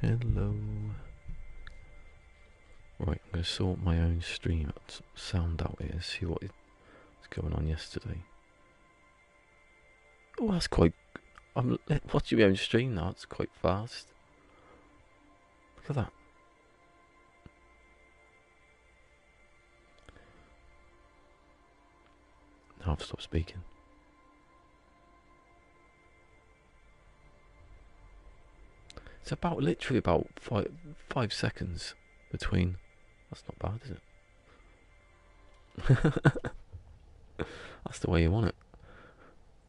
Hello. Right, I'm going to sort my own stream sound out here, see what was going on yesterday. Oh, that's quite... I'm watching my own stream now, it's quite fast. Look at that. Now I've stopped speaking. It's literally about five seconds between. That's not bad, is it? That's the way you want it.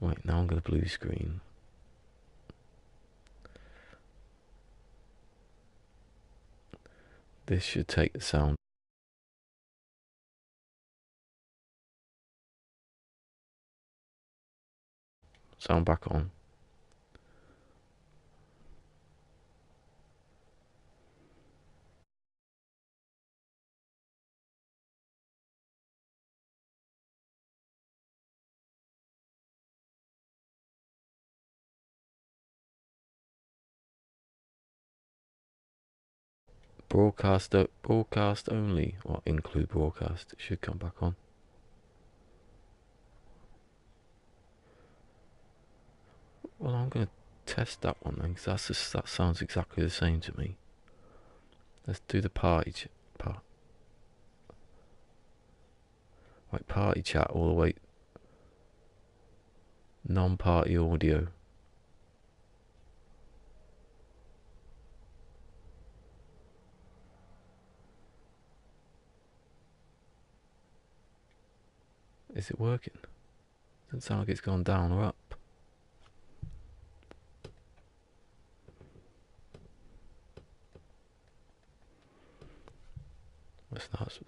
Right, now I'm going to blue screen. This should take the sound. Sound back on. Broadcast only, or include broadcast. It should come back on. Well, I'm going to test that one then, because that sounds exactly the same to me. Let's do the party part. Right, party chat all the way. Non-party audio. Is it working? Doesn't sound like it's gone down or up.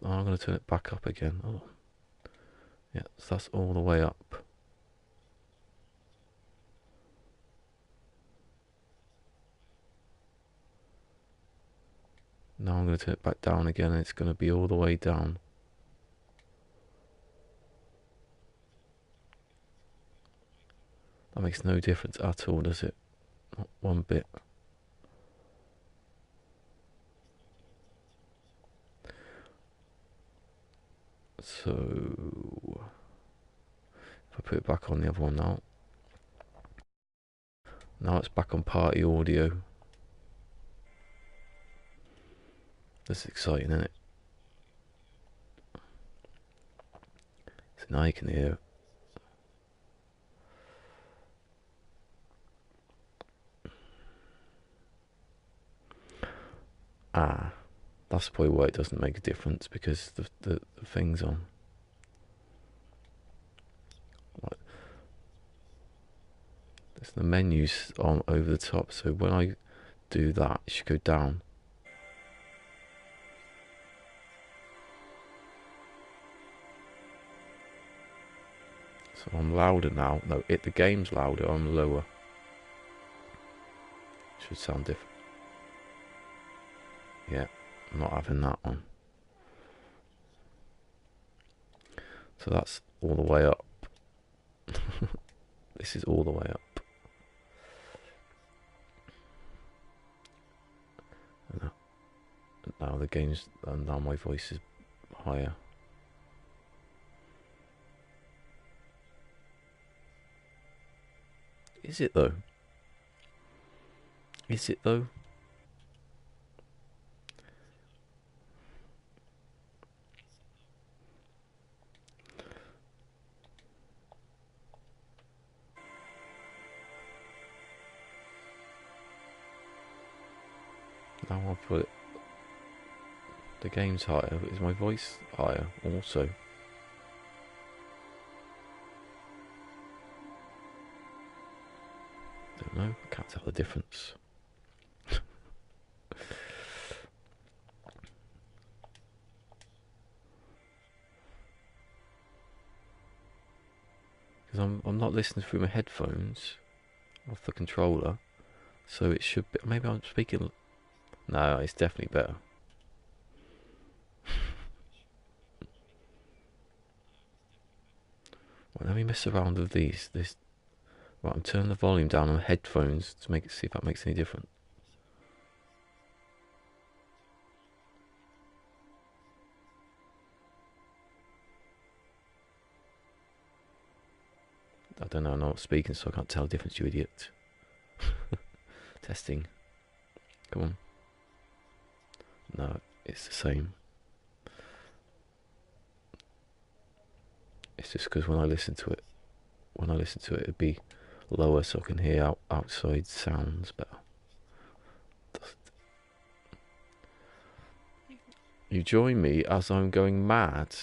I'm going to turn it back up again. Oh, yeah, so that's all the way up. Now I'm going to turn it back down again, and it's going to be all the way down. That makes no difference at all, does it? Not one bit. So, if I put it back on the other one now. Now it's back on party audio. That's exciting, isn't it? So now you can hear. Ah, that's probably why it doesn't make a difference, because the thing's on. Right. There's the menus on over the top, so when I do that, it should go down. So I'm louder now. No, the game's louder, I'm lower. Should sound different. Yeah, I'm not having that one. So that's all the way up. This is all the way up. And now the game's, and now my voice is higher. Is it though? Is it though? Now I'll put it. The game's higher. Is my voice higher also? Don't know. I can't tell the difference. Because I'm not listening through my headphones off the controller, so it should be. Maybe I'm speaking. No, it's definitely better. Well, let me mess around with these. Right, I'm turning the volume down on headphones to see if that makes any difference. I don't know, I'm not speaking, so I can't tell the difference, you idiot. Testing. Come on. No, it's the same. It's just because when I listen to it, it'd be lower so I can hear outside sounds better. You join me as I'm going mad.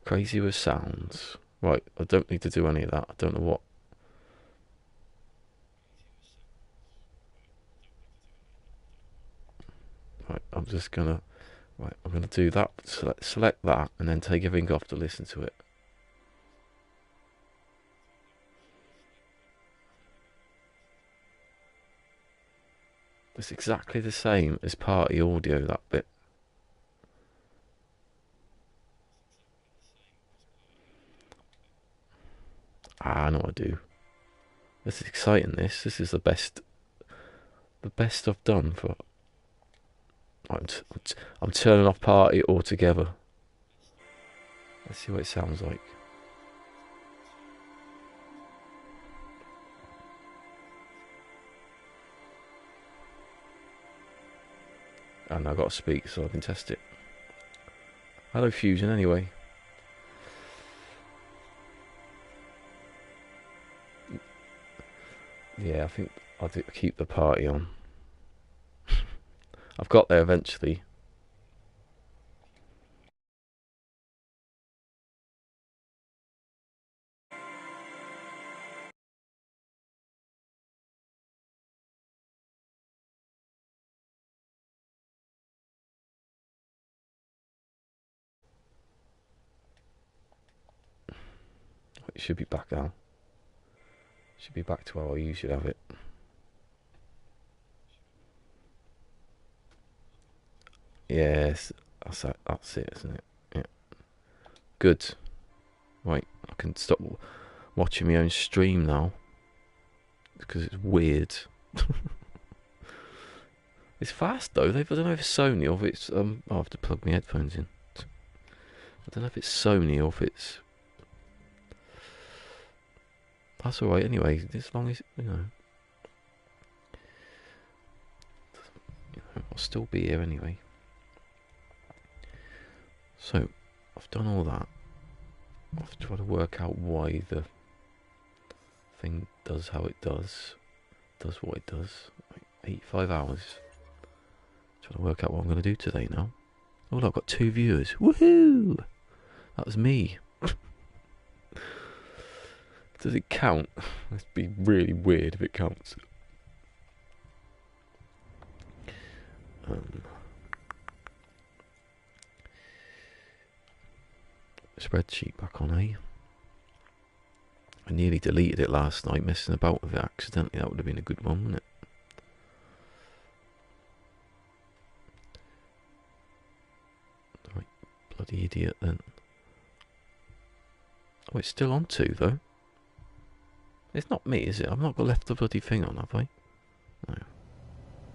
Crazy with sounds. Right, I don't need to do any of that. I don't know what. Right, I'm just gonna. Right, I'm gonna do that. Select that, and then take everything off to listen to it. It's exactly the same as party audio, that bit. I know I do. This is exciting. This is the best I've done for. I'm turning off party altogether. Let's see what it sounds like. And I've got to speak so I can test it. Hello, Fusion, anyway. Yeah, I think I'll keep the party on. I've got there eventually. It should be back now. Should be back to how I usually have it. Yes, that's it, isn't it? Yeah. Good. Right, I can stop watching my own stream now. Because it's weird. It's fast though. I don't know if it's Sony or if it's I have to plug my headphones in. I don't know if it's Sony or if it's. That's all right anyway. As long as I'll still be here anyway. So I've done all that. I've tried to work out why the thing does how it does what it does. 85 hours. Trying to work out what I'm going to do today now. Oh, look, I've got 2 viewers. Woohoo! That was me. Does it count? It'd be really weird if it counts. Spreadsheet back on, eh? I nearly deleted it last night, messing about with it accidentally. That would have been a good one, wouldn't it? Right, bloody idiot then. Oh, it's still on 2 though. It's not me, is it? I've not got left the bloody thing on, have I? No.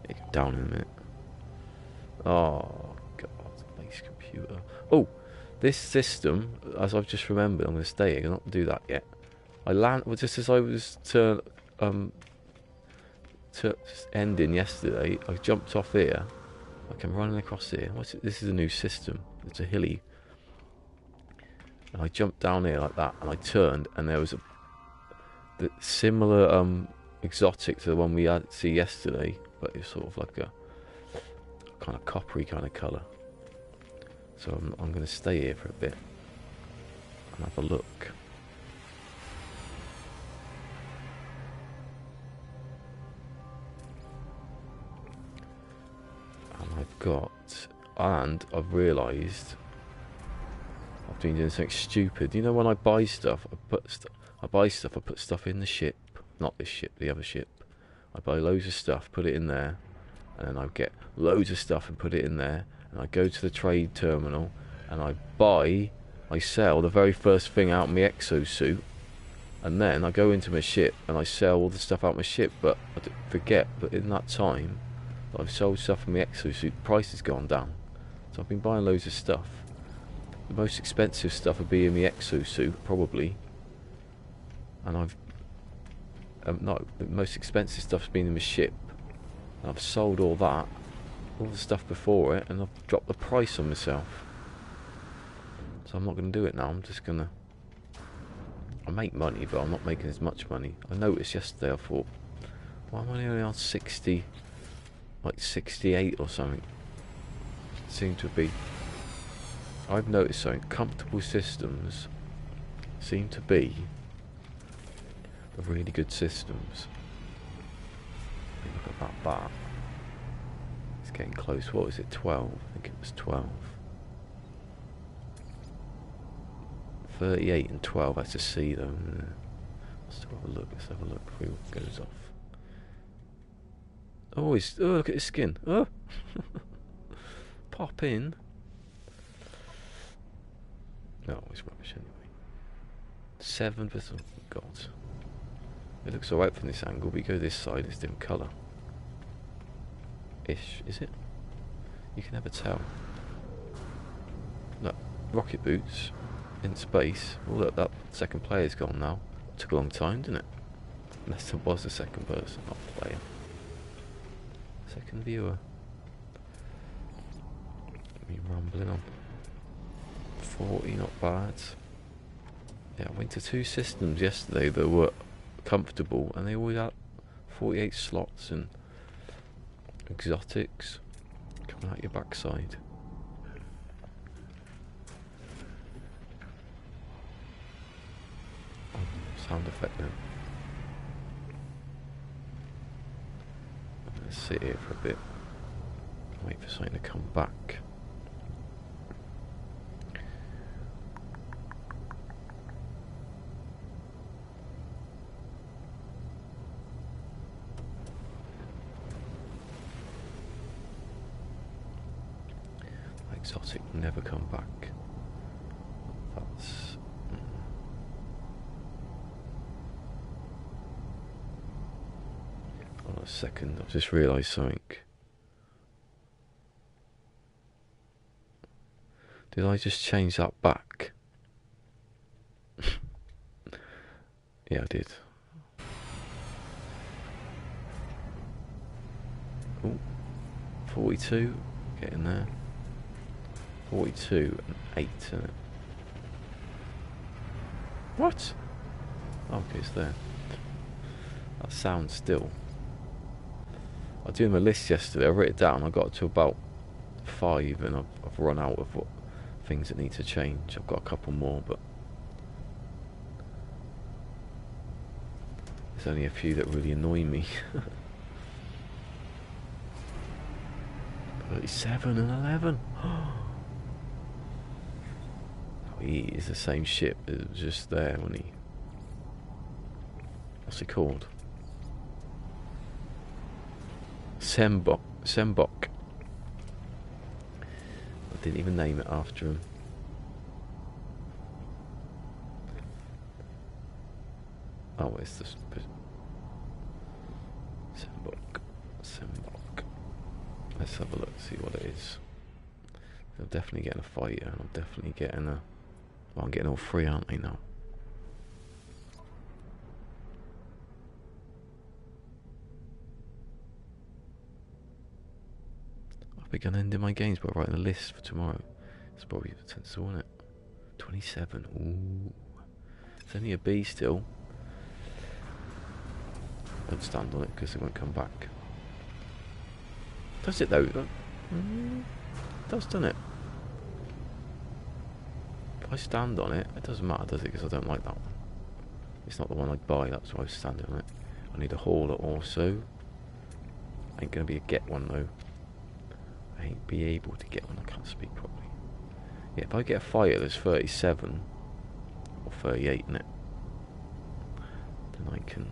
It go down in a minute. Oh god, base computer. Oh, this system, as I've just remembered, I'm going to stay here. I'm not going to do that yet. Just as I was to ending yesterday, I jumped off here. I came running across here. This is a new system. It's a hilly. And I jumped down here like that, and I turned, and there was the similar exotic to the one we had see yesterday, but it's sort of like a kind of coppery kind of colour. So I'm going to stay here for a bit and have a look. And I've realised I've been doing something stupid. You know, when I buy stuff, I put stuff in the ship. Not this ship, the other ship. I buy loads of stuff, put it in there, and then I get loads of stuff and put it in there, and I go to the trade terminal and I sell the very first thing out of my exosuit, and then I go into my ship and I sell all the stuff out of my ship, but I forget that in that time that I've sold stuff from my exosuit, the price has gone down. So I've been buying loads of stuff. The most expensive stuff would be in the exosuit, probably. And I've... no, the most expensive stuff's been in the ship. And I've sold all that, all the stuff before it, and I've dropped the price on myself. So I'm not going to do it now. I'm just going to... I make money, but I'm not making as much money. I noticed yesterday, I thought, why am I only on 60, like 68 or something? It seemed to be... I've noticed something. Comfortable systems seem to be the really good systems. Look at that bar. It's getting close. What was it? 12? I think it was 12. 38 and 12. That's a C though. Let's have a look. Let's have a look before it goes off. Oh, look at his skin. Oh, pop in. No, it's rubbish anyway. 7%. Oh, God. It looks alright from this angle, but you go this side, it's different colour. Ish, is it? You can never tell. Look, rocket boots in space. Oh, look, that second player's gone now. Took a long time, didn't it? Unless there was a second person, not player. Second viewer. Me rambling on. 40, not bad. Yeah, I went to 2 systems yesterday that were comfortable, and they always had 48 slots and exotics coming out your backside. Oh, sound effect now. I'm going to sit here for a bit, wait for something to come back. Exotic will never come back. That's... Hold on a second, I've just realised something. Did I just change that back? Yeah, I did. Oh, 42, getting there. 42 and 8, isn't it? What? Oh, okay, it's there. That sounds still. I was doing my list yesterday, I wrote it down, I got to about 5 and I've run out of what things that need to change. I've got a couple more, but there's only a few that really annoy me. 37 and 11. He is the same ship that was just there when he... What's it called? Sembok. I didn't even name it after him. Oh, it's this... Sembok. Let's have a look, see what it is. I'm definitely getting a fighter, and I'm definitely getting a... Well, I'm getting all 3, aren't I now? I've begun ending my games by writing a list for tomorrow. It's probably a potential, isn't it? 27. Ooh. It's only a B still. Don't stand on it because it won't come back. Does it though? It does, doesn't it? If I stand on it, it doesn't matter, does it? Because I don't like that one. It's not the one I'd buy, that's why I was standing on it. I need a hauler also. Ain't gonna be a get one though. I ain't be able to get one, I can't speak properly. Yeah, if I get a fighter that's 37 or 38 in it, then I can...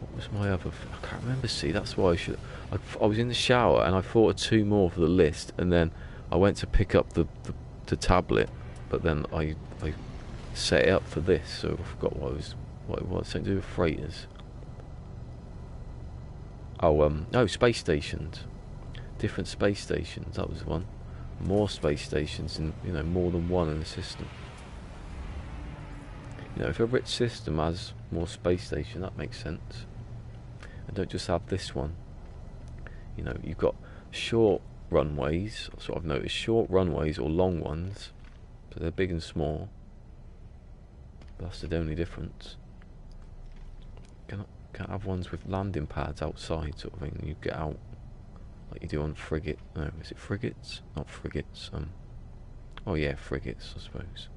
What was my other... I can't remember, see, that's why I should... I was in the shower and I thought of 2 more for the list, and then I went to pick up the tablet, but then I set it up for this, so I forgot what it was. Something to do with freighters. Oh, no, space stations. Different space stations, that was one. More space stations, and more than one in the system. If a rich system has more space stations, that makes sense. And don't just have this one. You've got short runways, sort of noticed, short runways or long ones. So they're big and small. That's the only difference. Can't have ones with landing pads outside, sort of thing. You get out like you do on frigate. No, is it frigates? Not frigates. Oh yeah, frigates, I suppose.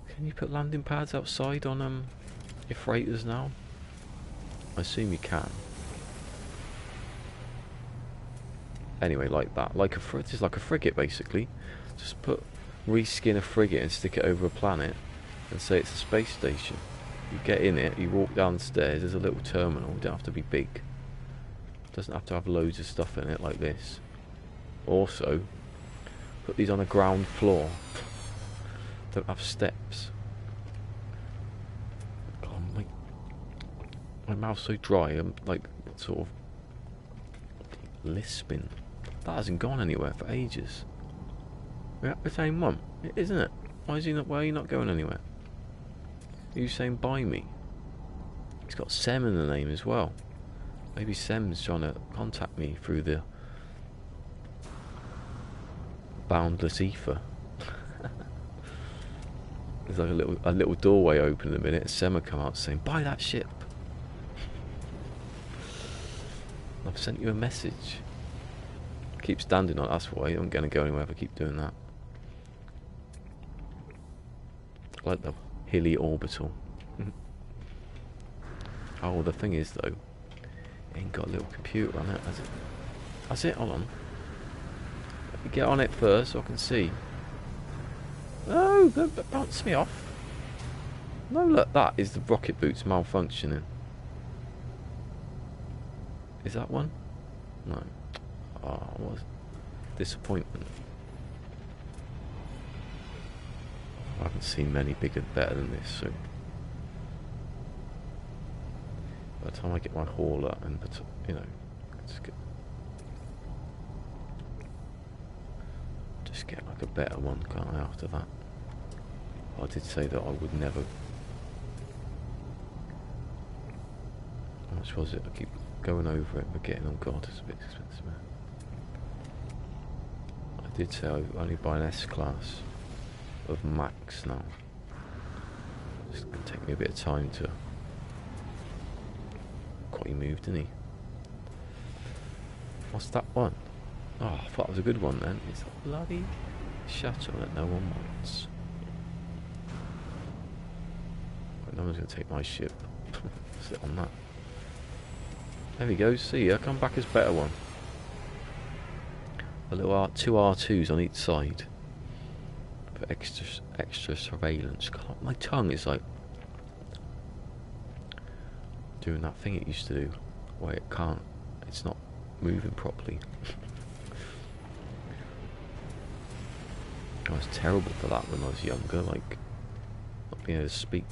Can you put landing pads outside on your freighters now? I assume you can. Anyway, like that, just like a frigate basically. Just reskin a frigate and stick it over a planet, and say it's a space station. You get in it, you walk downstairs. There's a little terminal. It don't have to be big. It doesn't have to have loads of stuff in it like this. Also, put these on a ground floor. Don't have steps. God, my mouth's so dry. I'm like sort of lisping. That hasn't gone anywhere for ages. We're at the same one, isn't it? Why are you not going anywhere? Are you saying buy me? It's got Sem in the name as well. Maybe Sem's trying to contact me through the boundless ether. There's like a little doorway open in a minute, and Sem will come out saying, buy that ship. I've sent you a message. Keep standing on it, that's why. I'm going to go anywhere if I keep doing that. I like the hilly orbital. Oh, the thing is though, it ain't got a little computer on it, has it? Has it? Hold on. Let me get on it first so I can see. No, don't bounce me off. No, look, that is the rocket boots malfunctioning. Is that one? No. Oh, what a disappointment. I haven't seen many bigger, better than this, so by the time I get my hauler and just get like a better one, can't I, after that? I did say that I would never. How much was it? I keep going over it, forgetting. Oh god, it's a bit expensive. I did say I would only buy an S-Class of Max now. It's going to take me a bit of time to. Quite he moved, didn't he? What's that one? Oh, I thought it was a good one then. It's a bloody shuttle that no one wants. But no one's going to take my ship. Sit on that. There we go, see ya, come back as better one. A little two R2s on each side. For extra surveillance. God, my tongue is like doing that thing it used to do, where it's not moving properly. I was terrible for that when I was younger, like not being able to speak.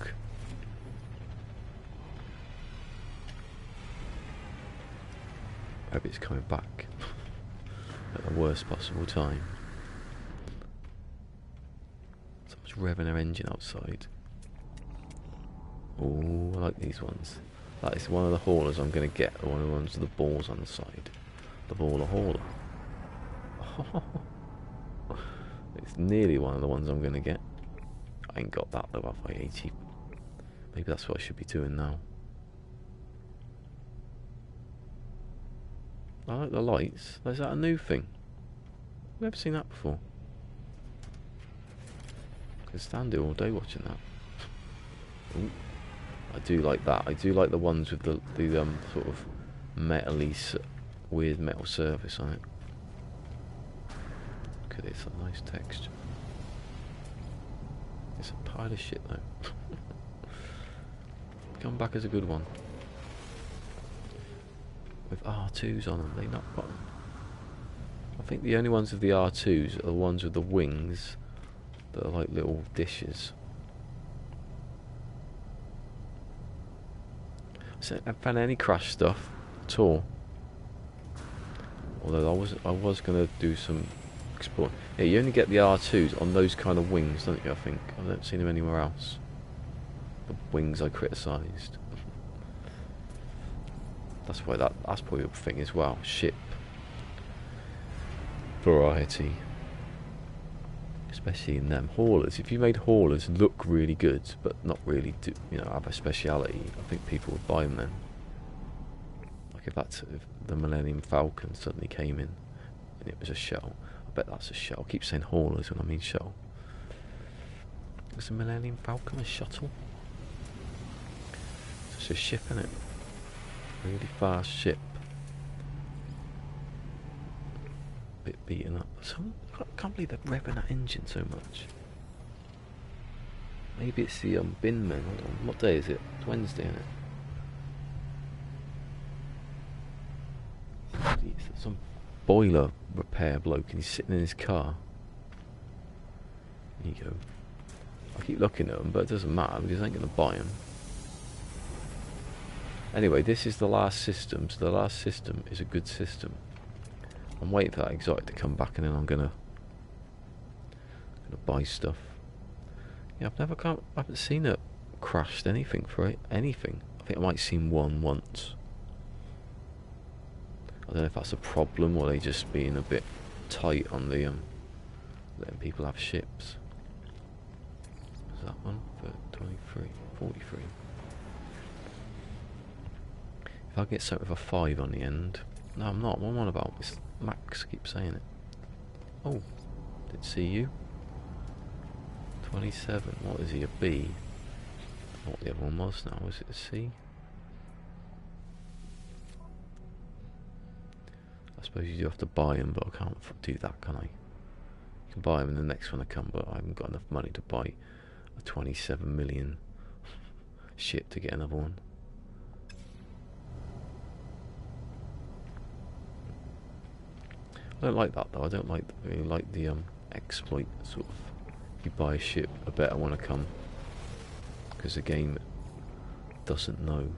I hope it's coming back at the worst possible time. Someone's revving her engine outside. Oh, I like these ones. That is one of the haulers I'm going to get. One of the ones with the balls on the side. The baller hauler. It's nearly one of the ones I'm going to get. I ain't got that though, have I? 80. Maybe that's what I should be doing now. I like the lights. Is that a new thing? I've never seen that before. I can stand here all day watching that. Ooh. I do like that. I do like the ones with the sort of metally, weird metal surface on it. Look at it, it's a nice texture. It's a pile of shit though. Come back as a good one. With R2s on them, they not got them. I think the only ones with the R2s are the ones with the wings that are like little dishes. So I haven't found any crash stuff. tour. Although I was gonna do some exploring. Yeah, you only get the R2s on those kind of wings, don't you? I think I've never seen them anywhere else. The wings I criticised. That's why that's probably a thing as well. Ship variety, especially in them haulers. If you made haulers look really good but not really do, have a speciality, I think people would buy them then. Like if the Millennium Falcon suddenly came in and it was a shell, I bet that's a shell. I keep saying haulers when I mean shell. Was the Millennium Falcon a shuttle? It's just a ship, isn't it? Really fast ship. Bit beaten up. I can't believe they're revving that engine so much. Maybe it's the bin men. Hold on. What day is it? It's Wednesday, isn't it? Some boiler repair bloke and he's sitting in his car. There you go. I keep looking at them, but it doesn't matter because I ain't going to buy them. Anyway, this is the last system, so the last system is a good system. I'm waiting for that exotic to come back and then I'm gonna buy stuff. Yeah, I haven't seen it crashed anything for it. Anything. I think I might have seen one once. I don't know if that's a problem or they just being a bit tight on the letting people have ships. Is that one for 23, 43? If I get something with a 5 on the end. No, I'm not. What am I on about? This Max keeps saying it. Oh, did see you. 27. What is he? A B? I don't know what the other one was now. Was it a C? I suppose you do have to buy them, but I can't do that, can I? You can buy them in the next one I come, but I haven't got enough money to buy a 27 million ship to get another one. I don't like that though. I don't really like the exploit sort of. You buy a ship, a better one to come, because the game doesn't know.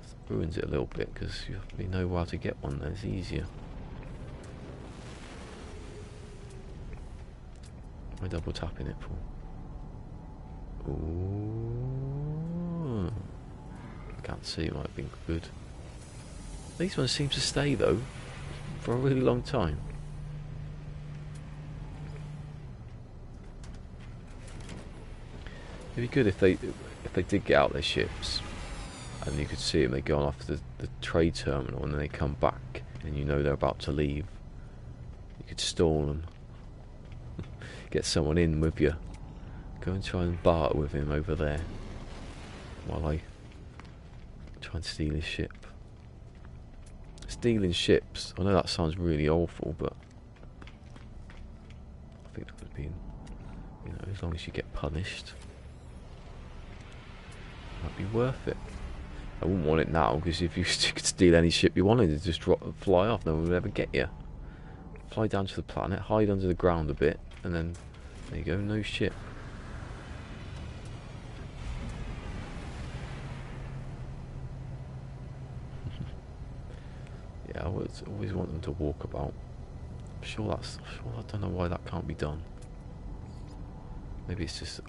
It ruins it a little bit because you know how to get one. Then it's easier. Am I double tapping it for? Ooh, I can't see. It might have been good. These ones seem to stay though for a really long time. It'd be good if they did get out their ships and you could see them. They go off the trade terminal and then they come back and you know they're about to leave. You could stall them, get someone in with you, go and try and barter with him over there while I try and steal his ship. Stealing ships, I know that sounds really awful, but I think that would be, as long as you get punished, it might be worth it. I wouldn't want it now, because if you could steal any ship you wanted, it'd just fly off, no one would ever get you. Fly down to the planet, hide under the ground a bit, and then there you go, no ship. Yeah, I would always want them to walk about. I don't know why that can't be done. Maybe it's just,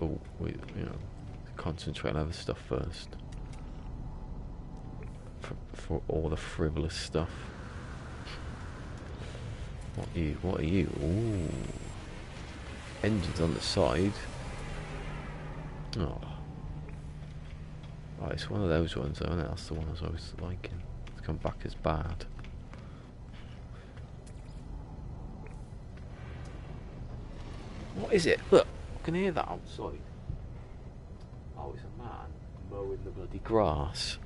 concentrate on other stuff first. For all the frivolous stuff. What are you? Ooh. Engines on the side. Oh. Right, it's one of those ones though, isn't it? That's the one I was always liking. It's come back as bad. What is it? Look, I can hear that outside. Oh, it's a man mowing the bloody grass.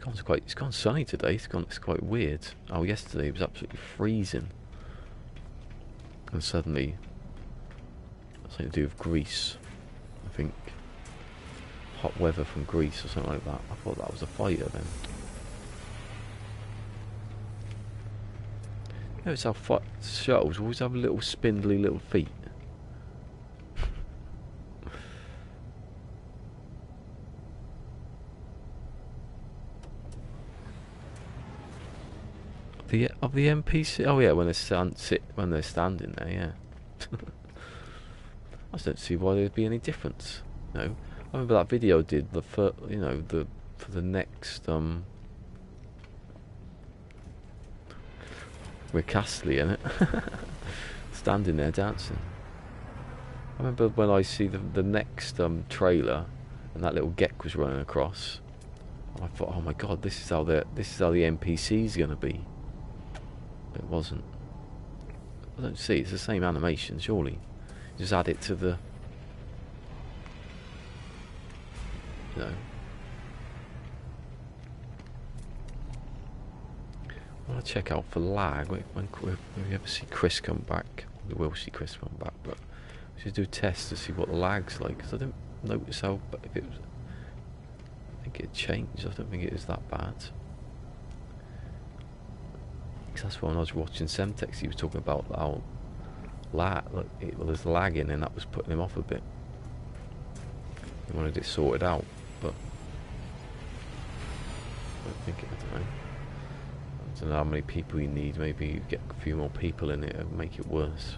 It's gone sunny today. It's quite weird. Oh, yesterday it was absolutely freezing, and suddenly something to do with Greece. I think hot weather from Greece or something like that. I thought that was a fighter then. Notice how shuttles always have little spindly little feet. The of the NPC. Oh yeah, when when they're standing there, yeah. I just don't see why there'd be any difference. You know, I remember that video I did for the next with Castley in it, standing there dancing. I remember when I see the next trailer, and that little Gek was running across. I thought, oh my god, this is how the NPC's gonna be. It wasn't. I don't see. It's the same animation, surely. Just add it to the, you know. I want to check out for lag when we ever see Chris come back. We will see Chris come back, but we should do tests to see what the lag's like. Because I don't notice how. But if it was, I think it changed. I don't think it is that bad. Because that's when I was watching Semtex. He was talking about how there's lagging, and that was putting him off a bit. He wanted it sorted out, but I don't know how many people you need. Maybe you get a few more people in it and make it worse.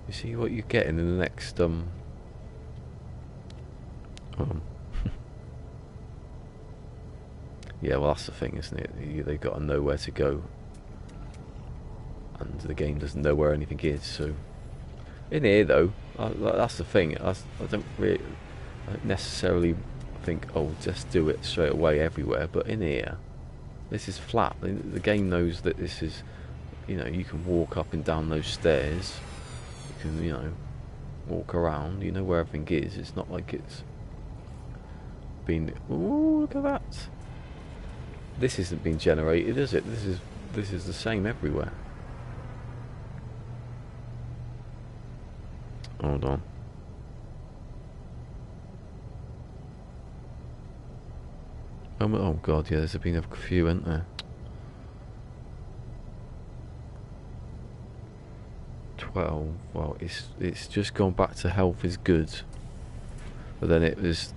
You see what you're getting in the next yeah, well that's the thing, isn't it? They've got to know where to go, and the game doesn't know where anything is. So in here though, that's the thing. I don't necessarily think, oh, just do it straight away everywhere. But in here, this is flat. The game knows that this is, you know, you can walk up and down those stairs. You can, you know, walk around. You know where everything is. It's not like it's been. Ooh, look at that. This isn't being generated, is it? This is the same everywhere. Hold on. Oh god, yeah, there's been a few, hasn't there? 12. Well, it's just gone back to health is good. But then it was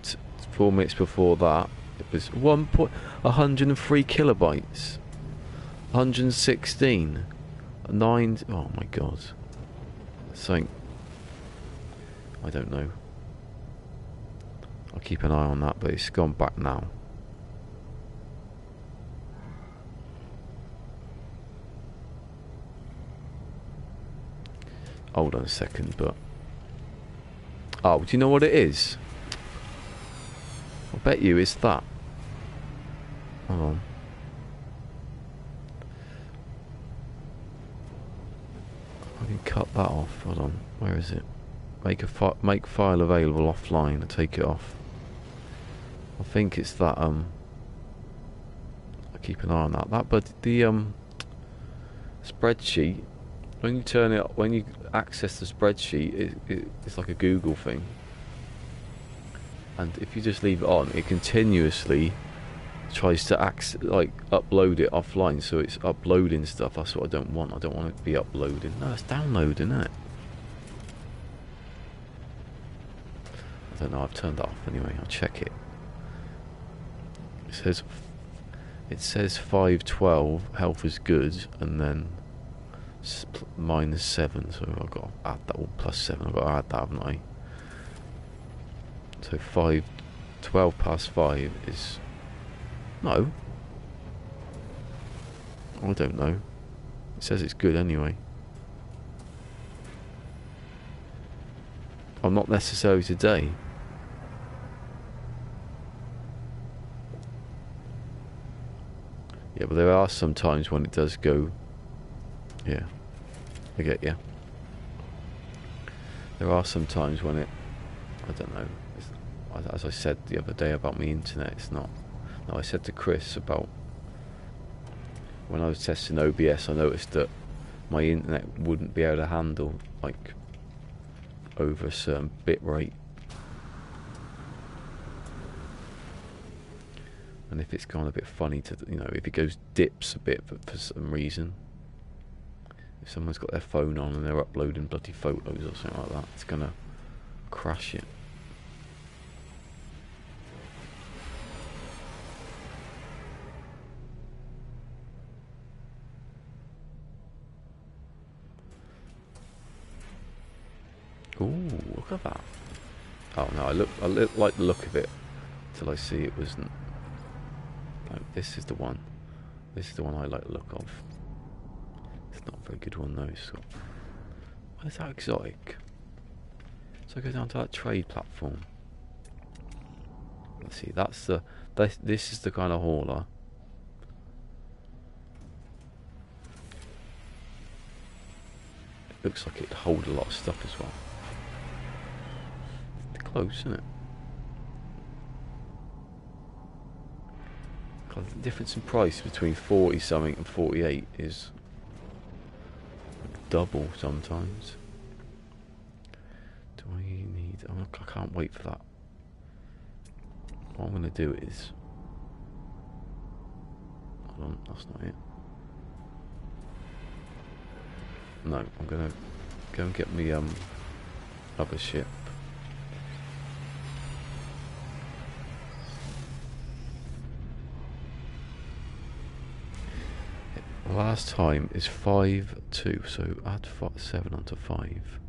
4 minutes before that. It was 103 kilobytes. 116. 9. Oh my god. Something. I don't know. I'll keep an eye on that, but it's gone back now. Hold on a second, but... Oh, do you know what it is? I bet you it's that. Hold on. I can cut that off. Hold on. Where is it? Make file available offline and take it off. I think it's that. I'll keep an eye on that. But the spreadsheet. When you turn it, when you access the spreadsheet, it's like a Google thing. And if you just leave it on, it continuously tries to upload it offline. So it's uploading stuff. That's what I don't want. I don't want it to be uploading. No, it's downloading, isn't it? I don't know. I've turned that off anyway. I'll check it. It says 512. Health is good, and then -7, so I've got to add that, or +7, I've got to add that, haven't I? So 12 past 5 is... No. I don't know. It says it's good anyway. I'm not necessarily today. Yeah, but there are some times when it does go... Yeah, I get you. There are some times when it, I don't know, as I said the other day about my internet, it's not. No, I said to Chris about when I was testing OBS, I noticed that my internet wouldn't be able to handle like over a certain bit rate. And if it's gone a bit funny to, you know, if it goes dips a bit for some reason. If someone's got their phone on and they're uploading bloody photos or something like that, it's gonna crash it. Look at that. Oh no, I like the look of it till I see it wasn't. No, this is the one. This is the one I like the look of. It's not a very good one though. So, what is that exotic? So I go down to that trade platform. Let's see. That's the. This is the kind of hauler. It looks like it'd hold a lot of stuff as well. It's close, isn't it? God, the difference in price between 40 something and 48 is double sometimes. Do I need... I can't wait for that. What I'm going to do is... Hold on, that's not it. No, I'm going to go and get me other ship. Last time is 5-2, so add 7 onto 5.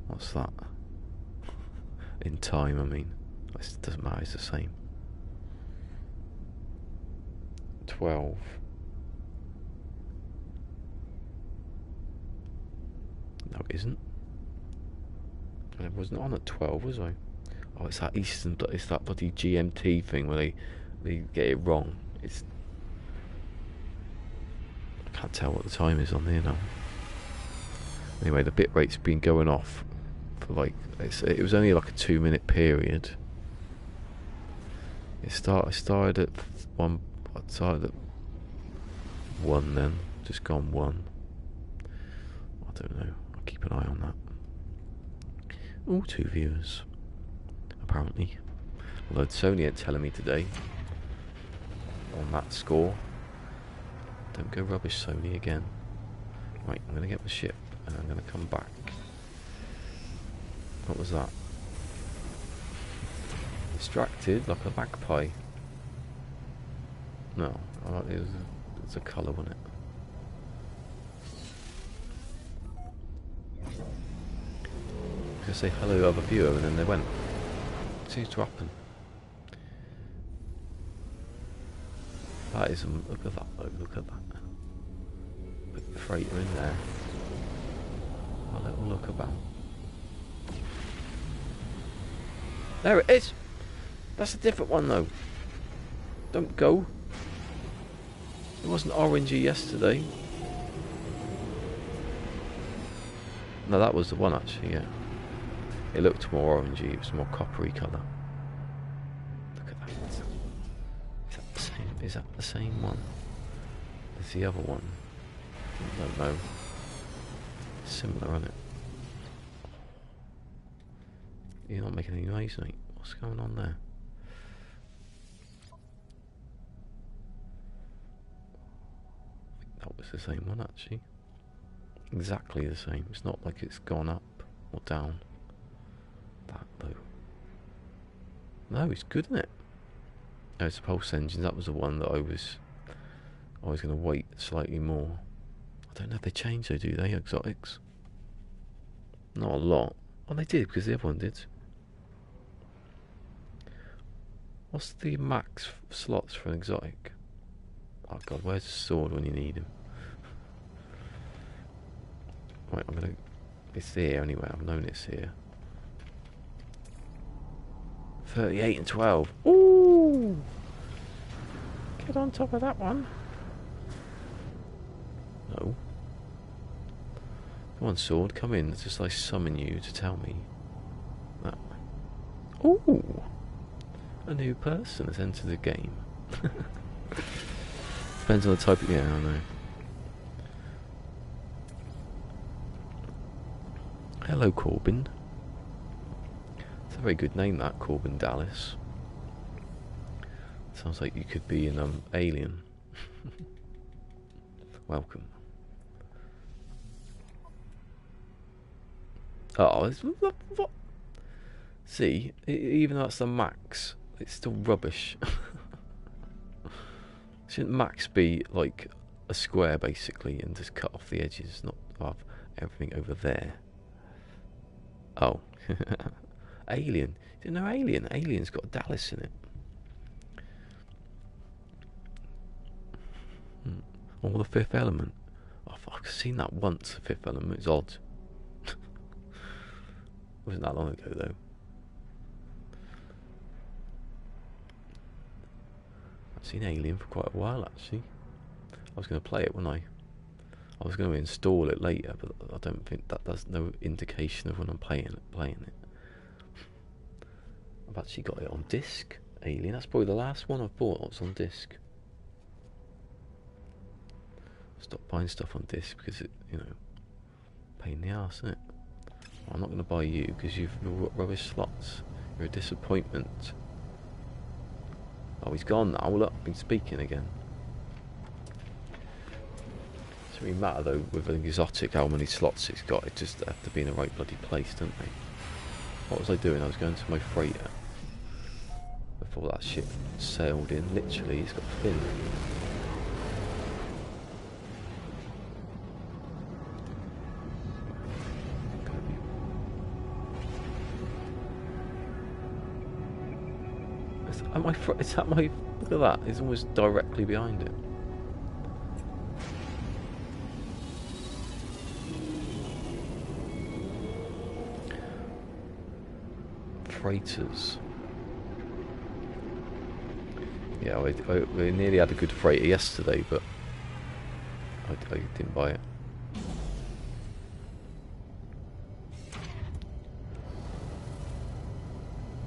What's that? In time, I mean. It doesn't matter, it's the same. 12. No, it isn't. I wasn't on at 12, was I? Oh, it's that Eastern, it's that bloody GMT thing where they get it wrong. It's... I can't tell what the time is on there now. Anyway, the bit rate's been going off for like... it was only like a 2-minute period. I started at 1... I started at 1 then. Just gone 1. I don't know. I'll keep an eye on that. Oh, 2 viewers. Apparently. Although Sony ain't telling me today. On that score. Don't go rubbish, Sony, again. Right, I'm going to get the ship. And I'm going to come back. What was that? Distracted like a magpie. No. It's a colour, wasn't it? I was going to say hello other viewer and then they went. What seems to happen? That is, look at that though, look at that. Put the freighter in there. A little look about. There it is! That's a different one though. Don't go. It wasn't orangey yesterday. No, that was the one actually, yeah. It looked more orangey, it was more coppery colour. Look at that. Is that the same one as the other one? I don't know. Similar, isn't it? You're not making any noise, mate. What's going on there? That was the same one actually. Exactly the same. It's not like it's gone up or down. That though. No, it's good, isn't it? No, it's the pulse engine. That was the one that I was going to wait slightly more. I don't know if they change though, do they? Exotics? Not a lot. Well, they did because the other one did. What's the max slots for an exotic? Oh god, where's the sword when you need him? Right, I'm gonna... It's here anyway, I've known it's here. 38 and 12. Ooh! Get on top of that one. No. Come on, sword, come in. It's just like summon you to tell me. That way. Ooh! A new person has entered the game. Depends on the type of... Yeah, I know. Hello, Corbin. It's a very good name, that, Corbin Dallas. Sounds like you could be an Alien. Welcome. Oh, what? See, even though that's the max, it's still rubbish. Shouldn't max be like a square basically and just cut off the edges, not have everything over there? Oh, Alien. You know Alien? Alien's got Dallas in it. Or The Fifth Element. Oh, I've seen that once, The Fifth Element. It's odd. Wasn't that long ago, though. I've seen Alien for quite a while, actually. I was going to play it, wasn't I? I was going to install it later, but I don't think that's no indication of when I'm playing it. I've actually got it on disc. Alien. That's probably the last one I've bought that was on disc. Stop buying stuff on disc because it, pain in the arse, isn't it? Well, I'm not going to buy you because you've got rubbish slots. You're a disappointment. Oh, he's gone now. Look, I've been speaking again. It doesn't really matter though with an exotic how many slots it's got. It just have to be in the right bloody place, don't they? What was I doing? I was going to my freighter before that ship sailed in. Literally, it's got fin. It's at my. Look at that. It's almost directly behind it. Freighters. Yeah, we nearly had a good freighter yesterday, but I didn't buy it.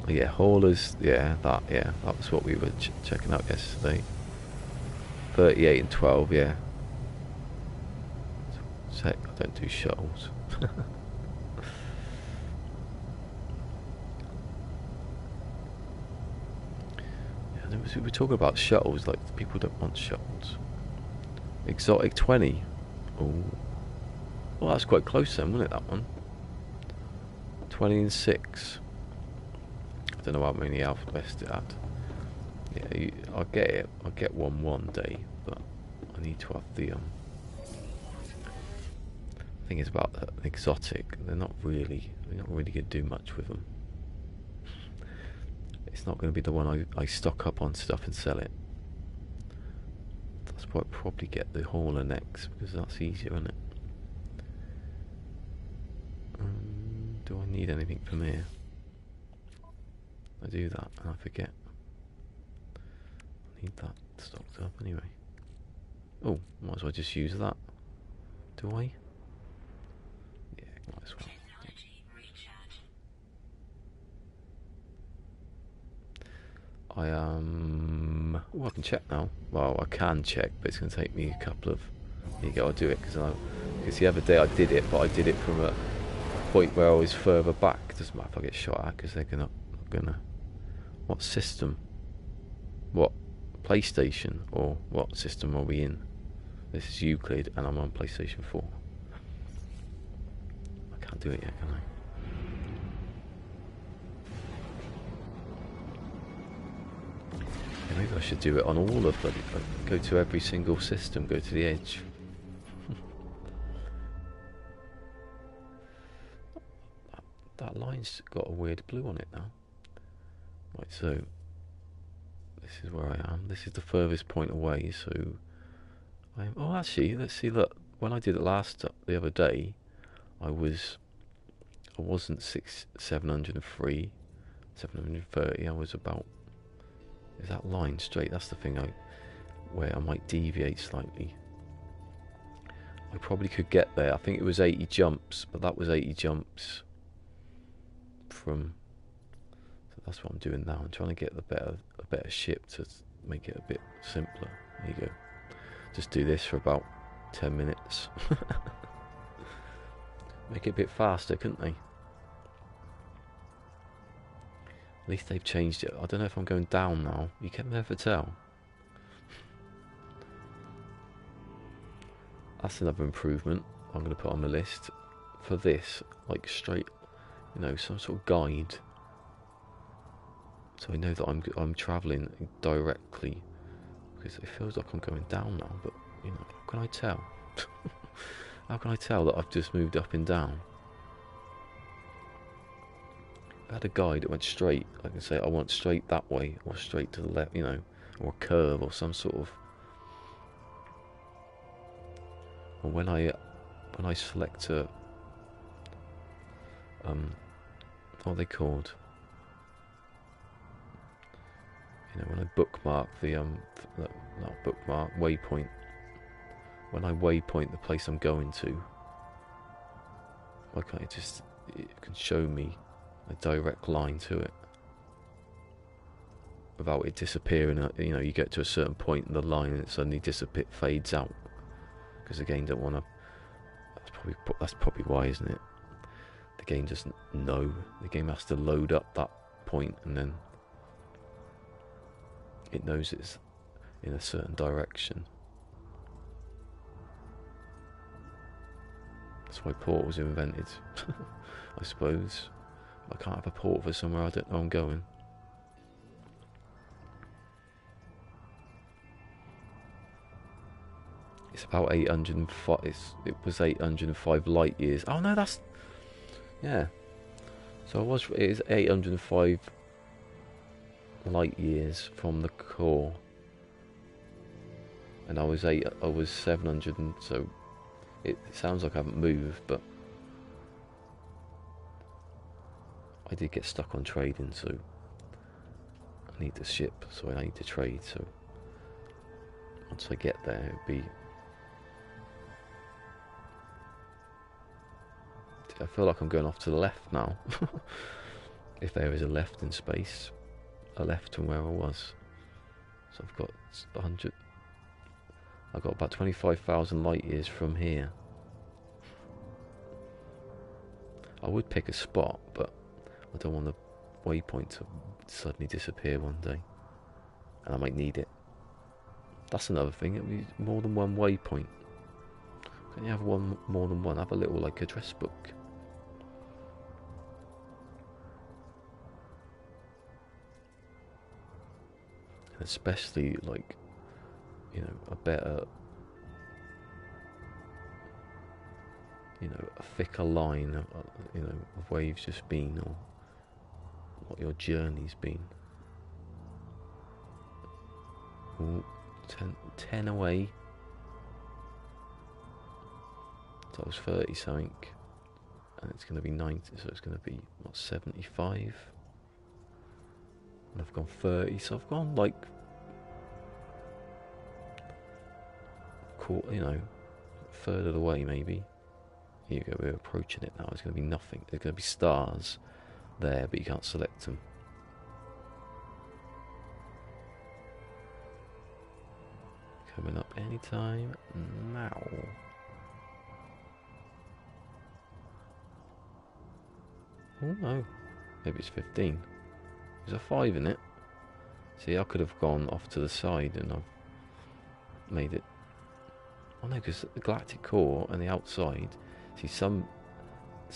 Yeah, haulers. Yeah, that was what we were checking out yesterday. 38 and 12. Yeah. Heck, I don't do shuttles. We were talking about shuttles, like people don't want shuttles. Exotic 20. Oh, well, that's quite close then, wasn't it? That one. 20 and 6. I don't know how many Alpha West it had. Yeah, I'll get it. I'll get one day, but I need to have the thing is about the exotic. They're not really going to do much with them. It's not going to be the one I stock up on stuff and sell it. That's why I'd probably get the hauler next, because that's easier, isn't it? Do I need anything from here? I do that and I forget. I need that stocked up anyway. Oh, might as well just use that. Do I? Yeah, might as well. I can check now. Well, I can check, but it's going to take me a couple of. Here you go. I'll do it because the other day I did it, but I did it from a point where I was further back. It doesn't matter if I get shot at because they're gonna. What system? What PlayStation or what system are we in? This is Euclid, and I'm on PlayStation 4. I can't do it yet, can I? Maybe I should do it on all of them. Go to every single system, go to the edge. That line's got a weird blue on it now. Right, so this is where I am. This is the furthest point away, so oh, actually, let's see, look. When I did it the other day, I wasn't 703, 730, I was about. Is that line straight? That's the thing where I might deviate slightly. I probably could get there. I think it was 80 jumps, but that was 80 jumps from. So that's what I'm doing now. I'm trying to get a better ship to make it a bit simpler. There you go. Just do this for about 10 minutes. Make it a bit faster, couldn't they? At least they've changed it. I don't know if I'm going down now. You can never tell. That's another improvement I'm going to put on the list for this, like straight, some sort of guide, so I know that I'm travelling directly, because it feels like I'm going down now. But how can I tell? How can I tell that I've just moved up and down? had a guide that went straight, I can say I want straight that way, or straight to the left, you know, or a curve, or some sort of. Or when I select a, what are they called? You know, when I bookmark the not bookmark, waypoint. When I waypoint the place I'm going to, why can't it can show me a direct line to it without it disappearing. You know, you get to a certain point in the line and it suddenly fades out, because the game don't want to. That's probably why, isn't it? The game doesn't know. The game has to load up that point, and then it knows it's in a certain direction. That's why port was invented, I suppose. I can't have a port for somewhere I don't know I'm going. It's about 805. It was 805 light years. Oh no, that's, yeah. So it is 805 light years from the core, and I was 700, and so it sounds like I haven't moved, but I did get stuck on trading, so I need to ship, so I need to trade. So once I get there, it'll be. I feel like I'm going off to the left now. If there is a left in space, a left from where I was. So I've got 100. I've got about 25,000 light years from here. I would pick a spot, but I don't want the waypoint to suddenly disappear one day, and I might need it. That's another thing. It'll be more than one waypoint. Can you have more than one? Have a little, like, address book. And especially, like, you know, a better, you know, a thicker line of, you know, of where you've just been, or what your journey's been. Ooh, 10 away. So I was 30 something, and it's going to be 90, so it's going to be, what, 75? And I've gone 30, so I've gone like, you know, a third of the way maybe. Here you go, we're approaching it now. It's going to be nothing. There's going to be stars there, but you can't select them. Coming up anytime now. Oh no, maybe it's 15. There's a 5 in it. See, I could have gone off to the side and I've made it. Oh no, because the galactic core and the outside. See, some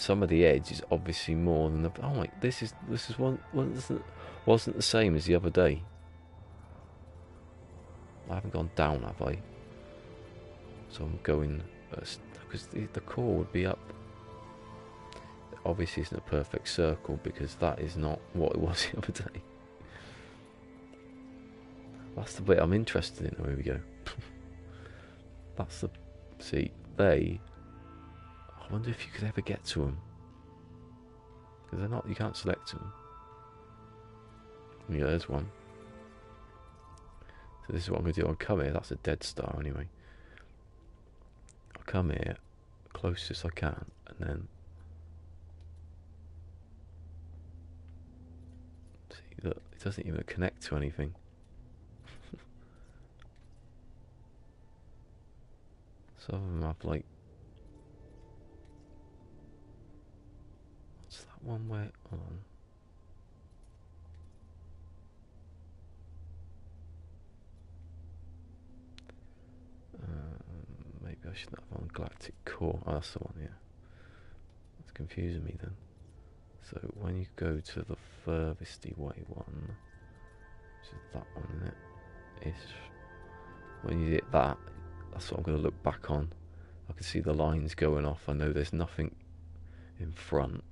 of the edge is obviously more than the. Oh my, this is wasn't the same as the other day. I haven't gone down, have I? So I'm going because the core would be up. Obviously, isn't a perfect circle because that is not what it was the other day. That's the bit I'm interested in. Oh, here we go. That's the. See, I wonder if you could ever get to them, because they're not. You can't select them. Yeah, there's one. So this is what I'm going to do. I'll come here. That's a dead star anyway. I'll come here, closest I can, and then. Look, it doesn't even connect to anything. Some of them have like. What's that one where? Hold on. Maybe I should have on galactic core. Oh, that's the one, yeah. That's confusing me then. So when you go to the furthest away one, which is that one, isn't it? Ish. When you hit that, that's what I'm going to look back on. I can see the lines going off. I know there's nothing in front.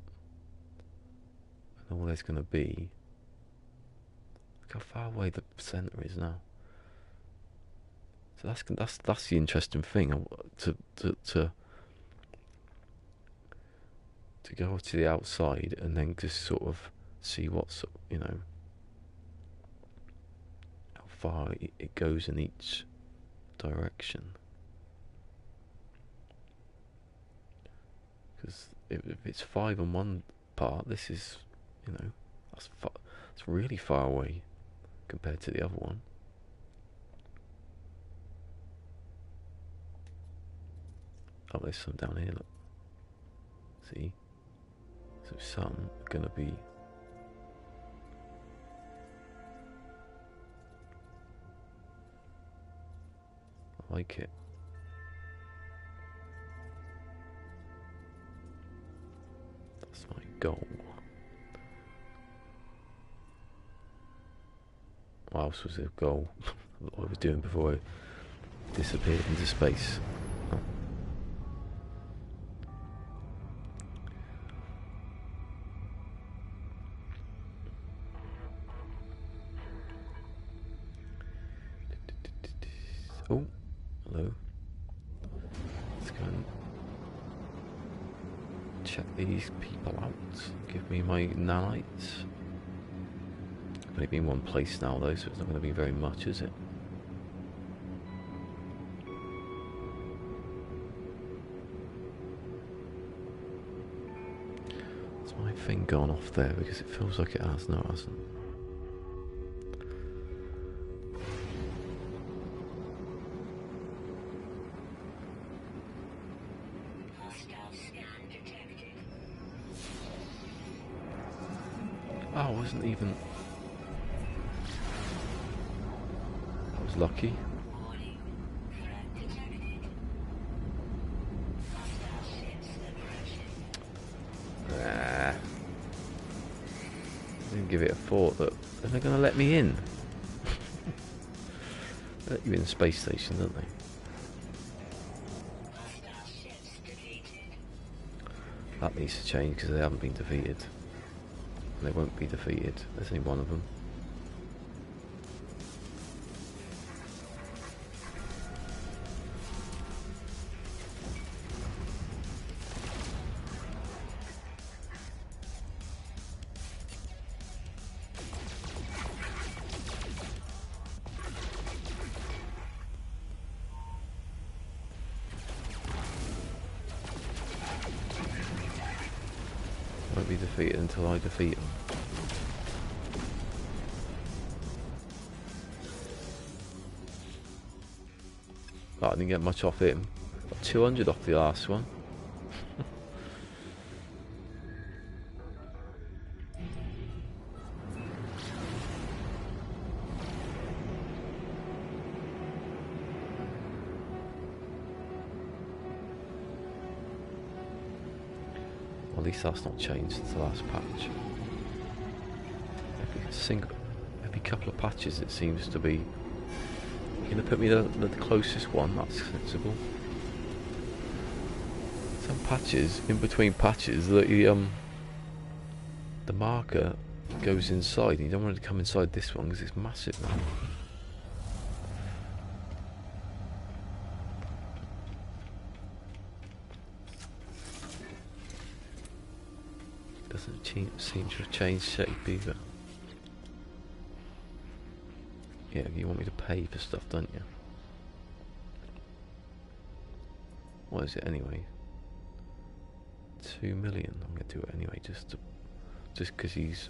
And all there's going to be... Look how far away the centre is now. So that's the interesting thing. To go to the outside and then just sort of see what's, you know, how far it goes in each direction. Because if it's 5 on one part, this is, you know, it's really far away compared to the other one. Oh, there's some down here, look. See? So some are going to be... I like it. That's my goal. What else was the goal? What I was doing before I disappeared into space. Oh. Oh, hello. Let's go and check these people out. Give me my nanites. I've only been in one place now though, so it's not going to be very much, is it? Has my thing gone off there? Because it feels like it has. No, it hasn't. Oh, I wasn't even... I was lucky. Didn't give it a thought that... Are they going to let me in? They let you in the space station, don't they? That needs to change because they haven't been defeated. They won't be defeated. There's only one of them. Won't be defeated until I defeat them. Oh, I didn't get much off him. Got 200 off the last one. Well, at least that's not changed since the last patch. Every couple of patches it seems to be... You're going to put me the closest one, that's sensible. Some patches, in between patches, the marker goes inside, and you don't want it to come inside this one because it's massive now. Doesn't seem to have changed shape either. Yeah, you want me to pay for stuff, don't you? What is it anyway? 2 million. I'm gonna do it anyway, just because he's...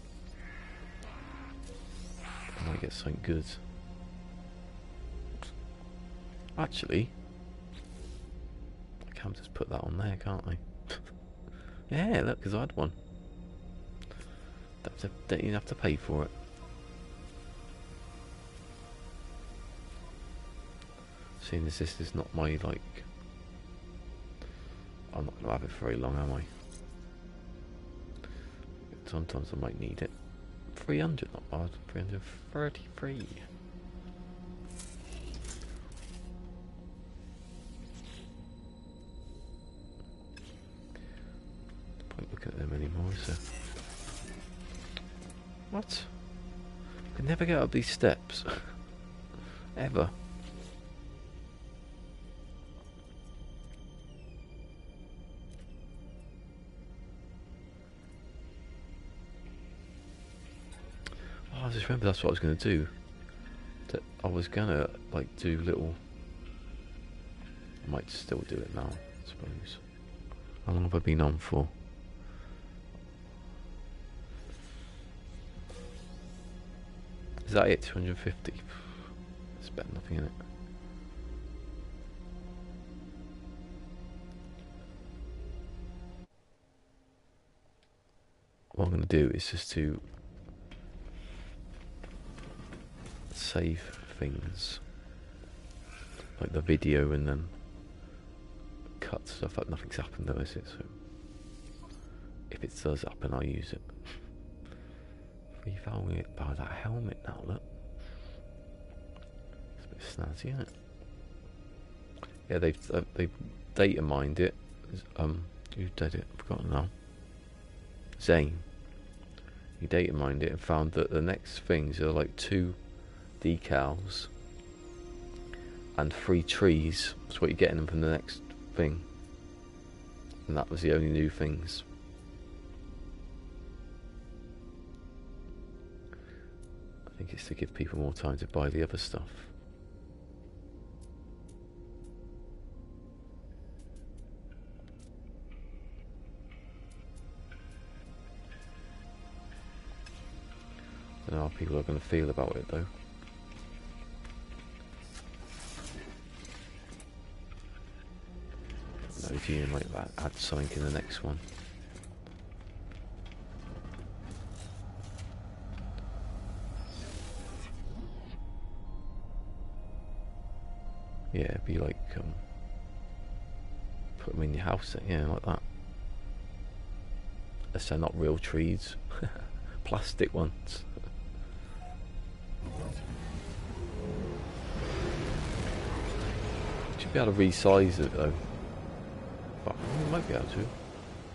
I might get something good. Actually, I can just put that on there, can't I? Yeah, look, because I had one. Don't even have to pay for it. Seeing as this is not my, like... I'm not going to have it for very long, am I? Sometimes I might need it. 300, not bad. 333. Don't look at them anymore, so... What? I can never get up these steps. Ever. Oh, I just remember that's what I was going to do. That I was going to, like, do little... I might still do it now, I suppose. How long have I been on for? Is that it? 250? It's better than nothing in it. What I'm going to do is just to save things, like the video, and then cut stuff up. Nothing's happened though, is it? So if it does happen, I'll use it. We found it by that helmet now, look. It's a bit snazzy, isn't it? Yeah, they've data mined it. Who did it? I've forgotten now. Zane. He data mined it and found that the next things are like 2 decals and 3 trees. That's what you're getting them from the next thing. And that was the only new things. I think it's to give people more time to buy the other stuff. I don't know how people are going to feel about it though. No, you might add something in the next one. Yeah, it'd be like put them in your house, yeah, like that. Unless they're not real trees, plastic ones. Should be able to resize it though. But we might be able to.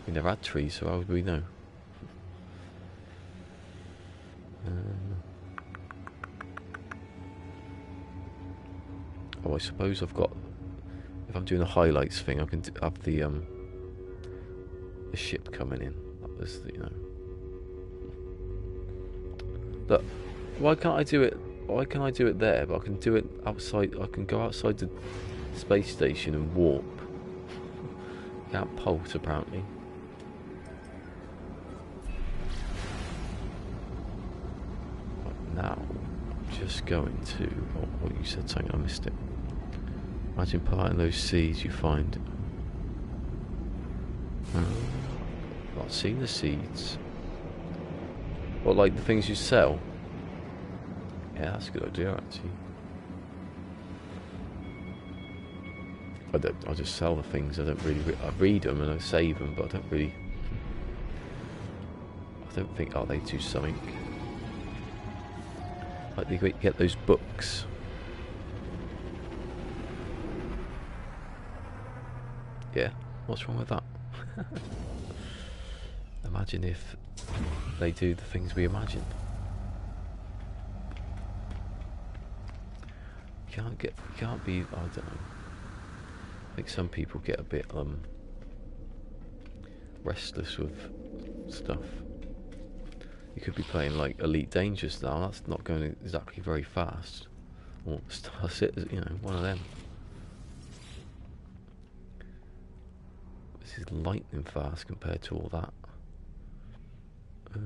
We never had trees, so how would we know? Oh, I suppose I've got. If I'm doing a highlights thing, I can have the ship coming in. That was the, you know. Look, why can't I do it? Why can I do it there? But I can do it outside. I can go outside the space station and warp. Can't pulse apparently. But now, I'm just going to. Oh, what you said, something I missed it. Imagine planting those seeds you find. Not seen the seeds. What, like the things you sell? Yeah, that's a good idea actually. I just sell the things. I don't really. I read them and I save them, but I don't really. I don't think. Oh, they do something. Like they get those books. Yeah. What's wrong with that? Imagine if they do the things we imagine. Can't be. I don't know. I think some people get a bit restless with stuff. You could be playing like Elite Dangerous now. That's not going exactly very fast. Or Star Citizen, you know, one of them. This is lightning fast compared to all that. I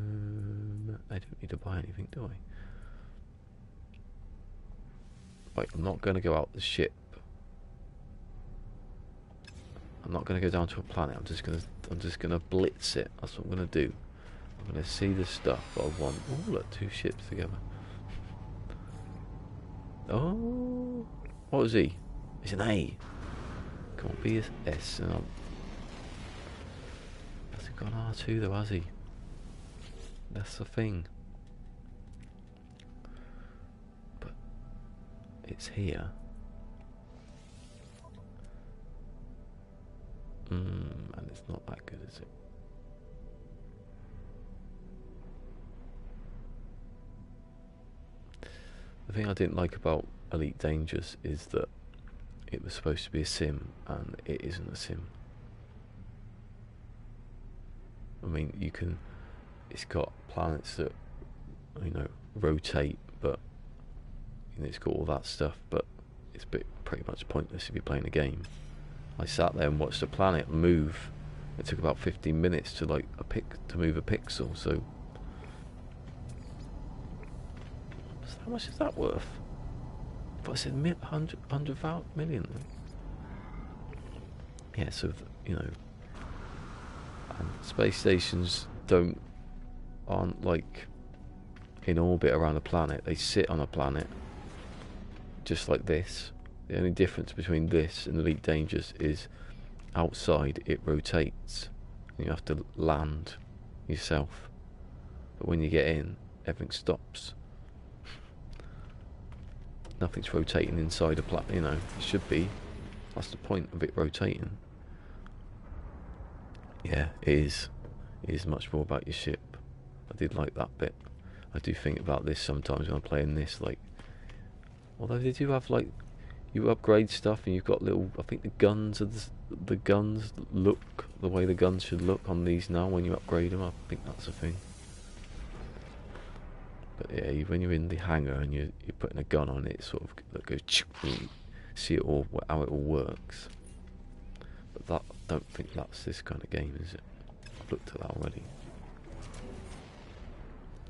don't need to buy anything, do I? Right, I'm not going to go out the ship. I'm not going to go down to a planet. I'm just going to blitz it. That's what I'm going to do. I'm going to see the stuff that I want. Oh, look, 2 ships together. Oh, what was he? It's an A. Can't be an S. And hasn't got an R2 though, has he? That's the thing. But it's here. And it's not that good, is it? thing I didn't like about Elite Dangerous is that it was supposed to be a sim, and it isn't a sim. I mean, it's got planets that, rotate, but it's got all that stuff, but it's pretty much pointless if you're playing a game. I sat there and watched the planet move. It took about 15 minutes to move a pixel. So how much is that worth? But I said 100 million. Yeah, so and space stations aren't like in orbit around a planet. They sit on a planet, just like this. The only difference between this and Elite Dangerous is outside it rotates, and you have to land yourself. But when you get in, everything stops. Nothing's rotating inside a planet. It should be. That's the point of it rotating. Yeah, it is. It is much more about your ship. I did like that bit. I do think about this sometimes when I'm playing this. Like, although they do have you upgrade stuff and you've got little. I think the guns look the way the guns should look on these now when you upgrade them. I think that's a thing. But yeah, when you're in the hangar and you're putting a gun on it, sort of that goes. You see it all, how it all works. But I don't think that's this kind of game, is it? I've looked at that already.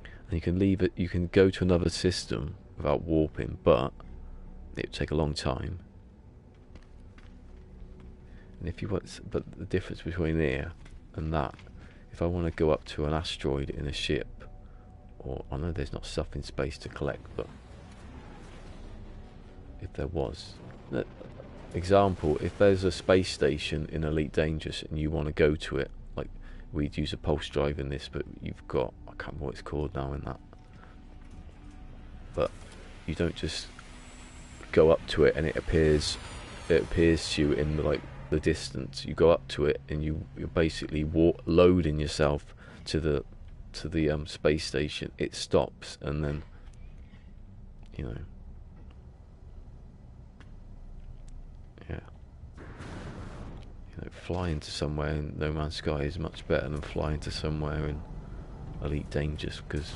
And you can leave it. You can go to another system without warping, but it would take a long time. And if you want, but the difference between here and that, if I want to go up to an asteroid in a ship, or I know there's not stuff in space to collect, but if there was, example, if there's a space station in Elite Dangerous and you want to go to it, like we'd use a pulse drive in this, but you've got, I can't remember what it's called now in that, but you don't just go up to it and it appears to you in the distance. You go up to it and you're basically loading yourself to the space station. It stops and then flying to somewhere in No Man's Sky is much better than flying to somewhere in Elite Dangerous, because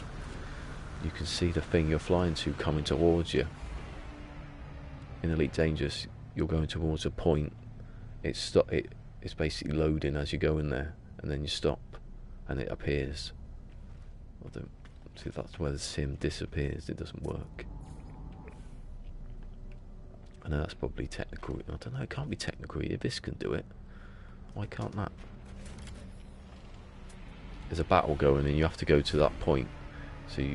you can see the thing you're flying to coming towards you. In Elite Dangerous, you're going towards a point. It's basically loading as you go in there, and then you stop, and it appears. I don't see if that's where the sim disappears. It doesn't work. I know that's probably technical. I don't know. It can't be technical. If this can do it, why can't that? There's a battle going, and you have to go to that point. So I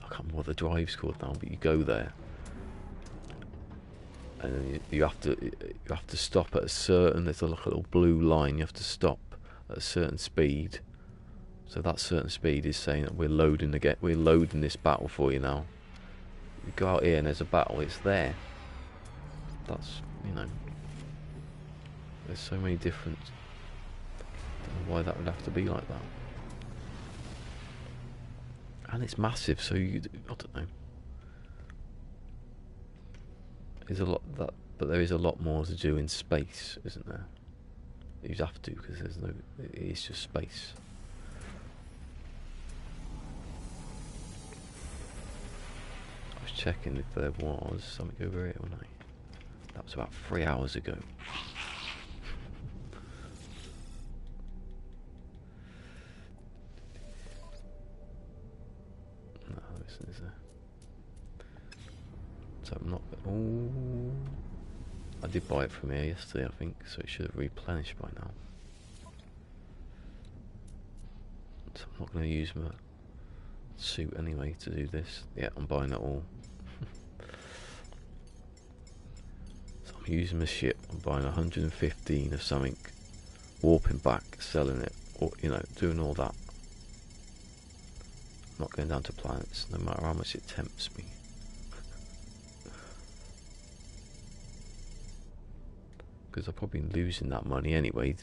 can't remember what the drive's called now, but you go there. And then you have to stop at a certain. There's a little blue line. You have to stop at a certain speed. So that certain speed is saying that we're loading this battle for you now. You go out here and there's a battle. It's there. That's There's so many different. I don't know why that would have to be like that. And it's massive. So I don't know. There's a lot but there is a lot more to do in space, isn't there? You have to, because it's just space. I was checking if there was something over here, wasn't I? That was about 3 hours ago. No, this is a. So I'm not. Oh, I did buy it from here yesterday, I think, so it should have replenished by now. So I'm not going to use my suit anyway to do this. Yeah, I'm buying it all. So I'm using my ship. I'm buying 115 of something, warping back, selling it, or doing all that. I'm not going down to planets, no matter how much it tempts me. Because I've probably been losing that money anyway,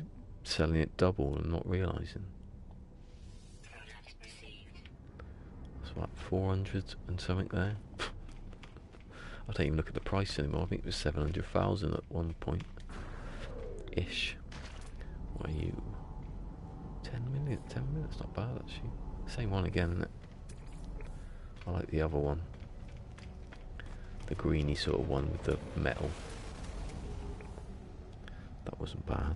selling it double and not realising. That's about 400 and something there. I don't even look at the price anymore. I think it was 700,000 at one point ish. What are you? 10 minutes? 10 minutes, not bad actually. Same one again, isn't it? I like the other one. The greeny sort of one with the metal. That wasn't bad.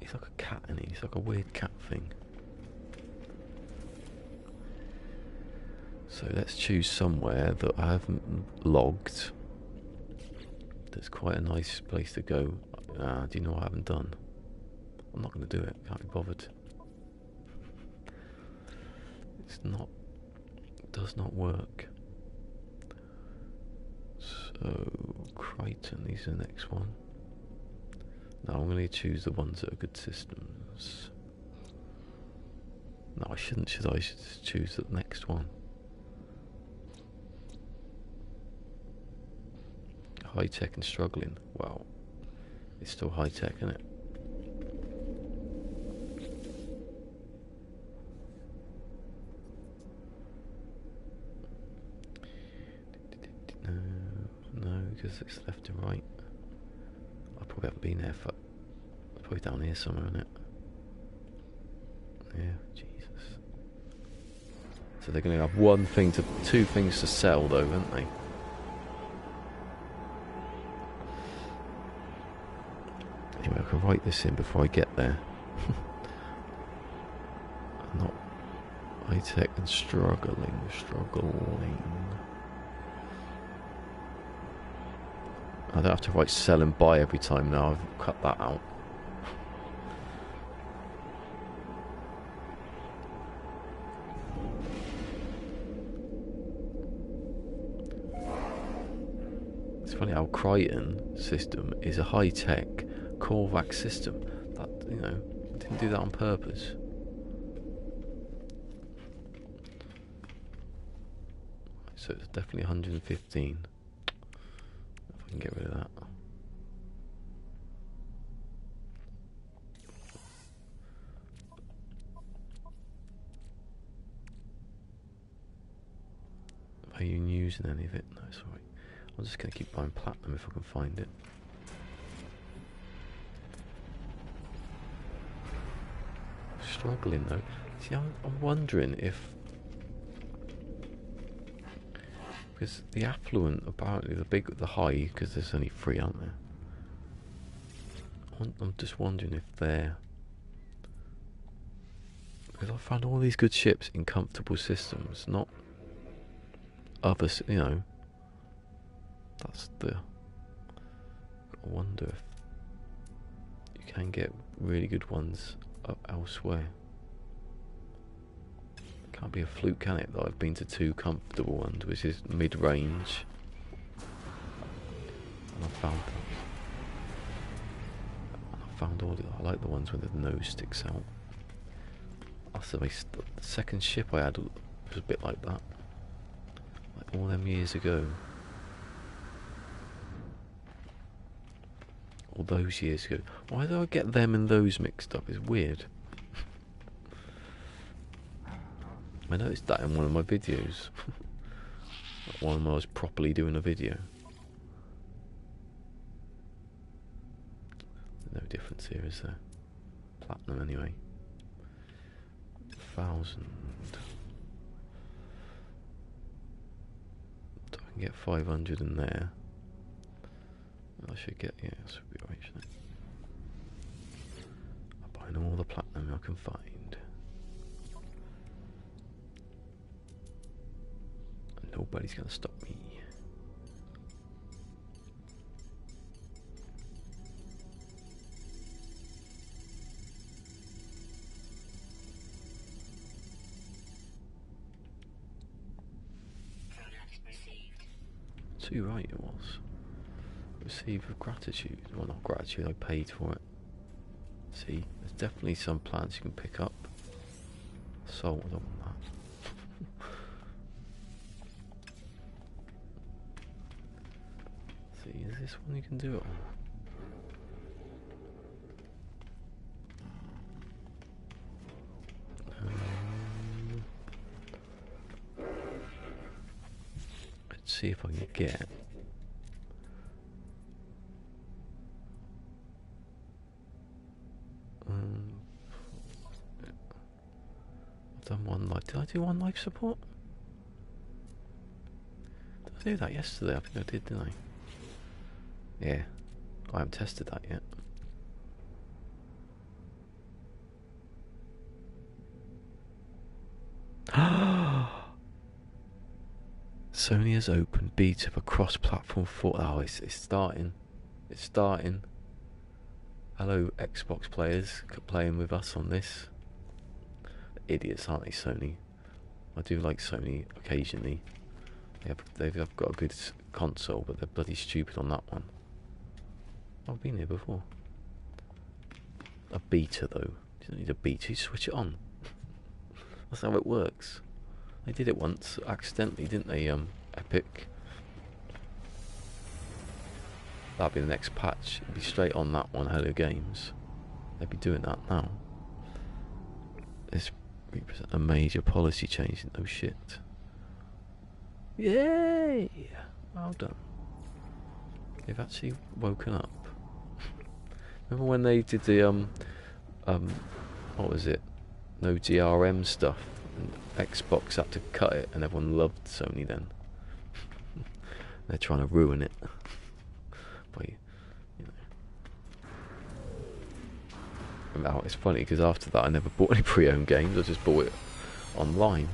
He's like a cat, isn't he? He's like a weird cat thing. So let's choose somewhere that I haven't logged. That's quite a nice place to go. Do you know what I haven't done? I'm not going to do it. Can't be bothered. It's not. It does not work. So Crichton. These are the next one. Now I'm going to choose the ones that are good systems. No, I shouldn't, should I? I should just choose the next one. High tech and struggling. Well, it's still high tech, isn't it? No, because it's left and right. I probably haven't been there for. Probably down here somewhere, isn't it? Yeah, Jesus. So they're going to have two things to sell, though, aren't they? Anyway, I can write this in before I get there. I'm not high tech and struggling. I don't have to write sell and buy every time now. I've cut that out. It's funny how Crichton system is a high tech Corvax system. That, you know, I didn't do that on purpose. So it's definitely 115. If I can get rid of that. Are you using any of it? No, sorry. I'm just going to keep buying platinum if I can find it. Struggling though. See, I'm wondering if, because the affluent, apparently the high, because there's only 3, aren't there? I'm just wondering if they're, because I found all these good ships in comfortable systems, not others, you know. That's the. I wonder if you can get really good ones up elsewhere. Can't be a fluke, can it? That I've been to 2 comfortable ones, which is mid-range, and I found all. I like the ones where the nose sticks out. That's the second ship I had was a bit like that, like all them years ago. All those years ago. Why do I get them and those mixed up? It's weird. I noticed that in one of my videos. One of them I was properly doing a video. No difference here, is there? Platinum anyway. 1,000. So I can get 500 in there. I should get, yeah, this would be right, shouldn't it? I'm buying all the platinum I can find. And nobody's going to stop me. Too right it was. Receive with gratitude. Well, not gratitude, I paid for it. See, see. There's definitely some plants you can pick up. Salt, I don't want that. See, is this one you can do it on? Let's see if I can get. I've done one life. Did I do one life support? Did I do that yesterday? I think I did, didn't I? Yeah. I haven't tested that yet. Sony has opened beta for cross-platform Oh, it's starting. It's starting. Hello, Xbox players playing with us on this. Idiots, aren't they, Sony? I do like Sony occasionally. They've got a good console, but they're bloody stupid on that one. I've been here before. A beta, though. You don't need a beta, you switch it on. That's how it works. They did it once, accidentally, didn't they, Epic? That'd be the next patch. It'd be straight on that one, Hello Games. They'd be doing that now. This represents a major policy change. No shit. Yay! Well done. They've actually woken up. Remember when they did the what was it? No DRM stuff, and Xbox had to cut it, and everyone loved Sony then. They're trying to ruin it. By, you know. Now it's funny because after that I never bought any pre-owned games. I just bought it online.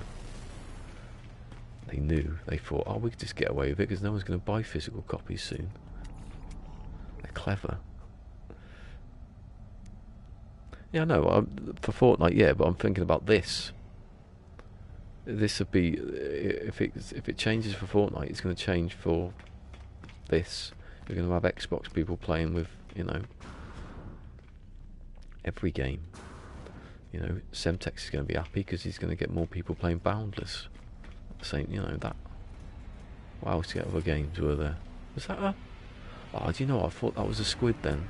They knew. They thought, oh, we could just get away with it because no one's going to buy physical copies soon. They're clever. Yeah, I know. For Fortnite, yeah, but I'm thinking about this. This would be if it changes for Fortnite, it's going to change for this. You're going to have Xbox people playing with, you know, every game. You know, Semtex is going to be happy because he's going to get more people playing Boundless. Saying, you know, that. What else get other games were there? Was that a? Oh, do you know? I thought that was a squid then.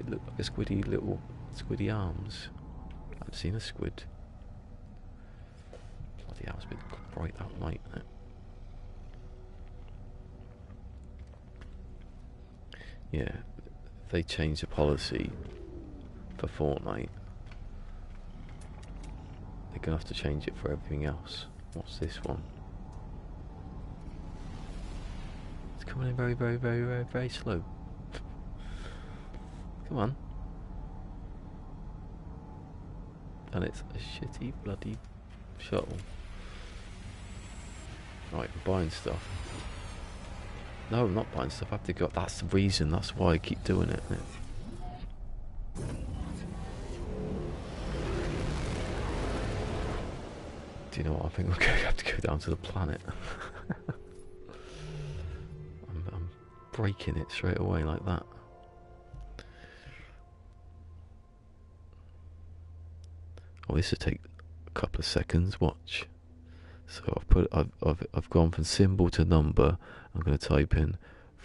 It looked like a squiddy little squiddy arms. I haven't seen a squid. Bloody hell, it's a bit bright that night, isn't it? Yeah, if they change the policy for Fortnite, they're going to have to change it for everything else. What's this one? It's coming in very, very, very, very, very slow. Come on. And it's a shitty bloody shuttle. Right, I'm buying stuff. No, I'm not buying stuff. I have to go. That's the reason. That's why I keep doing it. Isn't it? Do you know what? I think we're going to have to go down to the planet. I'm breaking it straight away like that. Oh, this will take a couple of seconds. Watch. So I've gone from symbol to number. I'm going to type in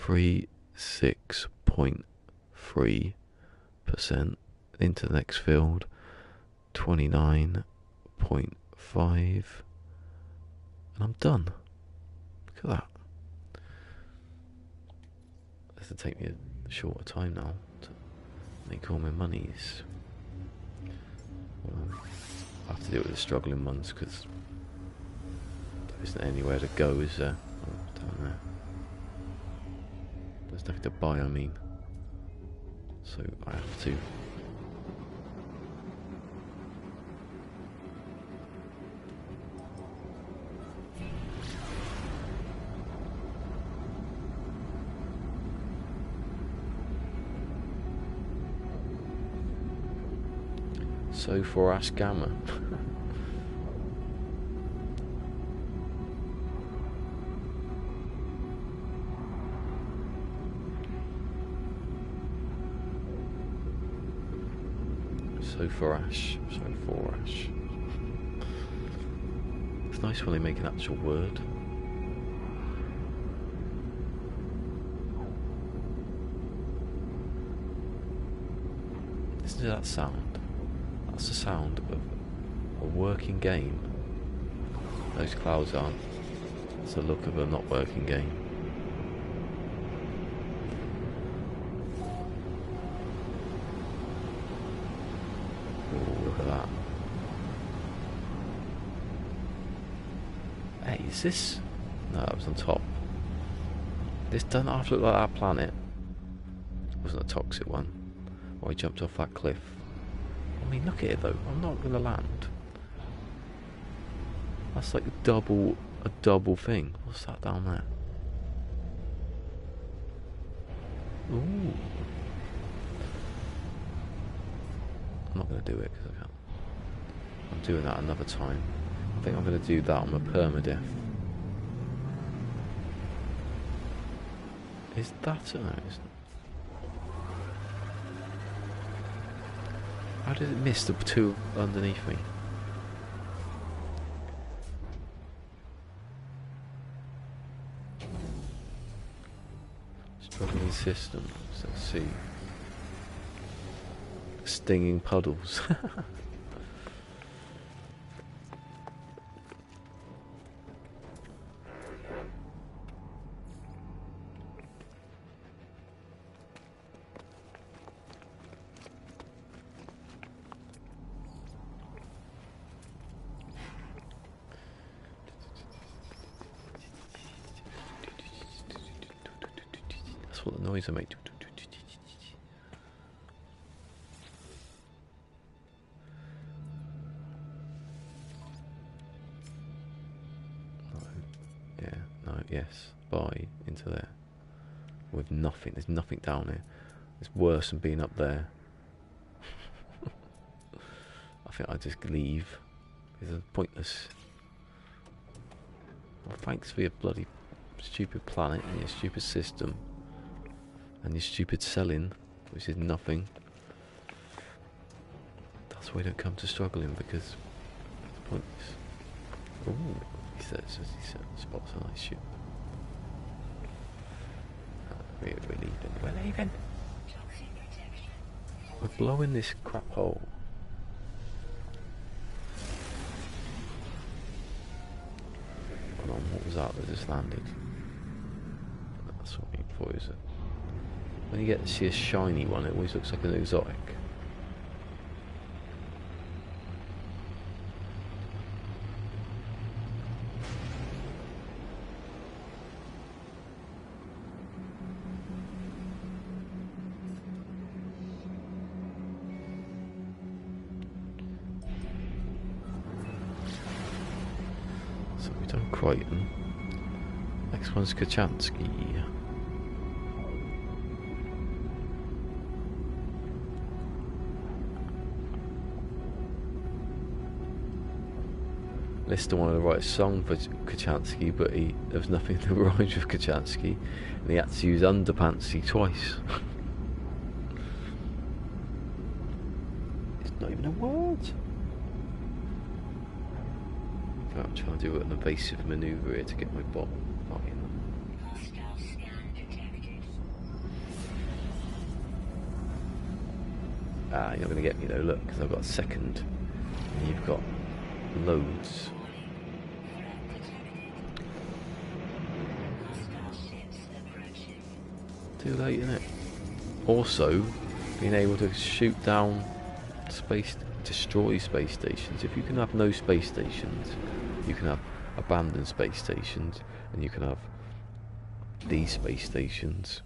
36.3% into the next field. 29.5, and I'm done. Look at that. This will take me a shorter time now to make all my monies. Well, I have to do it with the struggling ones because there isn't anywhere to go, is there? Oh, down there. There's nothing to buy, I mean. So I have to. So for Ash Gamma. So forash. So forash. It's nice when they make an actual word. Listen to that sound. That's the sound of a working game. Those clouds aren't. It's the look of a not working game. Oh, look at that. Hey, is this... No, that was on top. This doesn't have to look like that planet. It wasn't a toxic one. Or I jumped off that cliff. I mean, look at it though. I'm not going to land. That's like a double thing. What's that down there? Ooh. I'm not going to do it because I can't. I'm doing that another time. I think I'm going to do that on my permadeath. Is that... No, it's not. How did it miss the two underneath me? Struggling system. Let's see. Stinging puddles. That's what the noise I make. Yes, by into there with nothing. There's nothing down here. It's worse than being up there. I think I just leave. It's pointless. Well, thanks for your bloody stupid planet and your stupid system and your stupid selling, which is nothing. That's why I don't come to struggling, because it's pointless. Ooh, he says spots a nice ship. We're leaving. We're leaving. We're blowing this crap hole. Hold on, what was that just landed? That's what I mean for, is it? When you get to see a shiny one, it always looks like an exotic. So we've done Crichton. Next one's Kachansky. Lister wanted to write a song for Kachansky, but there was nothing that rhymes with Kachansky, and he had to use underpantsy twice. It's not even a word. I'm trying to do an evasive manoeuvre here to get my bot in. Ah, you're not going to get me though, look, because I've got a second, and you've got loads. Too late, isn't it? Also, being able to shoot down space, destroy space stations. If you can have no space stations, you can have abandoned space stations, and you can have these space stations.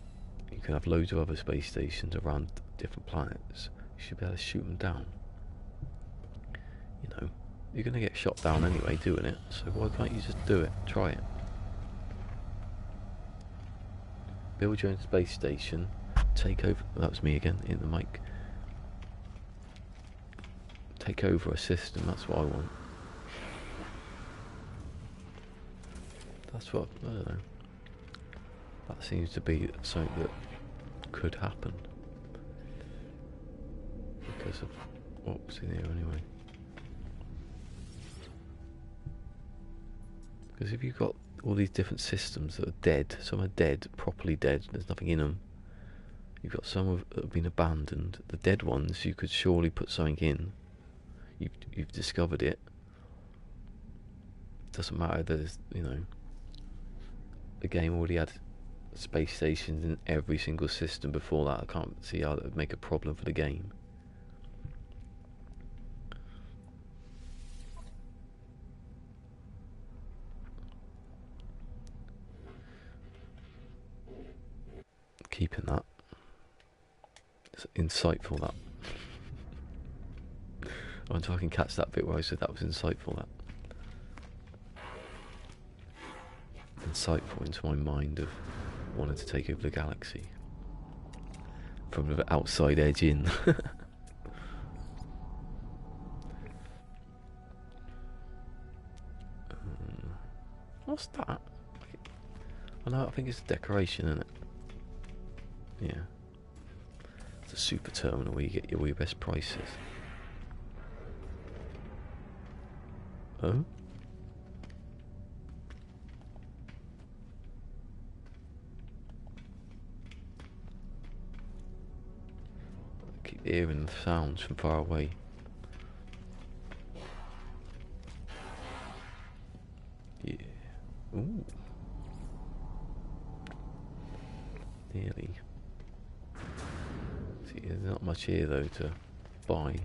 You can have loads of other space stations around different planets. You should be able to shoot them down. You know, you're going to get shot down anyway doing it, so why can't you just do it? Try it. Build your own space station, take over... That was me again, in the mic. Take over a system, that's what I want. That's what... I don't know. That seems to be something that could happen. Because of what's in here anyway? Because if you've got all these different systems that are dead, some are dead, properly dead, there's nothing in them. You've got some that have been abandoned. The dead ones, you could surely put something in. You've discovered it. Doesn't matter. There's, you know, the game already had space stations in every single system before that. I can't see how that would make a problem for the game. Keeping that. It's insightful, that. Until I can catch that bit where I said that was insightful, that. Insightful into my mind of wanting to take over the galaxy. From the outside edge in. What's that? I know, I think it's a decoration, isn't it? Yeah. It's a super terminal where you get all your best prices. Oh? I keep hearing the sounds from far away. Yeah. Ooh. Nearly. See, there's not much here though to buy.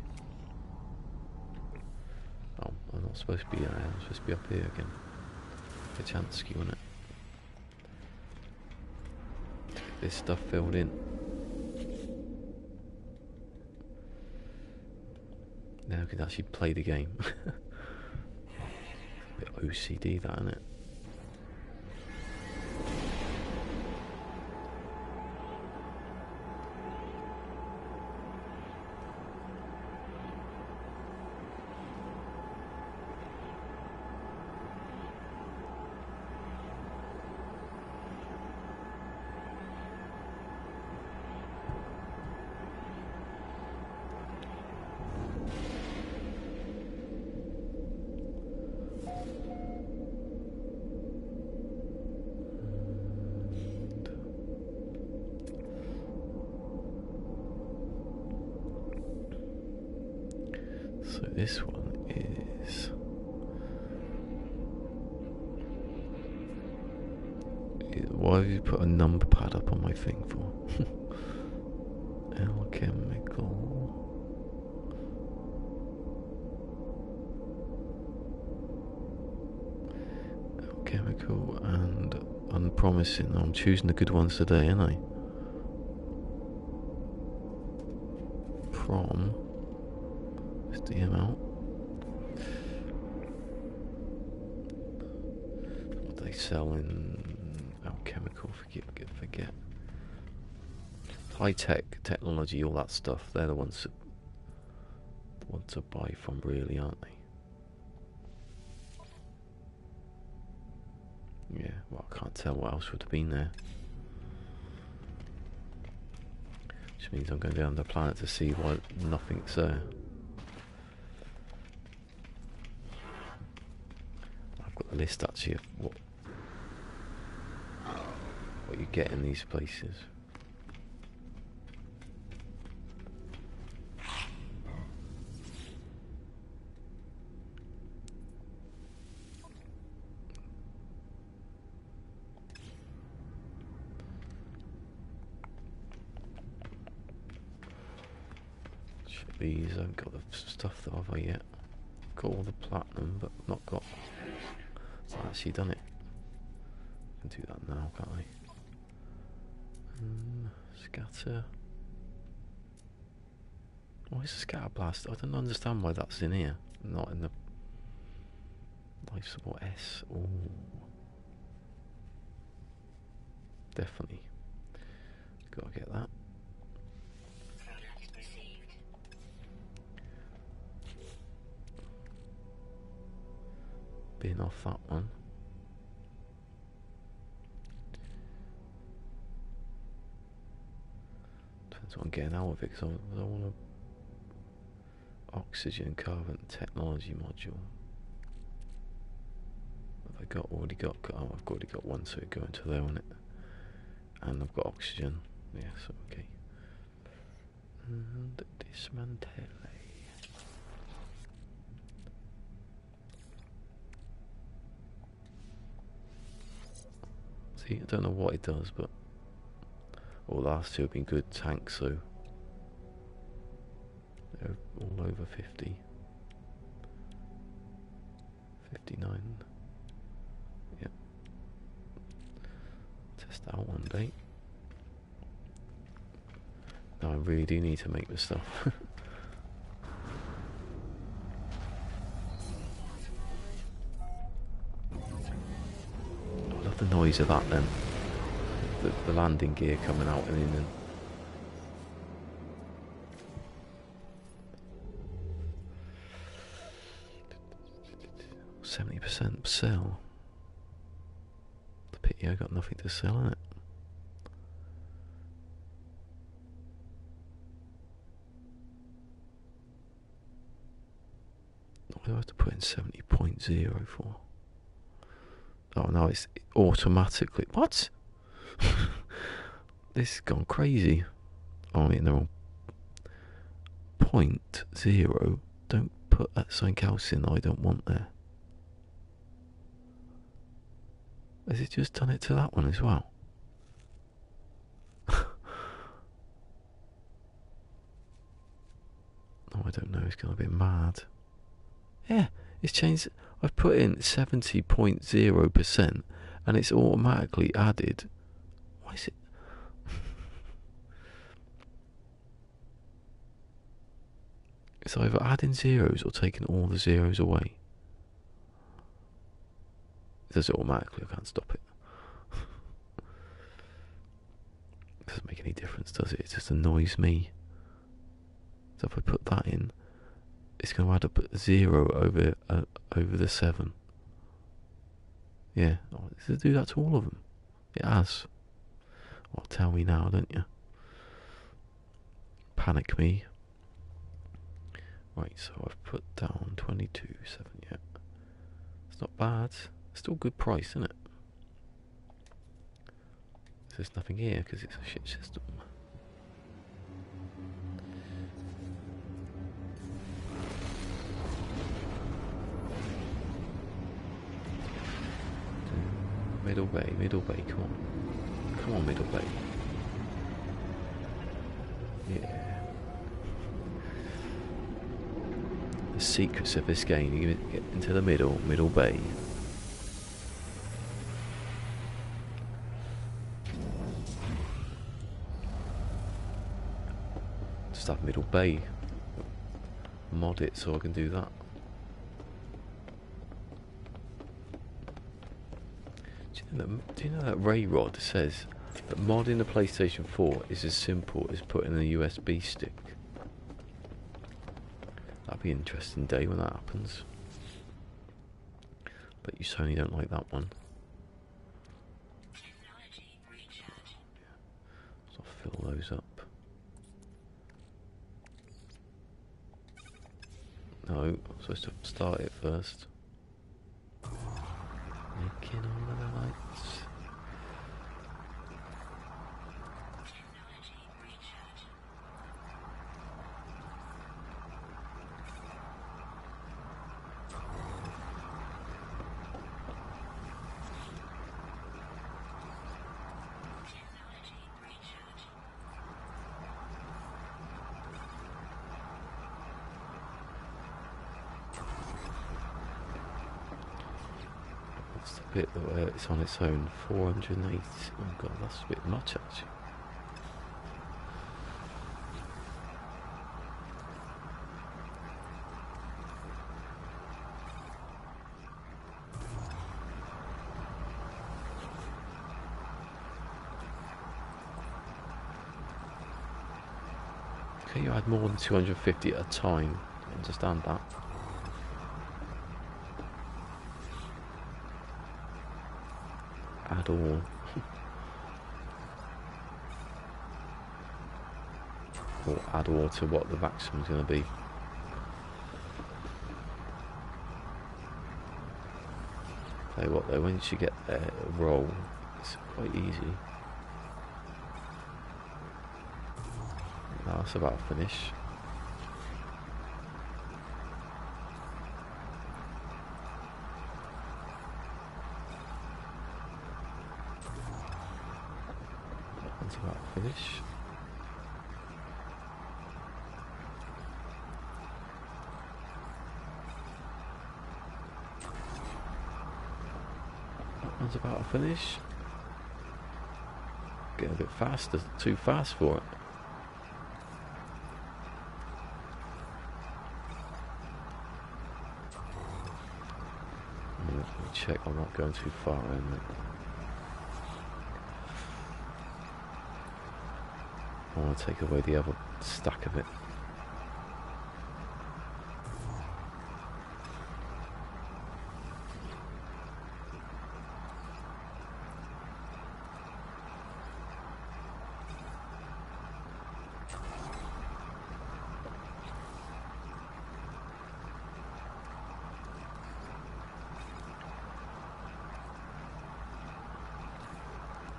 Oh, I'm not supposed to be there. I'm supposed to be up here again. A chance skew on it. Get this stuff filled in. Now I can actually play the game. A bit OCD, that, isn't it? So this one is... Why have you put a number pad up on my thing for? Alchemical... Alchemical and unpromising. I'm choosing the good ones today, aren't I? From... What's the amount? What they sell in alchemical, forget. High tech, technology, all that stuff, they're the ones to buy from, really, aren't they? Yeah, well, I can't tell what else would have been there. Which means I'm going down the planet to see why nothing's there. I've got the list actually of what you get in these places. These, I haven't got the stuff that have I yet. Got all the platinum, but not got... I've actually done it. I can do that now, can't I? Scatter. Why is the scatter blast? I don't understand why that's in here. Not in the life support S. Oh, definitely. Gotta get that. Bin off that one. Depends what I'm getting out of it, because I don't want to... Oxygen carbon technology module. Have I already got? Oh, I've already got one, so it go into there on it. And I've got oxygen. Yes, okay. And dismantle. See, I don't know what it does, but the last two have been good tanks, so they're all over 50. 59. Yep. Test that one day. No, I really do need to make this stuff. I love the noise of that then. The landing gear coming out and in. 70% sell. The pity I got nothing to sell in it. What do I have to put in 70.0 for? Oh no, it's automatically. What? This has gone crazy. Oh, I mean, they're on 0.0. Don't put that something else in I don't want there. Has it just done it to that one as well? Oh, I don't know, it's going to be mad. Yeah, it's changed. I've put in 70.0% and it's automatically added. Why is it? It's either adding zeros or taking all the zeros away. It does it automatically, I can't stop it. It doesn't make any difference, does it? It just annoys me. So if I put that in, it's going to add up a 0 over the 7. Yeah, oh, does it do that to all of them? It has. Well, tell me now, don't you? Panic me. Right, so I've put down 22.7, yeah. It's not bad. It's still a good price, isn't it? There's nothing here because it's a shit system. Middle Bay, come on. Come on, Middle Bay. Yeah. The secrets of this game, you get into the Middle Bay. Just have Middle Bay. Mod it so I can do that. Do you know that Ray Rod says that modding the PlayStation 4 is as simple as putting a USB stick? That'll be an interesting day when that happens. But you Sony don't like that one. So I'll fill those up. No, I'm supposed to start it first. Making all of the lights. Bit where it's on its own, 408. Oh god, that's a bit much actually. Okay, you add more than 250 at a time. I understand that. Add all. Or add all to what the maximum is going to be. Tell you what though, once you get there, roll, it's quite easy. Now that's about to finish. That one's about to finish. That one's about to finish. Getting a bit faster, too fast for it. Let me check I'm not going too far in. I want to take away the other stack of it.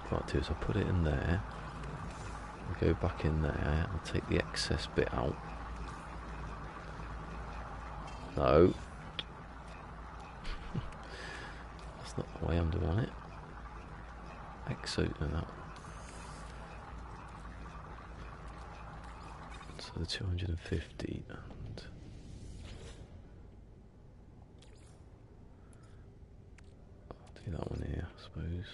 What I'll do is I'll put it in there. I'll go back in there. I'll take the excess bit out. No. That's not the way I'm doing it. Exo and that. So the 250 and... I'll do that one here, I suppose.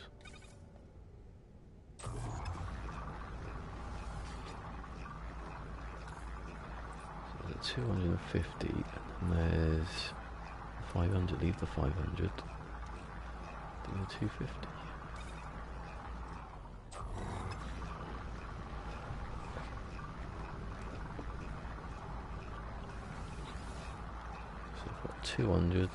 So the 250 and there's 500, leave the 500. Do the 250. So I've got 200.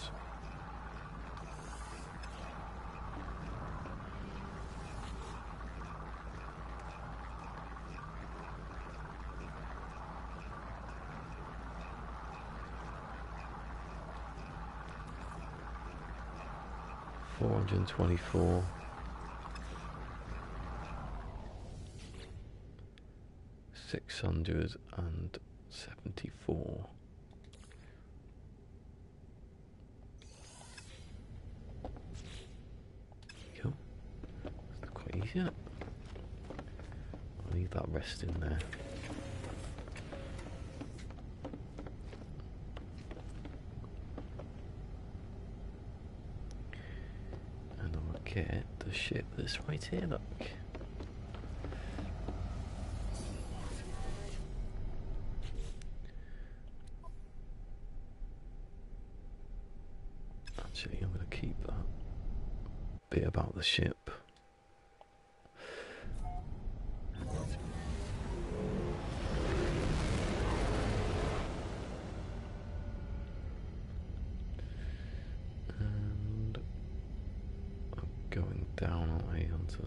$424. $674. Cool. That's quite easy, isn't it? I'll leave that rest in there. Get the ship that's right here, look. Actually, I'm going to keep that bit about the ship. Going down, aren't we, onto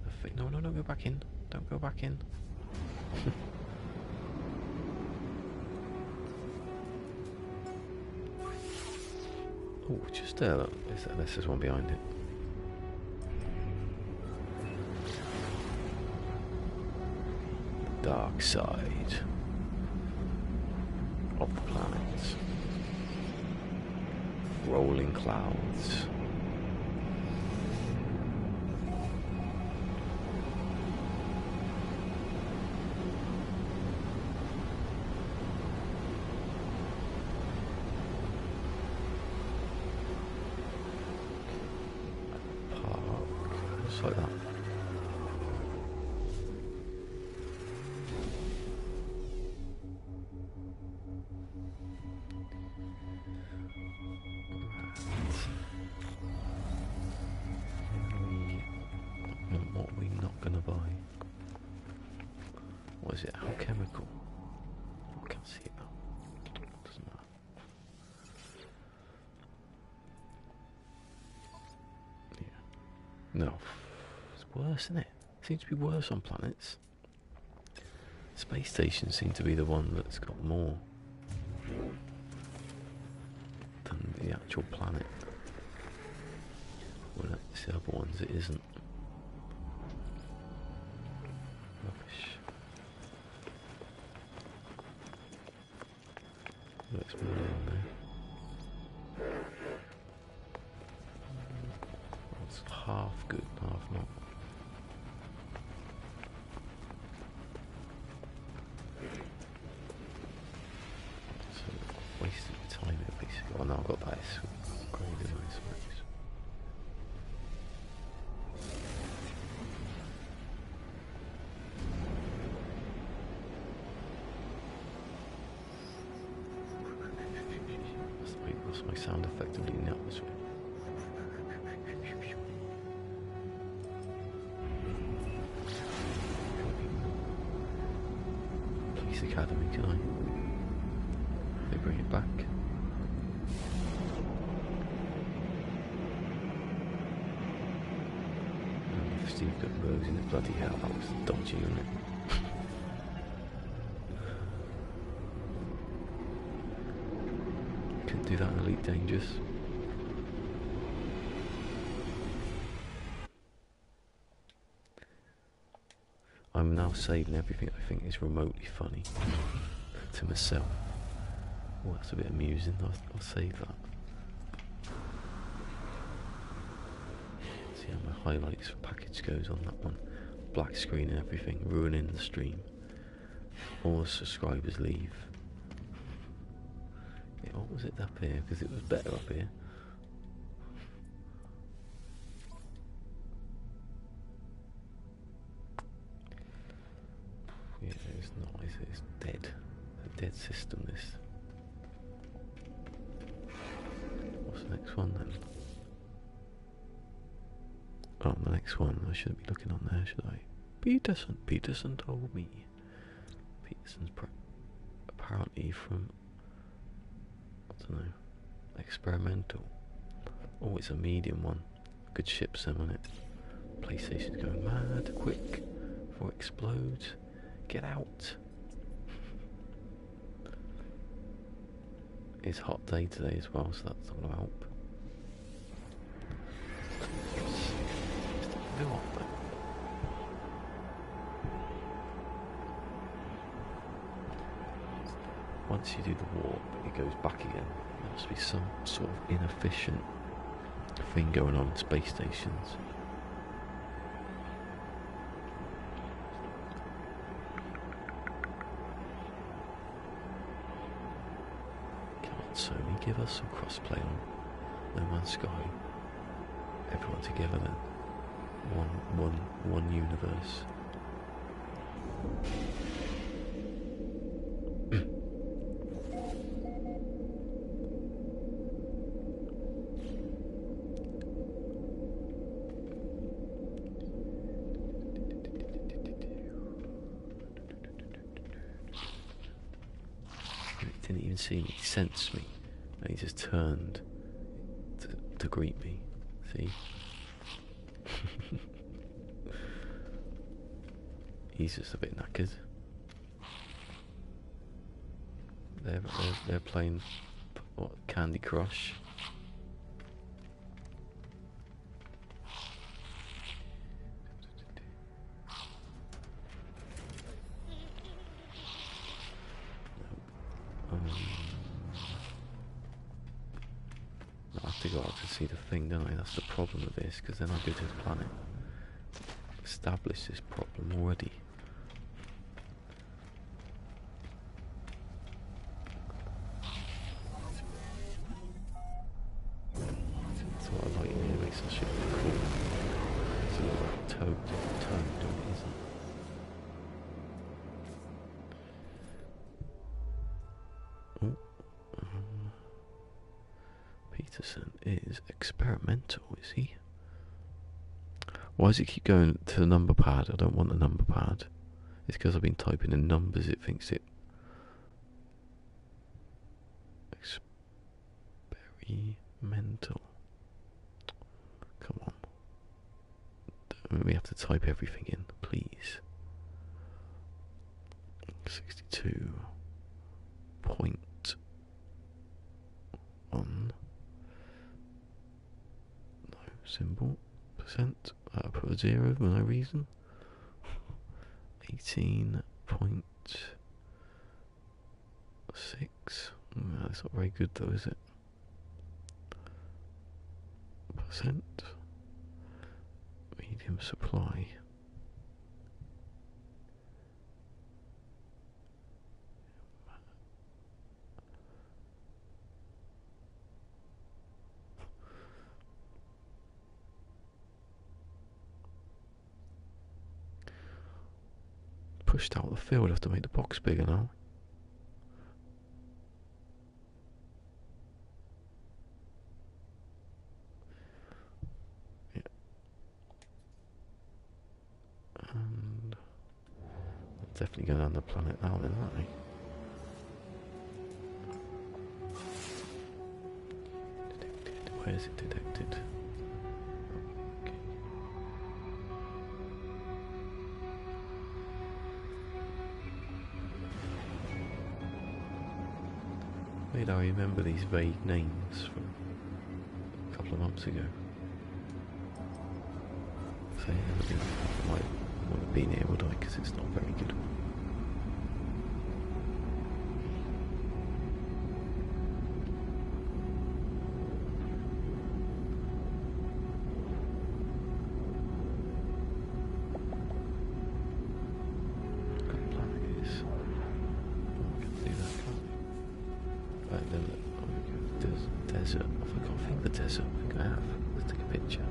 the thing. No, no, no, go back in. Don't go back in. Oh, just there, look. Unless there's one behind it. The dark side of the planet. Rolling clouds. Like that. What are we not going to buy? What is it? Alchemical. I can't see it now. Doesn't matter. Yeah. No. Worse, isn't it? Seems to be worse on planets. Space stations seem to be the one that's got more than the actual planet. Well, it's the other ones it isn't. Rubbish. Looks more in there. It's half good, half not. So, wasted time here, basically. Oh no, I've got that. It's great, nice works. What's my sound effect of leading the atmosphere? Police Academy, can I? They bring it back. And if Steve got Rose in it, bloody hell, that was dodgy, wasn't it? Couldn't do that in Elite Dangerous. I'm now saving everything I think is remotely funny to myself. Oh, that's a bit amusing. I'll save that. See how my highlights package goes on that one. Black screen and everything, ruining the stream. All the subscribers leave. Yeah, what was it up here? Because it was better up here. Yeah, it's not, is it? It's dead. A dead system, this. What's the next one then? Oh, the next one. I shouldn't be looking on there, should I? Peterson told me. Peterson's apparently from, I don't know, experimental. Oh, it's a medium one. Good ship sim on it. PlayStation's going mad. Quick, before it explodes. Get out. It's a hot day today as well, so that's not going to help. Once you do the warp, it goes back again. There must be some sort of inefficient thing going on in space stations. Come on, Sony, give us some crossplay on No Man's Sky. Everyone together then. One universe. He didn't even see me, he sensed me, and he just turned to greet me. See? He's just a bit knackered. They're playing what, Candy Crush. I have to go out to see the thing, don't I? That's the problem with this, because then I go to the planet. Establish this problem already. That's what I like in here, makes that shit look cool. It's a little toad, isn't it? Oh, Peterson is experimental, is he? Why does it keep going to the number pad? I don't want the number pad. It's because I've been typing in numbers, it thinks it... Experimental. Come on. Don't we have to type everything in, please. 62. Point. 1. No, symbol, percent, I put a 0 for no reason. 18.6. No, that's not very good though, is it? Percent. Medium supply. Pushed out the field, I have to make the box bigger now. Yeah. And I'm definitely going down the planet now then, aren't they? Detected. Where is it detected? Okay. Wait, I remember these vague names from a couple of months ago. So I might want to be near, would I? Because it's not very good. What planet it is? I can do that, can't I? Right, then desert. I think the desert. I think I have. Let's take a picture.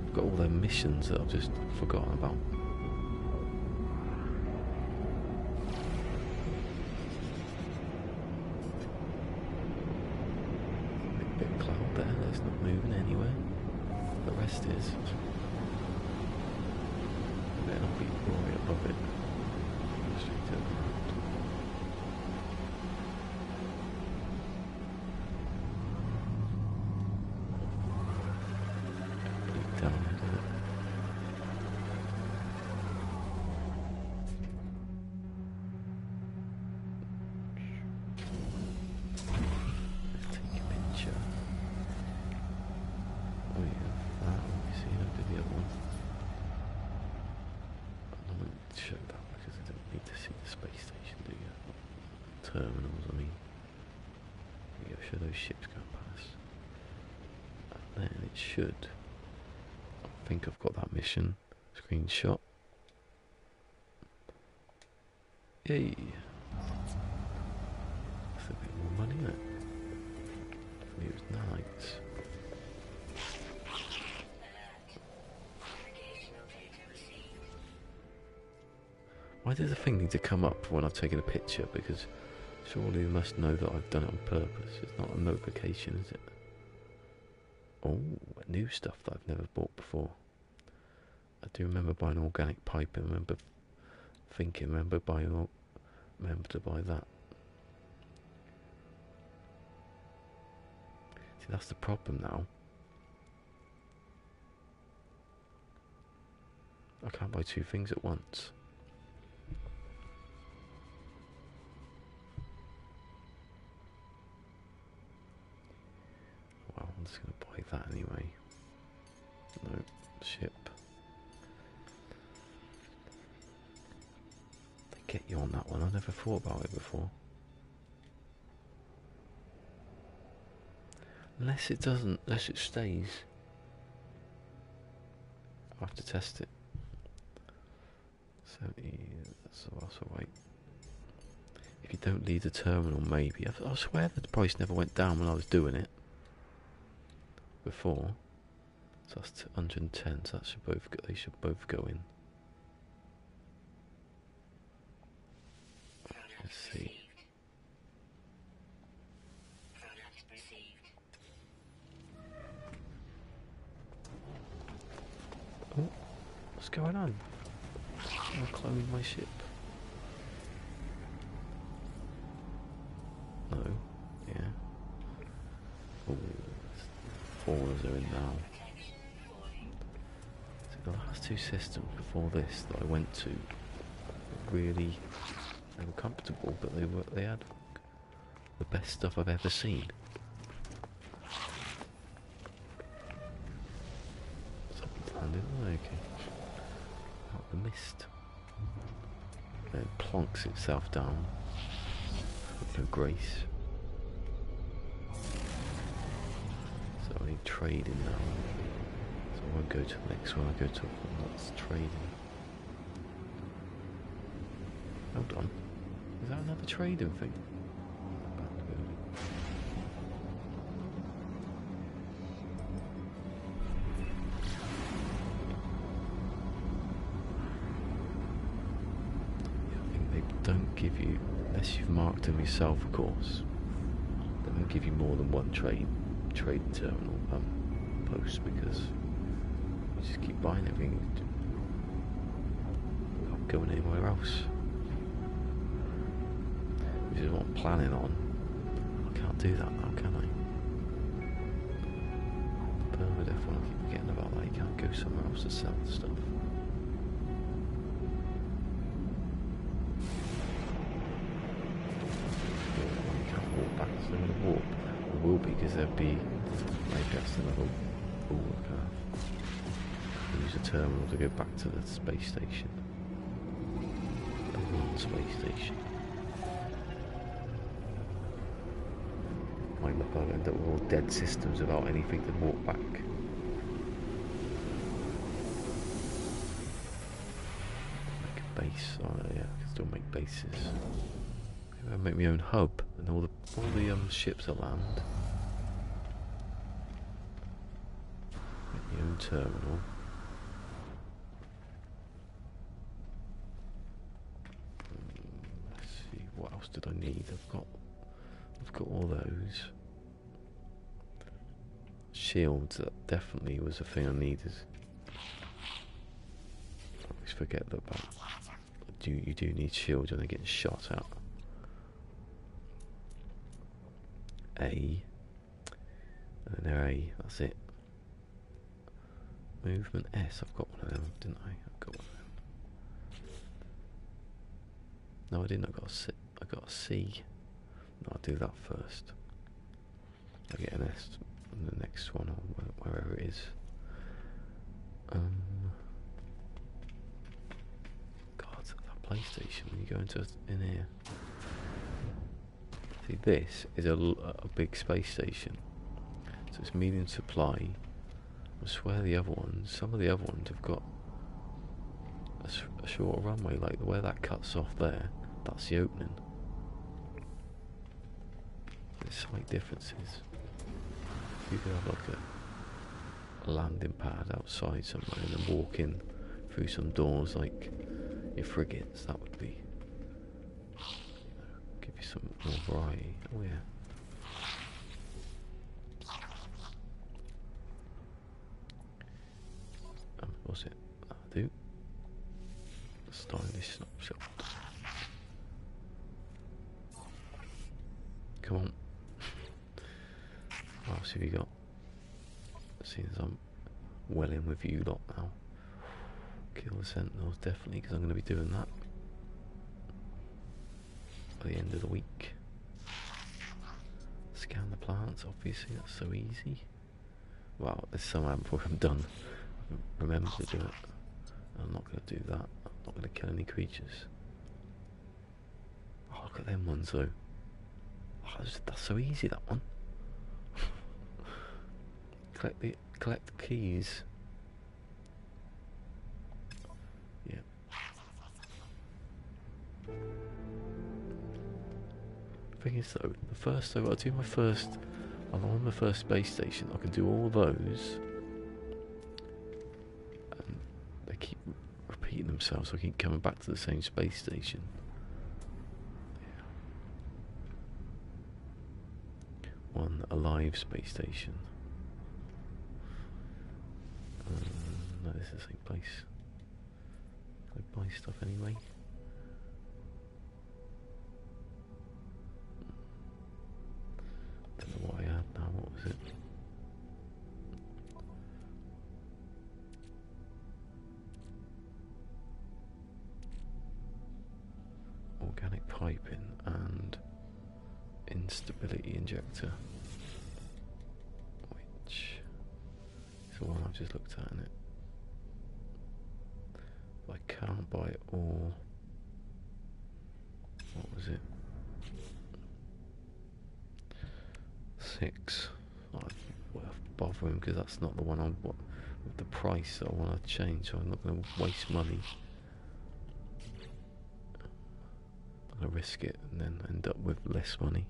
I've got all their missions that I've just forgotten about. Big cloud there. It's not moving anywhere. The rest is. And then I'll be right above it. Straight to the ground. Down there, isn't it? Let's take a picture. Oh yeah, that one. You see, I did the other one. I won't show that because I don't need to see the space station, do you? Terminals, I mean. You gotta show those ships going past. And then it should. I think I've got that mission screenshot. Yay! That's a bit more money, isn't it? It was nice. Why does the thing need to come up when I've taken a picture? Because surely you must know that I've done it on purpose. It's not a notification, is it? Oh, new stuff that I've never bought before. I do remember buying organic pipe and remember to buy that. See, that's the problem now. I can't buy two things at once. Well, I'm just going to buy that anyway. No, ship. They get you on that one. I never thought about it before. Unless it doesn't, unless it stays. I'll have to test it. 70, that's alright. If you don't leave the terminal, maybe. I swear that the price never went down when I was doing it before. So that's 110, so that should both go, they should both go in. Let's see. Oh, what's going on? I'll clone my ship. No, yeah. Oh, fours are in now. So the last two systems before this that I went to were really, they were comfortable, but they had the best stuff I've ever seen. mist. And it plonks itself down with no grace. So I need trading now. So I won't go to the next one, I go to one that's trading. Hold on. Is that another trading thing? Don't give you, unless you've marked them yourself, of course, they don't give you more than one trading terminal post, because you just keep buying everything. You're not going anywhere else, which is what I'm planning on. I can't do that now, can I? Permadeath, when I keep forgetting about that, you can't go somewhere else to sell the stuff. So I'm going to warp. It will be, because there'll be, maybe that's another, use a terminal to go back to the space station. The one space station. Might look like I end up with all dead systems without anything to warp back. Make a base, oh yeah, I can still make bases. Maybe I'll make my own hub, and all the ships will land. Make my own terminal. Let's see, what else did I need? I've got all those shields. That definitely was a thing I needed. I always forget that about. You do need shields when they're getting shot at. A, and then there A, that's it. Movement S, I've got one of them, didn't I? I've got one of them. No, I didn't, I got a C. No, I'll do that first. I'll get an S on the next one, or wherever it is. God, that PlayStation, when you go into in here. See, this is a big space station, so it's medium supply. I swear the other ones, some of the other ones have got a shorter runway, like where that cuts off there, that's the opening. There's slight differences. You could have like a landing pad outside somewhere and then walk in through some doors like your frigates, that would be, give you some more variety. Oh yeah. What's it? That'll do. Stylish snapshot. Come on. What else have you got? Seeing as I'm well in with you lot now. Kill the sentinels, definitely, because I'm going to be doing that by the end of the week. Scan the plants, obviously, that's so easy. Wow, there's some I haven't done. Remember to do it. I'm not going to do that. I'm not going to kill any creatures. Oh, look at them ones though. Oh, that's so easy, that one. Collect the keys. Yeah. Thing is though, I'll do my first. I'm on the first space station. I can do all those. And they keep repeating themselves. So I keep coming back to the same space station. Yeah. One alive space station. No, this is the same place. Can I buy stuff anyway? Don't know what I had now, what was it? Organic piping and instability injector. Which is the one I've just looked at, isn't it? Like Can't buy all. What was it? 6. Not worth bothering because that's not the one I'm with the price that I want to change, so I'm not going to waste money. I'm going to risk it and then end up with less money.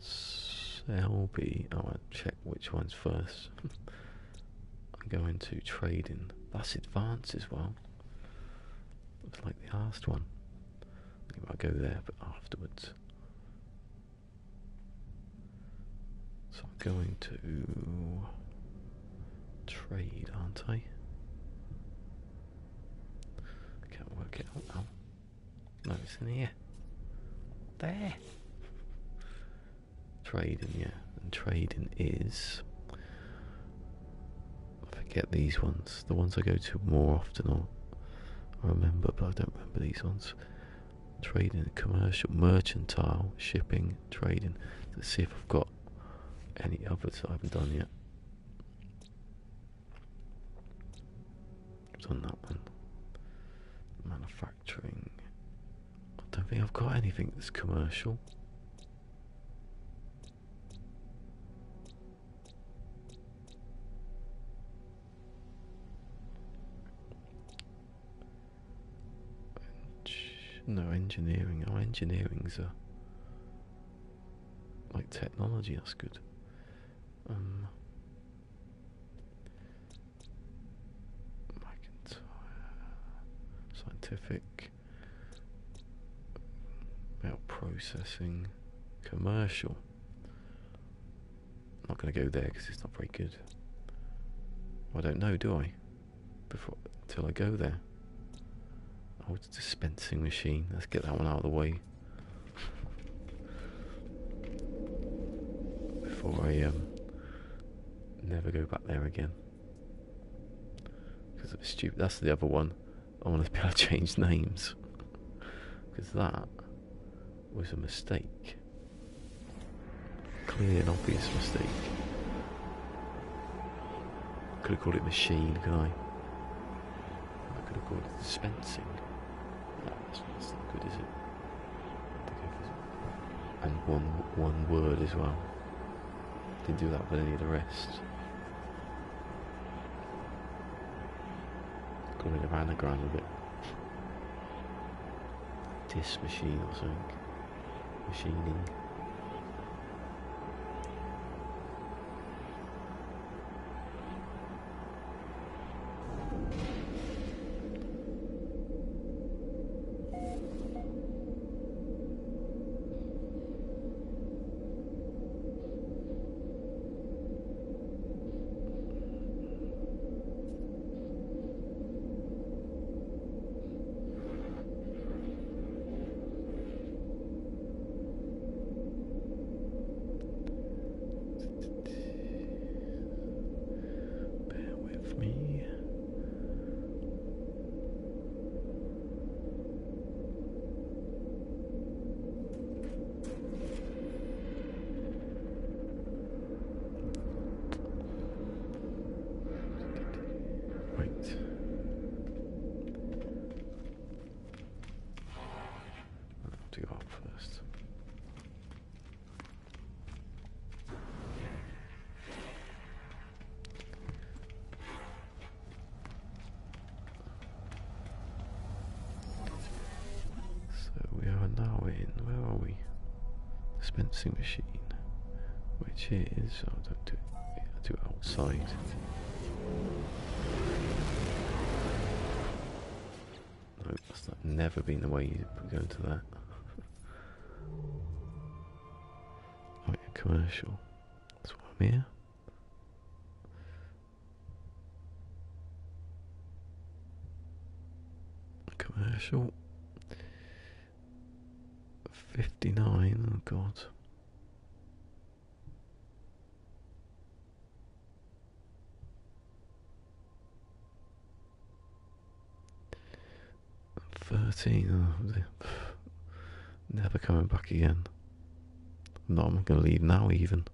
Selby. Oh, I'll check which one's first. I'm going to trading. That's advanced as well. Looks like the last one. Maybe I'll go there, but afterwards. So I'm going to trade, aren't I? I can't work it out now. No, it's in here. There. Trading, yeah. And trading is... I forget these ones. The ones I go to more often I remember, but I don't remember these ones. Trading, commercial, mercantile, shipping, trading. Let's see if I've got any others I haven't done yet. I've done that one. Manufacturing. I don't think I've got anything that's commercial. No, engineering. Oh, engineering's like technology, that's good. Scientific, about processing, commercial. I'm not going to go there because it's not very good. I don't know, do I? Until I go there. Oh, it's a dispensing machine. Let's get that one out of the way before I never go back there again. Because it's stupid. That's the other one. I want to be able to change names. Because that was a mistake. Clear and obvious mistake. Could have called it machine, could I? I could have called it dispensing. No, that's not good, is it? And one word as well. Didn't do that with any of the rest. Got rid of anagram a bit. Dis machine or something. Machining. Me. Right. I'll have to go up first. Now in, where are we? Dispensing machine, which is, I don't do it, yeah, I do it outside. No, that's never been the way you go to that. Oh yeah, commercial, that's why I'm here. Commercial. 59, oh god. Never coming back again. I'm going to leave now even.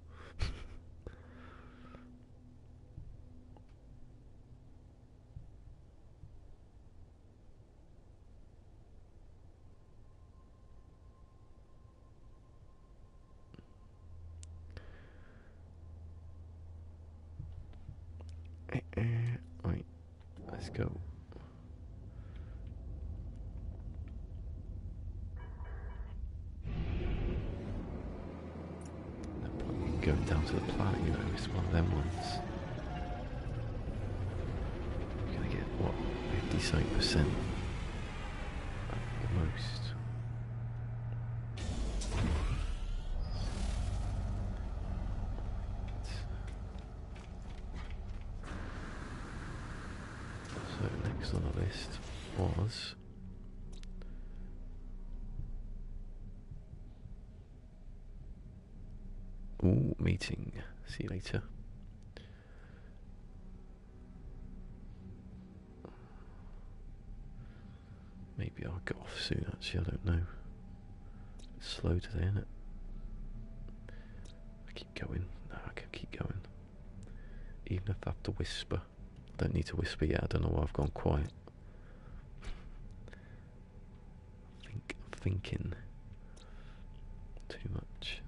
go. Going down to the planet, you know, it's one of them ones. You're gonna get what, 50-something% at the most. So next on the list was meeting. See you later. Maybe I'll get off soon, actually, I don't know. It's slow today, isn't it? I keep going. No, I can keep going. Even if I have to whisper. I don't need to whisper yet, I don't know why I've gone quiet. I'm thinking too much.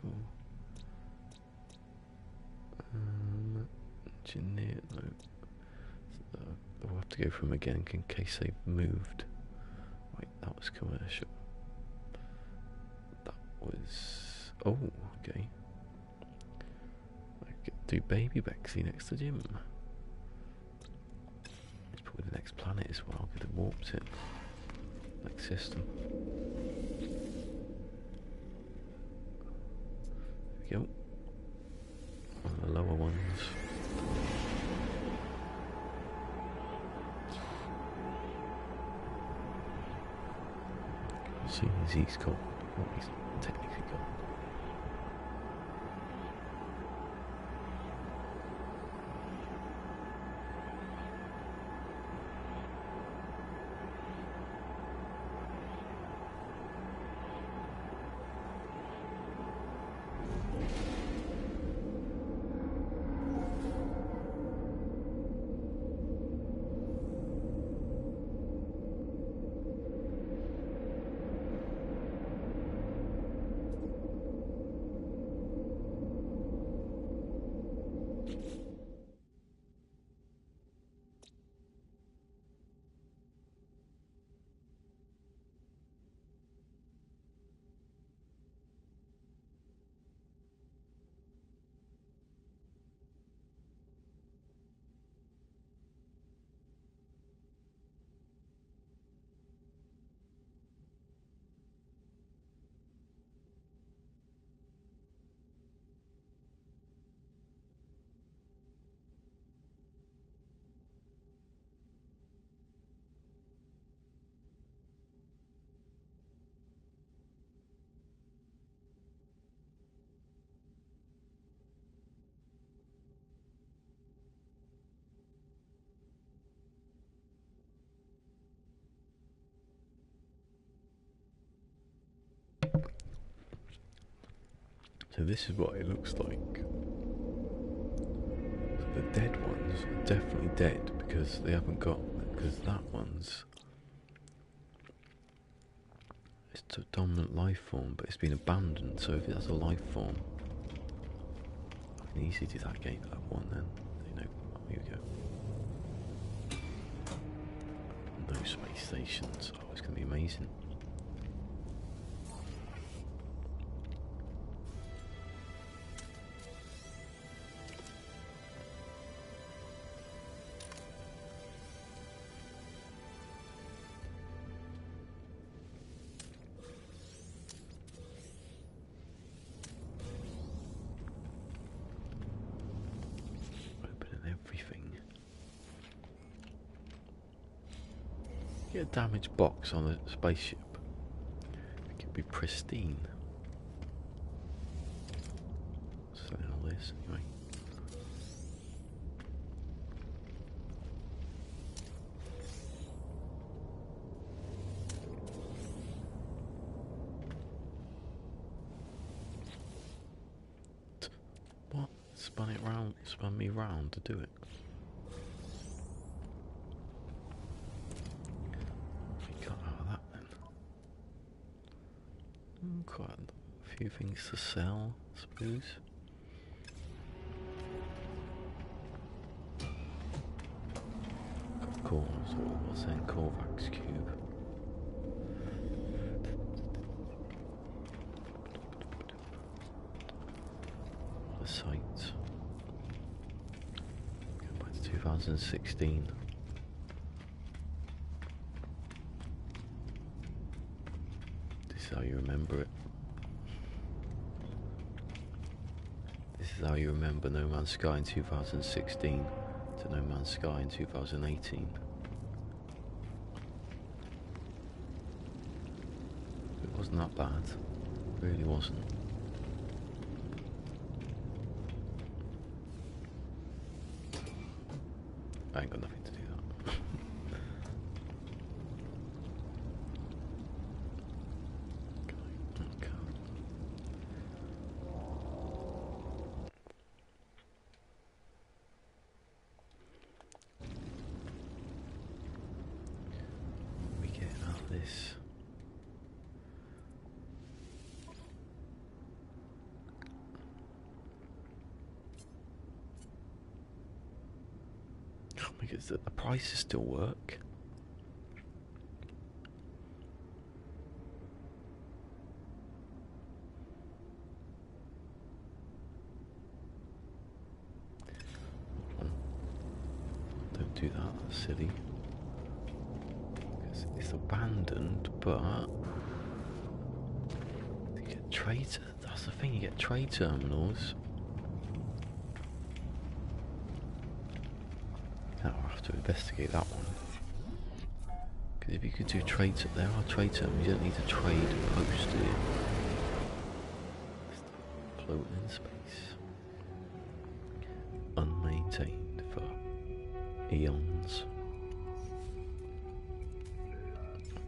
Cool. Engineer, no. We'll have to go through them again in case they've moved. Wait, that was commercial. That was. Oh, okay. I could do baby Bexy next to Jim. It's probably the next planet as well. Could have warped it. Next system. Go. One of the lower ones. As soon as he's got what he's technically got. So this is what it looks like. So the dead ones are definitely dead because they haven't got, because that one's, it's a dominant life form, but it's been abandoned. So if it has a life form, I can easily do that game, that one then. You know, here we go. No space stations. Oh, it's going to be amazing. Get a damaged box on a spaceship. It could be pristine. Selling all this anyway. What? Spun me round to do it. Quite a few things to sell, I suppose. core, that's what it was then, Corvax cube. What a sight. Going back to 2016. This is how you remember it. This is how you remember No Man's Sky in 2016 to No Man's Sky in 2018. It wasn't that bad. It really wasn't. I ain't got nothing to do that. Okay. We get out of this. Because the prices still work. Don't do that, that's silly. It's abandoned, but you get trade. That's the thing. You get trade terminals. Now I'll have to investigate that one. Because if you could do trades, there are trade terminals. You don't need to trade post, do you? Floating in space, unmaintained for eons.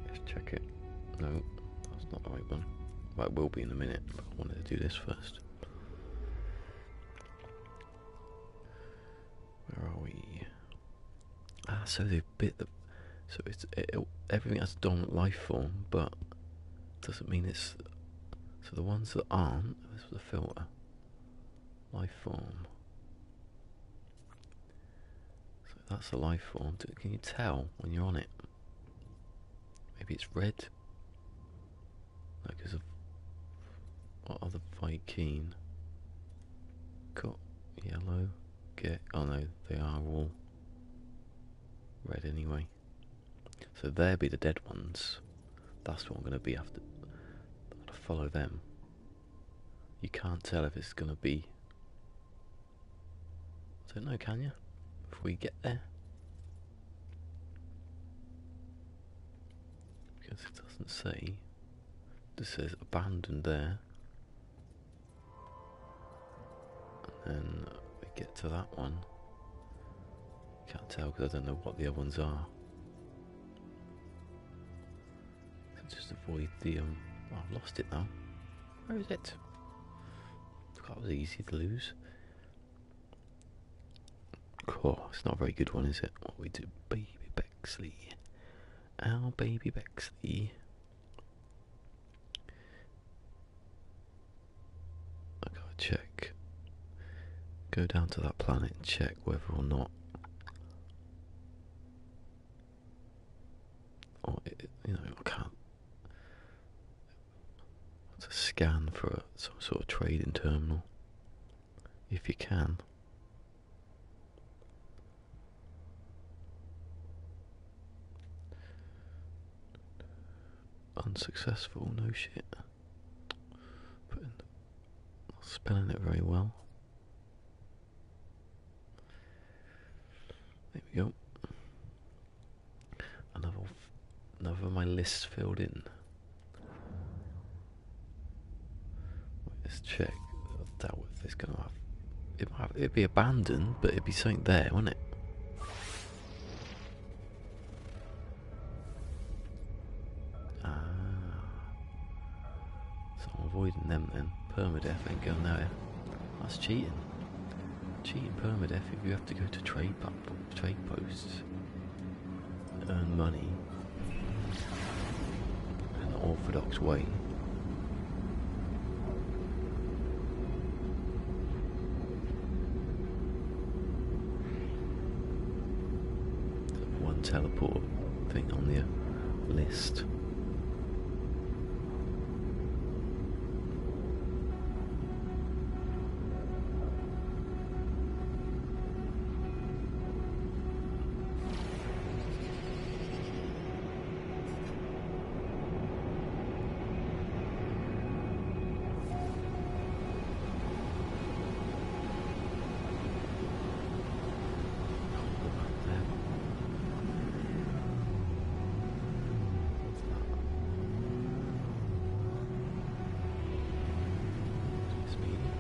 Let's check it. No, that's not the right one. Well, it will be in a minute, but I wanted to do this first. Where are we? Ah, so they bit the. So everything has a dominant life form, but doesn't mean it's. So the ones that aren't. This was a filter. Life form. So that's a life form. Can you tell when you're on it? Maybe it's red. No, because of what other Viking? Got yellow. Get. Oh no, they are all red anyway. So there be the dead ones. That's what I'm going to be after. I'm going to follow them. You can't tell if it's going to be. I don't know, can you? If we get there. Because it doesn't say. It just says abandoned there. And then we get to that one. Can't tell because I don't know what the other ones are. Just avoid the oh, I've lost it now. Where is it? That was easy to lose. Oh, it's not a very good one, is it? What we do, baby Bexley. Our baby Bexley. I gotta check. Go down to that planet and check whether or not. Or you know, I can't. To scan for some sort of trading terminal, if you can. Unsuccessful, no shit. Not spelling it very well. There we go. Another of my lists filled in. Let's check. I doubt if it's gonna have. It'd be abandoned, but it'd be something there, wouldn't it? Ah. So I'm avoiding them then. Permadeath ain't going there. That's cheating. Cheating permadeath if you have to go to trade posts. Earn money. In an orthodox way. teleport thing on the list.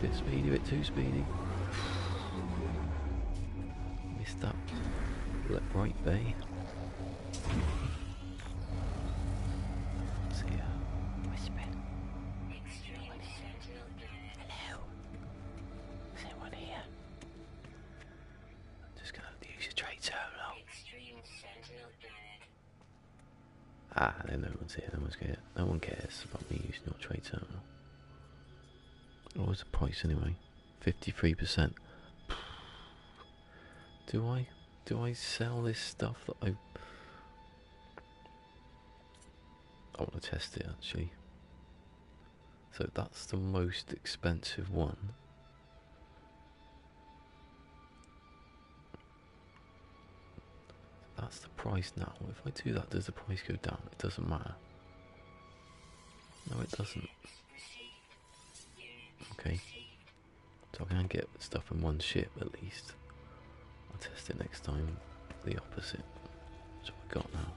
Bit speedy, bit too speedy. Missed that right bay. See ya. Whisper. Hello. Is anyone here? I'm just gonna use your trade terminal. Ah, then no one's here. No one cares about me using your trade terminal. What was the price anyway? 53%. Do I sell this stuff that I want to test it actually. So that's the most expensive one. That's the price now. If I do that, does the price go down? It doesn't matter. No, it doesn't. Okay. So I can get stuff in one ship at least. I'll test it next time. The opposite. That's what I got now.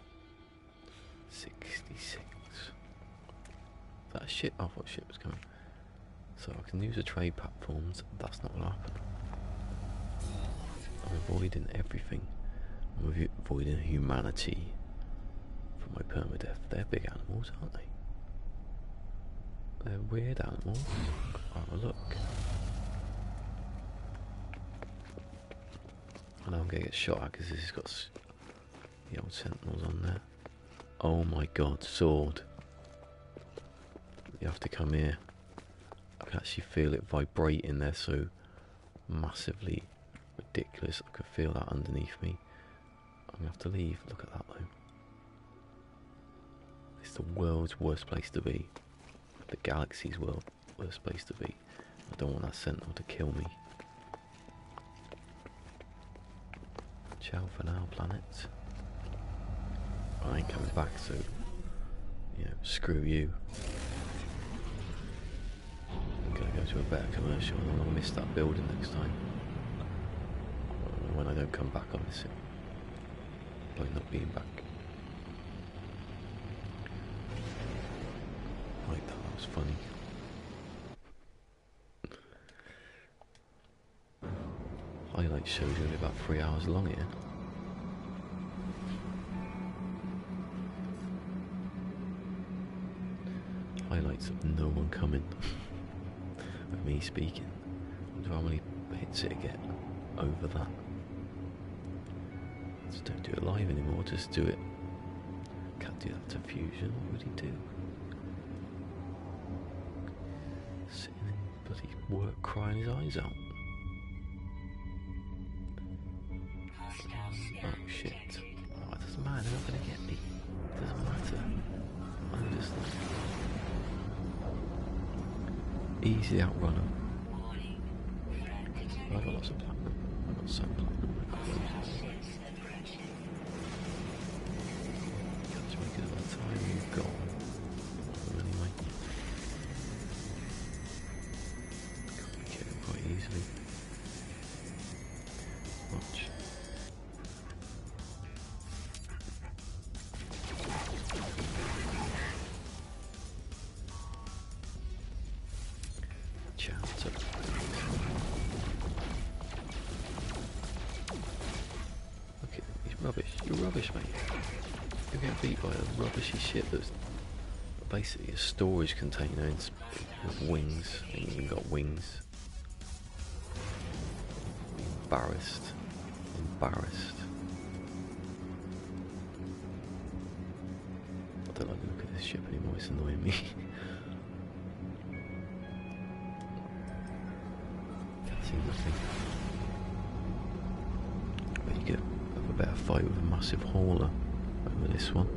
66. Is that a ship? I thought a ship was coming. So I can use the trade platforms. That's not gonna happen. I'm avoiding everything. I'm avoiding humanity from my permadeath. They're big animals, aren't they? They're weird animals. Have a look. I know I'm going to get shot at because this has got the old sentinels on there. Oh my god, sword. You have to come here. I can actually feel it vibrating there so massively ridiculous. I can feel that underneath me. I'm going to have to leave. Look at that though. It's the world's worst place to be. The galaxy's worst place to be. I don't want that sentinel to kill me. Ciao for now, planet. I ain't coming back, so screw you. I'm gonna go to a better commercial and I'll miss that building next time. When I don't come back, I'll miss it. By not being back. Right, that was funny. Highlight shows only about 3 hours long here. Highlights of no one coming. Of me speaking. I wonder how many hits it get over that. Just don't do it live anymore, just do it. Can't do that to Fusion, what would he do? Sitting in bloody work crying his eyes out. Oh shit. Oh, it doesn't matter, they're not gonna get me. It doesn't matter. I'm just like easy outrunner. I've got lots of platinum. I've got some platinum. Catch me good by the time you've got anyway. Can't be getting quite easily. Watch. Okay, he's rubbish. You're rubbish, mate. You're getting beat by a rubbishy ship that's basically a storage container with wings. It ain't even got wings. Embarrassed. Embarrassed. I don't like the look at this ship anymore, it's annoying me. Can't see nothing. There you go. better fight with a massive hauler over this one.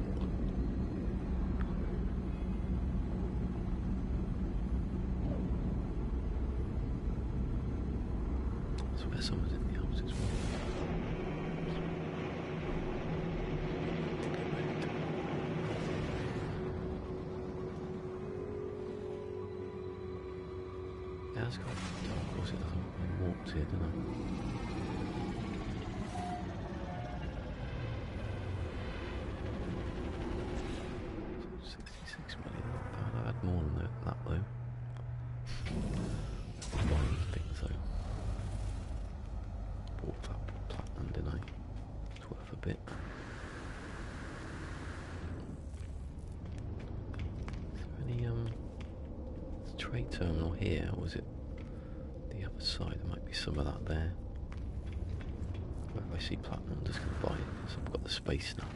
So where someone's in the house as well. Yeah, it's got of course it doesn't. I walked here, didn't I? 66 million, not bad. I had more than that though. Buying things though. Bought that platinum, didn't I? It's worth a bit. Is there any there's a trade terminal here, or was it the other side? There might be some of that there. Wherever I see platinum, I'm just going to buy it because I've got the space now.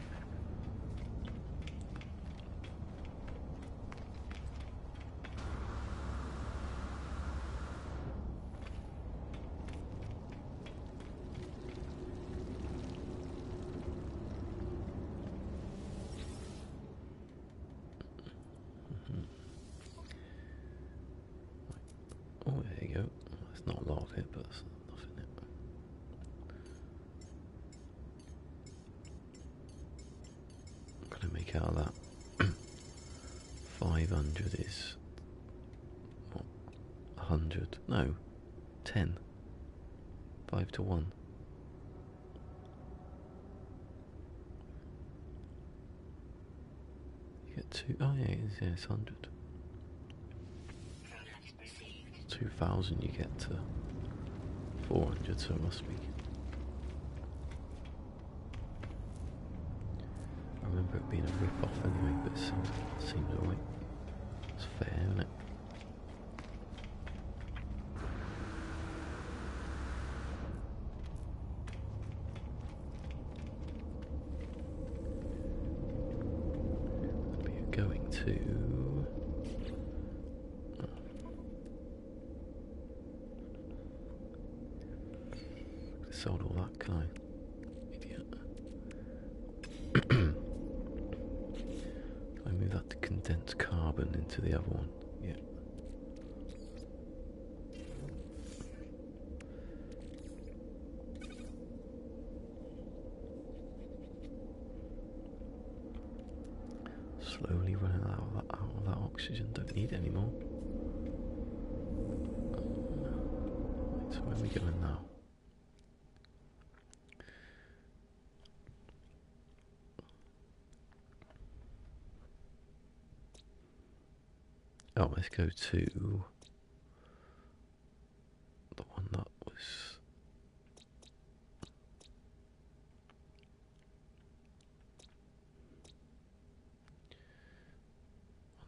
Oh, there you go. That's not a lot of it, but that's enough in it. What can I make out of that? 500 is... what? 100? No. 10. 5 to 1. You get 2... oh yeah, it's 100. 2,000 you get to 400, so it must be. I remember it being a rip-off anyway, but it seems alright. It's fair, isn't it? We are going to... sold all that, can I? Idiot. Can I move that to condensed carbon into the other one? Yeah. Slowly running out of that oxygen. Don't need it anymore. Right, so where are we going now? Oh, let's go to the one that was...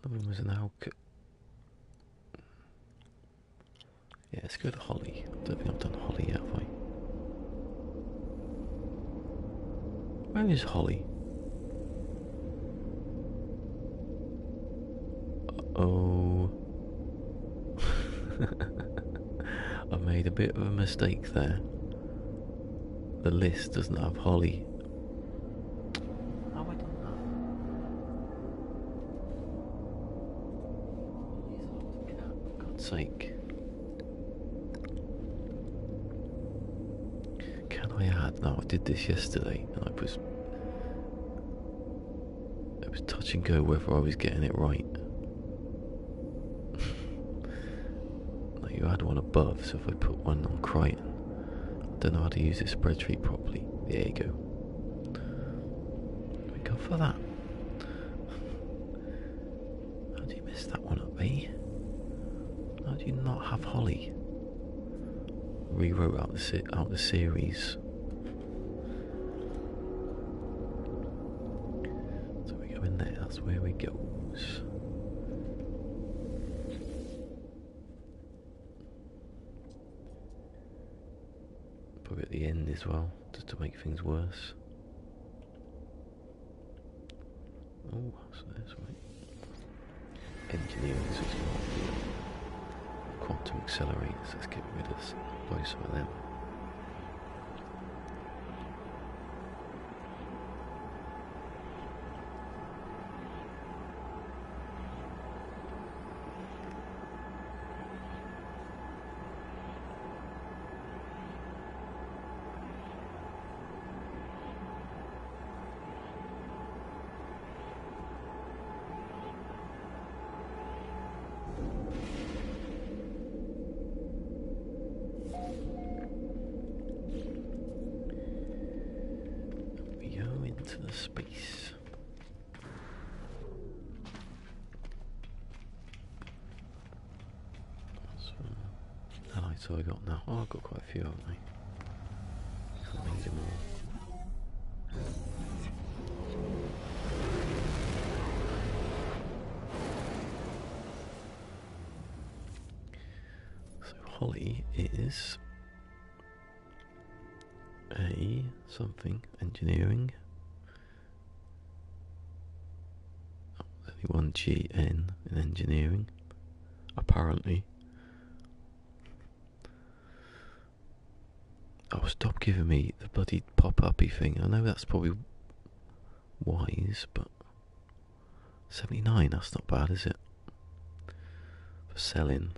one of them was an alka... yeah, let's go to Holly. I don't think I've done Holly yet, have I? Where is Holly? Oh, I made a bit of a mistake there. The list doesn't have Holly. How have I done that? For God's sake. Can I add? No, I did this yesterday and it was touch and go whether I was getting it right. You had one above, so if I put one on Crichton, I don't know how to use this spreadsheet properly. There you go. We go for that. How do you miss that one up, eh? How do you not have Holly? Rewrote out the series. So we go in there. That's where we go. Probably at the end as well, just to make things worse. Oh, so that's right. Engineering, so it's got quantum accelerators. Let's get rid of buy some of them. the space. How many lights have I got now? Oh, I've got quite a few, haven't I? Can't need them all. Holly is a something engineering. Oh, there's only one GN in engineering, apparently. Oh, stop giving me the bloody pop-uppy thing. I know that's probably wise, but 79, that's not bad, is it? For selling.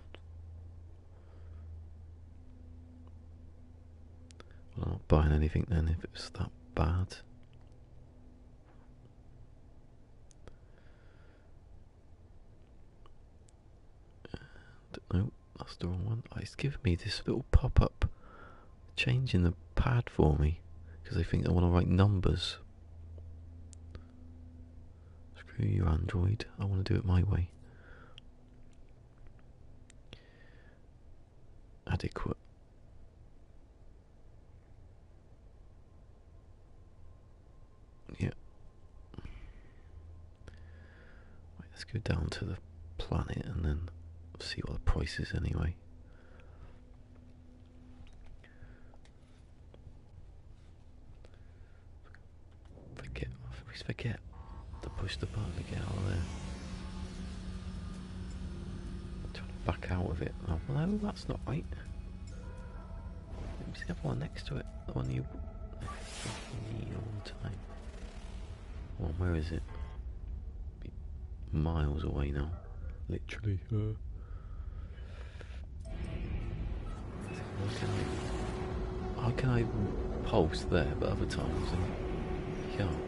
Well, I'm not buying anything then if it's that bad. No, that's the wrong one. Oh, it's giving me this little pop-up changing the pad for me because they think I want to write numbers. Screw you, Android. I want to do it my way. Adequate. Yeah. Right, let's go down to the planet and then see what the price is anyway. I always forget to push the button to get out of there. I'm trying to back out of it. Oh, well, no, that's not right. Let me see the one next to it. The one you need all the time. Well, where is it? Be miles away now. Literally. How can I pulse there, but other times I can't?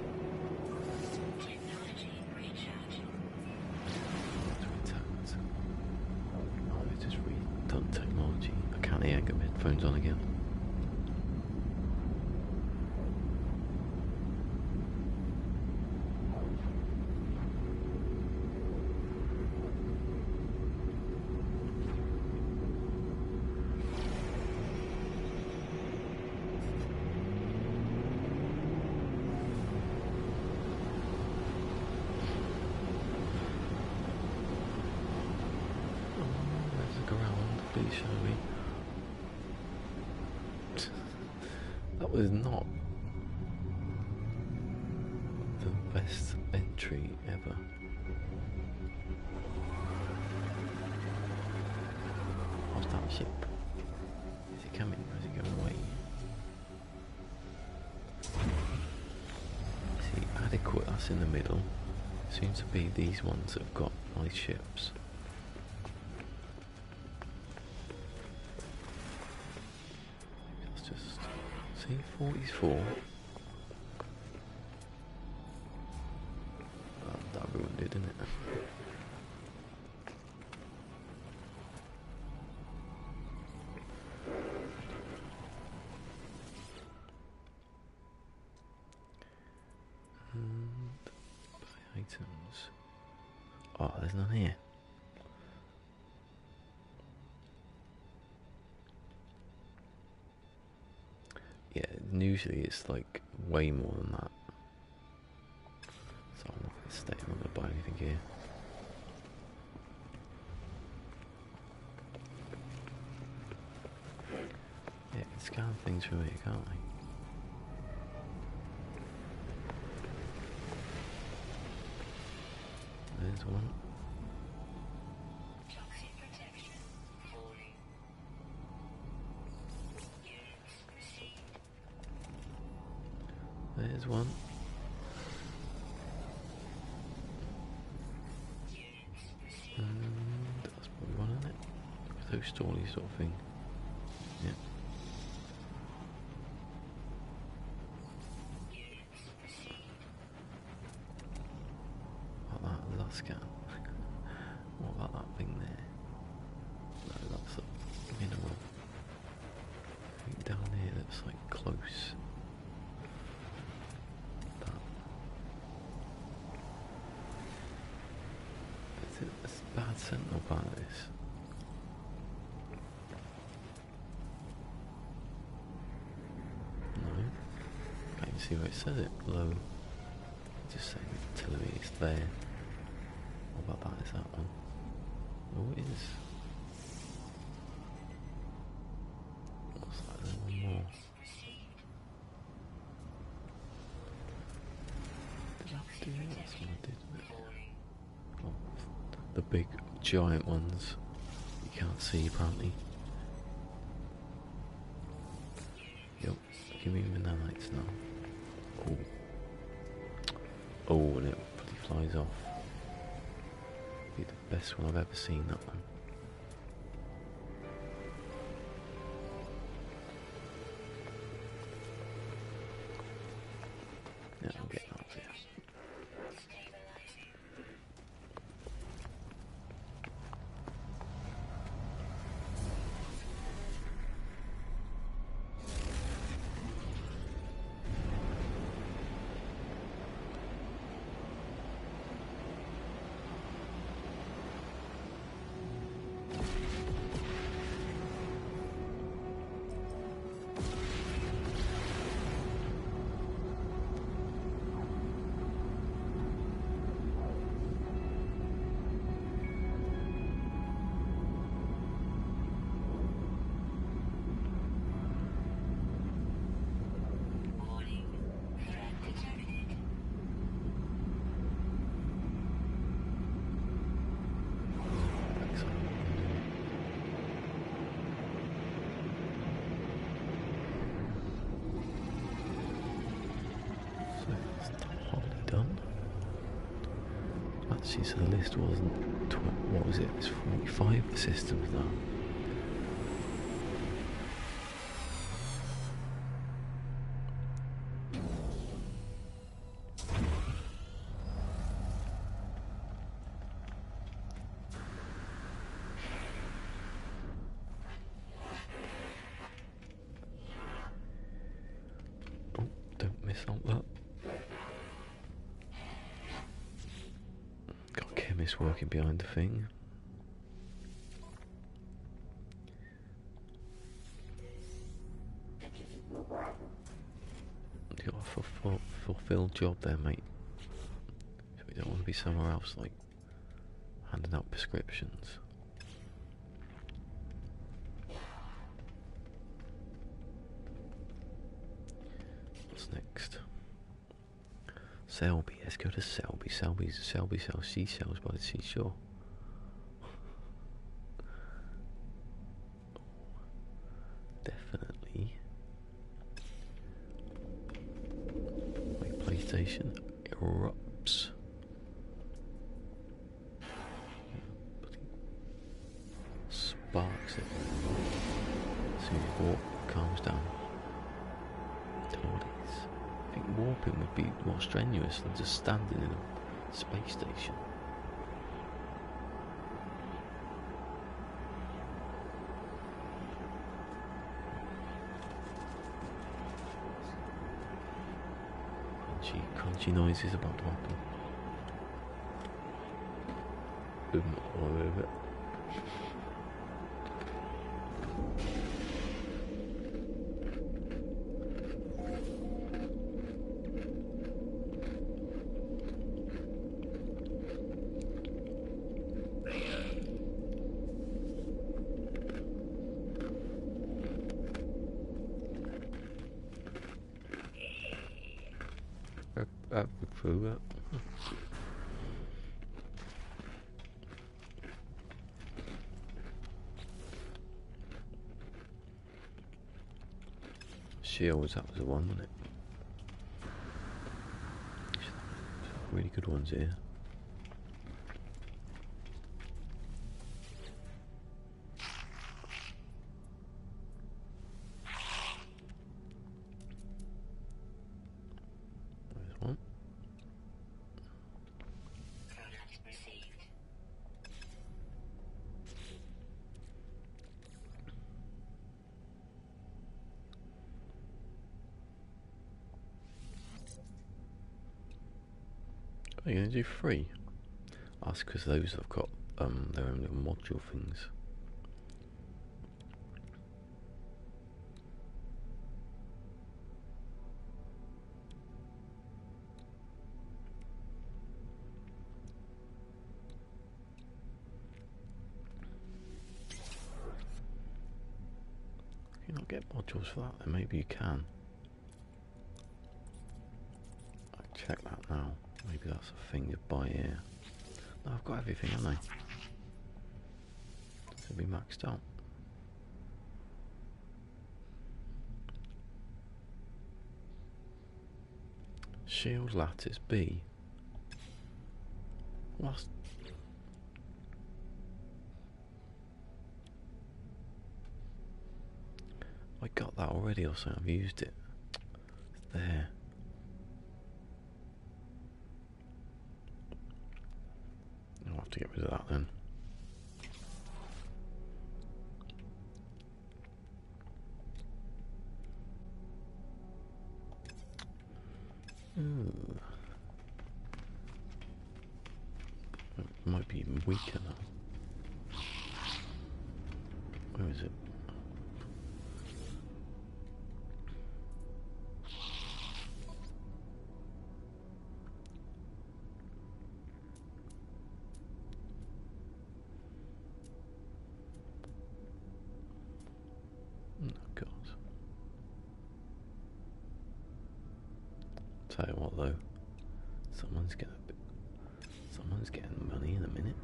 Oh, it's just redone technology. I can't hear. Get my headphones on again. Please show me. That was not the best entry ever. What's that ship? Is it coming or is it going away? See, adequate, that's in the middle. Seems to be these ones that have got nice ships. See, 44. That ruined it, didn't it? And buy items. Oh, there's none here. Yeah, usually it's like way more than that. So I'm not going to stay, I'm not going to buy anything here. Yeah, you can scan things from here, can't I? There's one. There's one. And that's probably one, isn't it? Those story sort of thing. Yeah. What about that scan? What about that thing there? No, that's a mineral. I think down here that's like close. That. part of this. No. Can't even see where it says it below. Just saying tell me it's there. What about that? Is that one? Oh, it is. What's that? There's one more. Did I do it? That's what I did. Oh, the big giant ones you can't see apparently. Yep, give me the nanites now. Oh. Oh, and it bloody flies off. Be the best one I've ever seen, that one. Yeah, I'm getting out of here. Actually, so the list wasn't, what was it, it's 45 systems now. Oh, don't miss out that. Got a chemist working behind the thing. You got a fulfilled job there, mate. So we don't want to be somewhere else, like handing out prescriptions. What's next? Selby, let's go to Selby. Selby sells seashells by the seashore. Definitely. My PlayStation erupts. Sparks it. As soon as warp calms down. Don't know what it is. I think warping would be more strenuous than just standing in a space station. Crunchy noises about to happen. All over it. Through that. Shields, that was the one, wasn't it? Really good ones here. There's one. Are you going to do 3? That's because those have got their own little module things. Can you not get modules for that? Then maybe you can. I'll check that now. Maybe that's a thing you buy here. No, I've got everything, haven't I? Should be maxed out. Shield lattice B. What's... I got that already or something. I've used it. It's there. I'll have to get rid of that then. Ooh. It might be even weaker now. Where is it? Tell you what though, someone's getting money in a minute.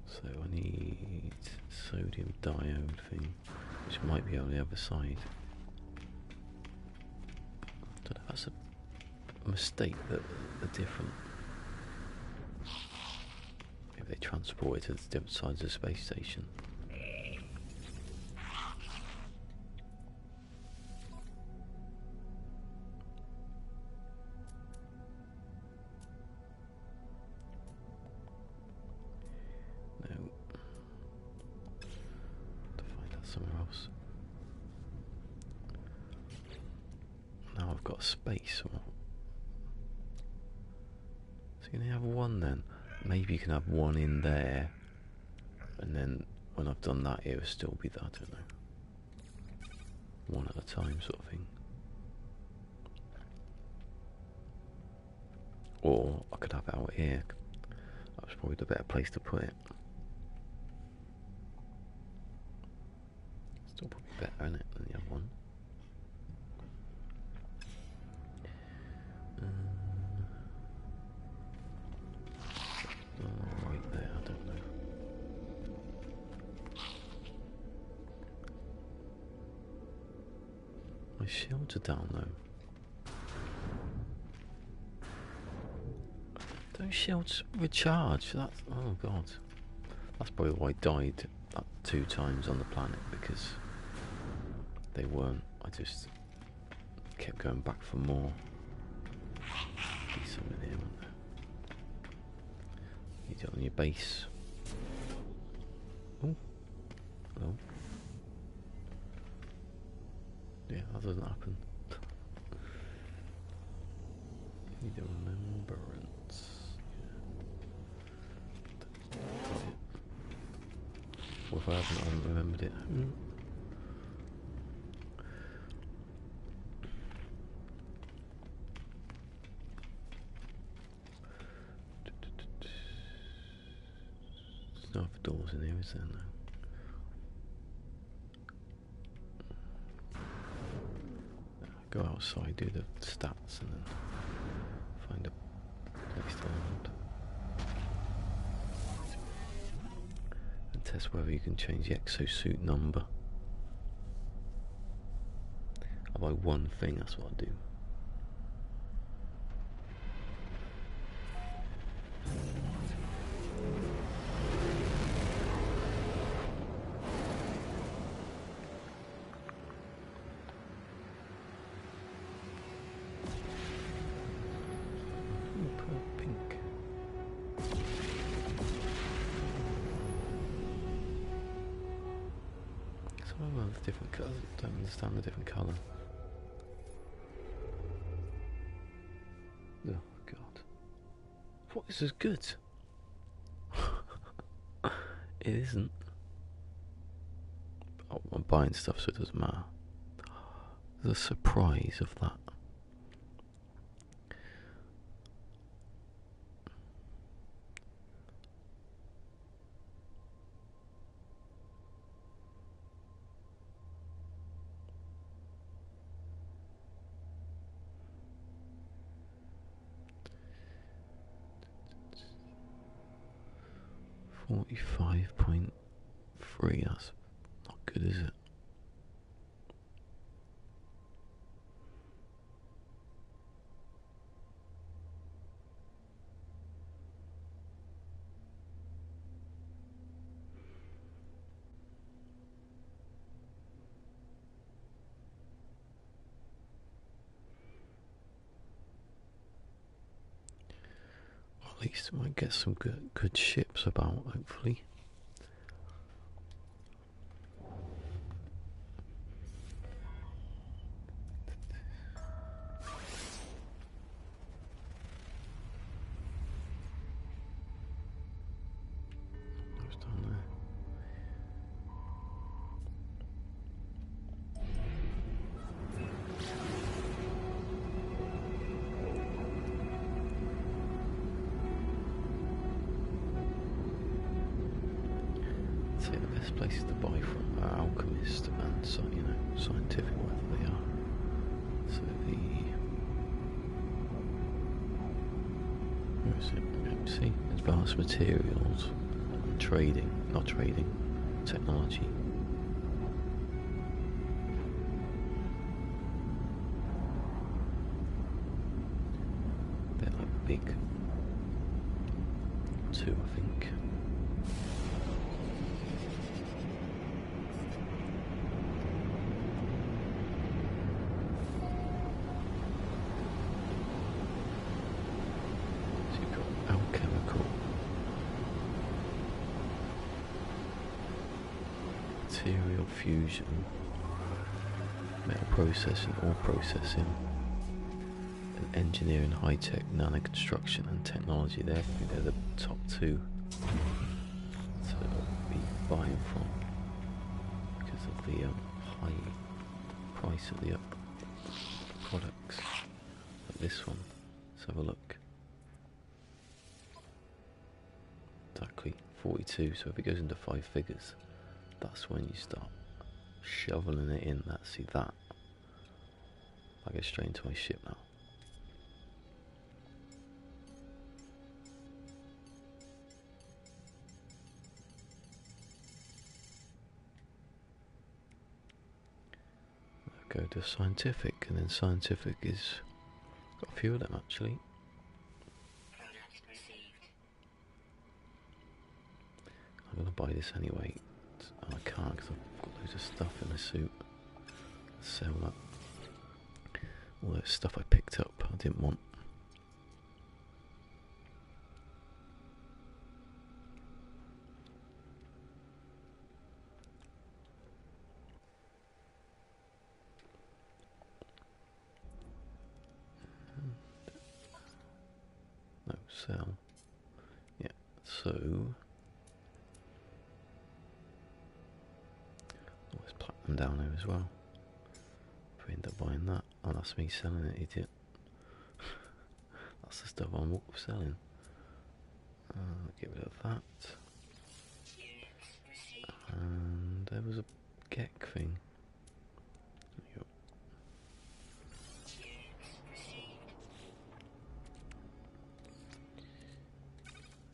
So I need sodium diode thing, which might be on the other side. I don't know if that's a mistake that they're different. Maybe they transport it to the different sides of the space station. Somewhere else. Now I've got space. So you can have one then. Maybe you can have one in there, and then when I've done that, it will still be that. I don't know. One at a time, sort of thing. Or I could have it out here. That's probably the better place to put it. Still probably better, isn't it, than the other one? Right there, I don't know. My shields are down though. Those shields recharge. That's, oh god. That's probably why I died 2 times on the planet, because they weren't. I just kept going back for more. Be something here, won't there? You do it on your base. Oh, hello. Yeah, that doesn't happen. Need a remembrance. Well, if I haven't remembered it. There's no other doors in here, is there? No. Go outside, do the stats, and then find a place to land. And test whether you can change the exosuit number. I buy one thing, that's what I do. Different colours. Don't understand the different colour. Oh god. What is as good? It isn't. Oh, I'm buying stuff, so it doesn't matter. The surprise of that. $45.3. That's not good, is it? At least we might get some good ships about, hopefully. What's down there? I'd say the best places to buy from are Alchemist and Scientific, whatever they are. So where is it? See, advanced materials, trading, not trading, technology. They're like big two, I think. Material fusion, metal processing, ore processing, and engineering, high tech, nano construction, and technology. They're the top two to be buying from because of the high price of the products. Like this one. Let's have a look. Exactly 42. So if it goes into 5 figures. That's when you start shoveling it in. See that? I go straight into my ship now. I go to Scientific, and then Scientific is got a few of them actually. I'm gonna buy this anyway. I can't because I've got loads of stuff in my suit. Let's sell that. All that stuff I picked up I didn't want. No, sell. Yeah, so there's platinum down there as well. If we end up buying that, oh, that's me selling it, idiot. That's the stuff I'm selling. Get rid of that. And there was a Gek thing. Yep.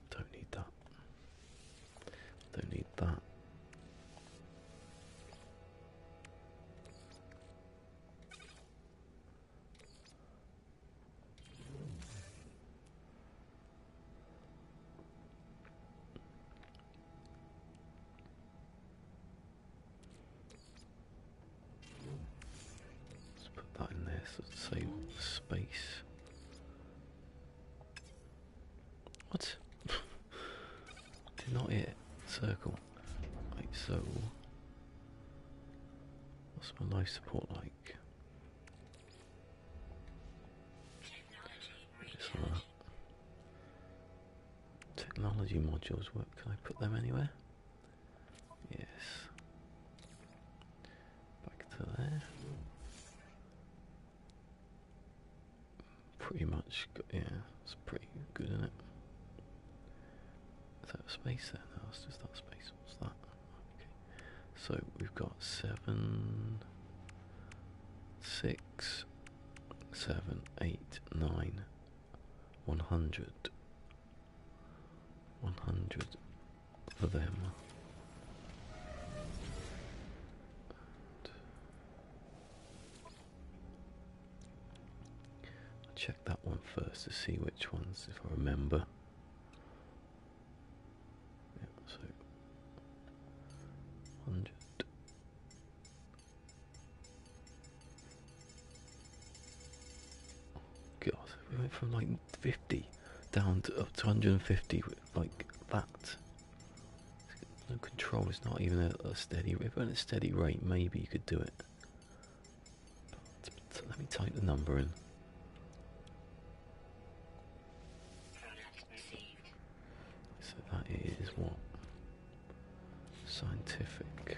Don't need that. Don't need that. That in there, so save space. What? Did not hit circle. Right, so what's my life support like? technology modules work. Can I put them anywhere? Yes. Back to there. Pretty much, yeah, it's pretty good, isn't it? Is that a space there? No, it's just that space. What's that? Okay. So we've got 7, 6, 7, 8, 9, 100. 100 for them. I'll check that one first to see which ones, if I remember. Yeah, so 100. God, we went from like 50 down to up to 150 with like that. No control, it's not even a steady. If it went at a steady rate, maybe you could do it. But let me type the number in. So that is what? Scientific.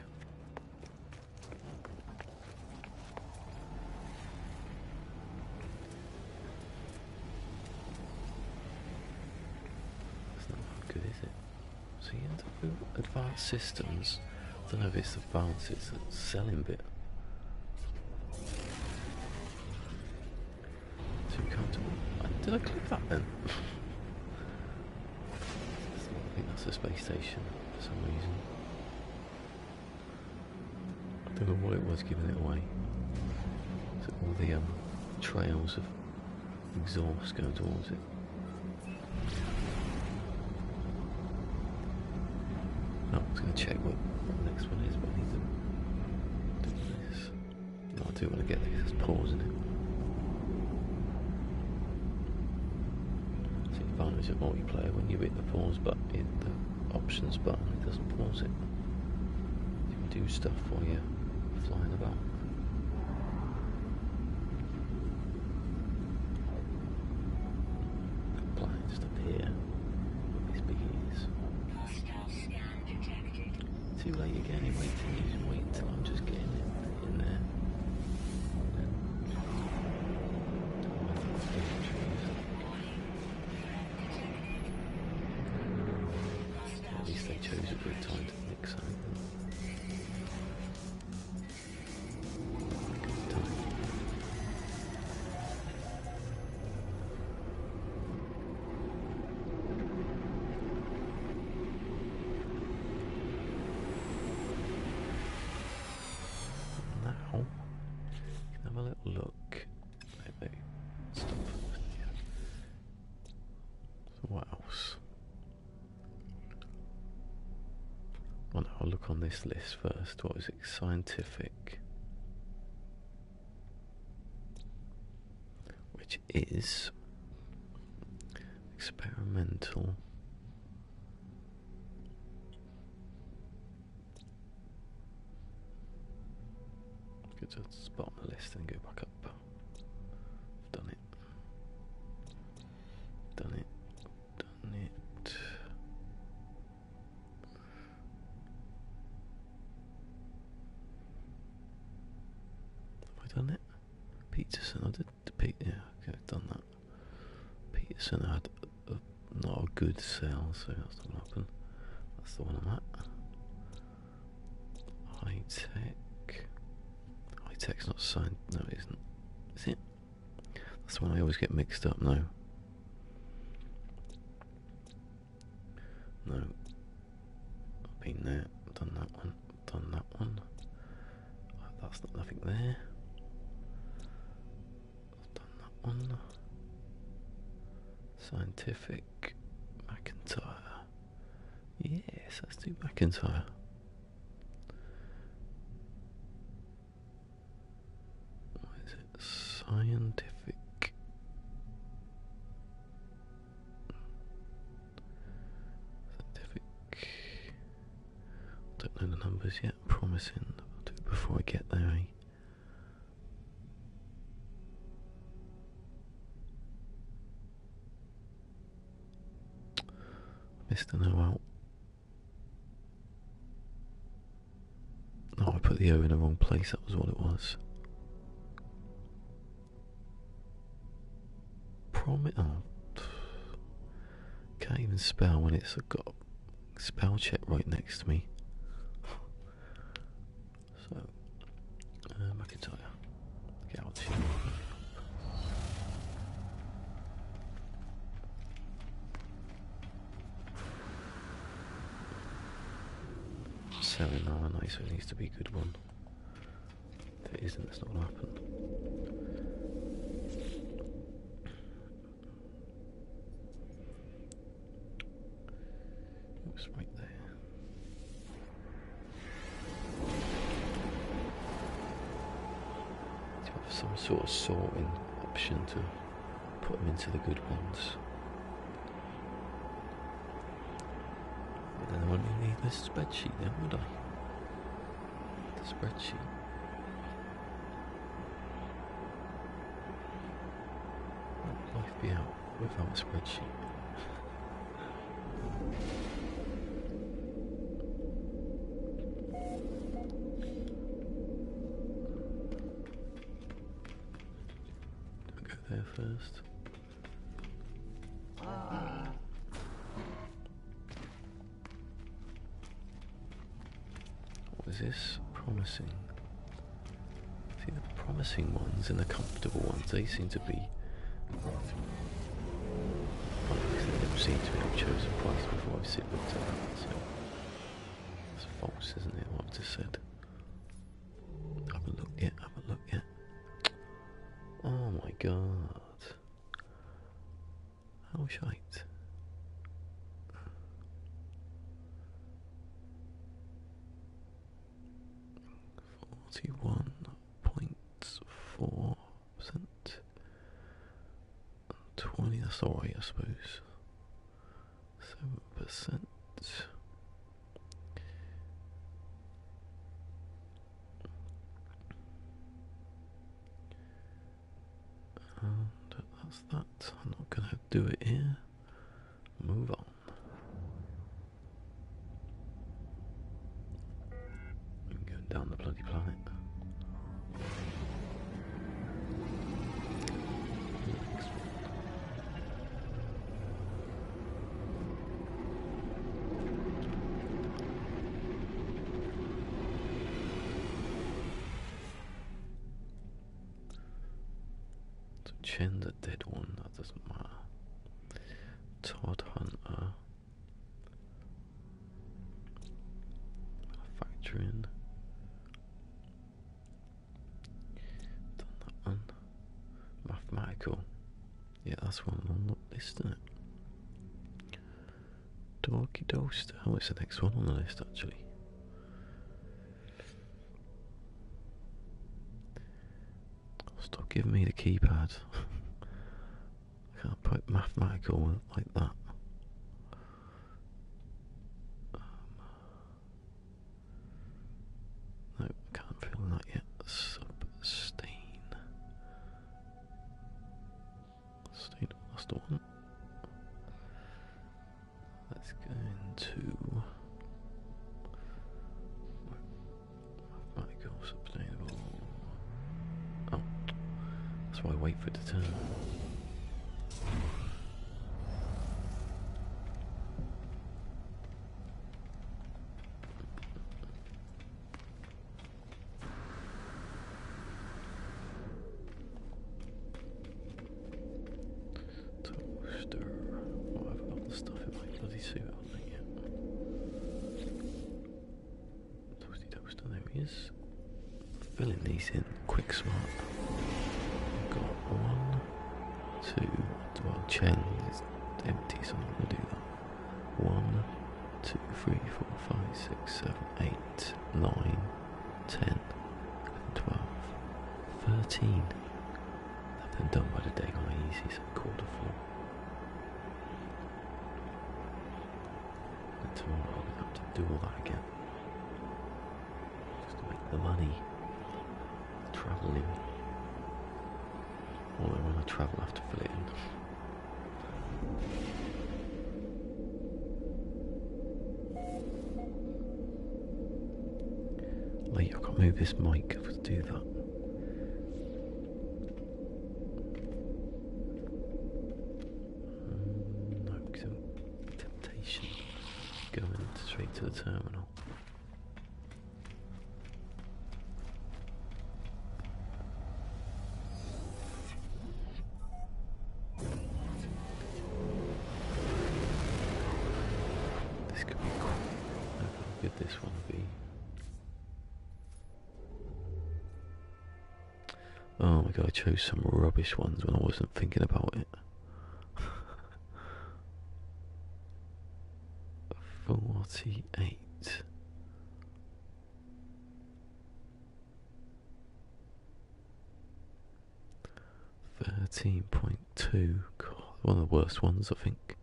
That's not good, is it? So you end up with advanced systems. I don't know if it's advanced, it's the selling bit. Too comfortable. Did I click that then? I think that's a space station for some reason. I don't know what it was giving it away. So all the trails of exhaust going towards it. No, I was going to check what the next one is, but I need to do this. No, I do want to get this. There's pause in it. It's the advantage of multiplayer. When you hit the pause button, the options button, it doesn't pause it. You can do stuff while you're flying about. Flying just up here. These big ears. Too late again, wait until I'm just getting it in there. At least they chose a good time to mix something. Good time. Now, you can have a little look. Maybe stop. Yeah. So what else? Well, no, I'll look on this list first. What is it? Scientific. Which is experimental. Good to spot on the list and go back up. Done it. Done it. Done it. Have I done it? Peterson, I did the yeah, okay, I've done that. Peterson had not a good sell, so that's not gonna happen. That's the one I'm at. High tech. High tech's not signed. No, it isn't. Is it? That's the one I always get mixed up. No. No. I've been there. Done that one. Done that one. That's not nothing there. I've done that one. Scientific. McIntyre. Yes, let's do McIntyre. What is it? Scientific. Scientific. Don't know the numbers yet. Promising. I'll do it before I get there. Eh? Mr. No out. No, I put the O in the wrong place, that was what it was. Oh. Can't even spell when it's got spell check right next to me. So, McIntyre. Get out here. Selling now, nice, so it needs to be a good one. If it isn't, it's not going to happen. It's right there. Do you have some sort of sorting option to put them into the good ones? Then I wouldn't need this spreadsheet then, would I? The spreadsheet. Would life be out without a spreadsheet? Do I go there first? What is this? Promising. See, the promising ones and the comfortable ones, they seem to be... They don't seem to be I've chosen twice before I've looked at that, so... It's false, isn't it, what I've just said? Haven't looked yet, haven't looked yet. Oh my god. How shite. .4%. 20, that's alright, I suppose. 7%. And that's that. I'm not gonna do it here. Move on. I'm going down the bloody planet. Chen's a dead one, that doesn't matter. Todd Hunter. Manufacturing. Done that one. Mathematical. Yeah, that's one on the list, isn't it? Dorky Doster. Oh, it's the next one on the list, actually. Stop giving me the keypad. I can't put mathematical like that. No, can't feel that yet. Sustain. Sustain, that's the one. Let's go into mathematical, sustainable. Oh, that's why I wait for it to turn. Toaster. Oh, I've got the stuff in my bloody suit, haven't I yet? Toasty toaster, there he is. Filling these in quick smart. I've got 1, 2, well, Chen is empty, so I'm not going to do that. 1, 2, 3, 4, 5, 6, 7, 8, 9, 10, 11, 12, 13. Have them done by the day on easy, so quarter 4. And tomorrow I'm going to have to do all that again. Just to make the money. Travelling. Although when I travel I have to fill it in. Wait, I can't move this mic to do that. No, because temptation going straight to the terminal. This could be cool. Look how good this one will be. Oh my god, I chose some rubbish ones when I wasn't thinking about it. 48. 13.2. God, one of the worst ones, I think.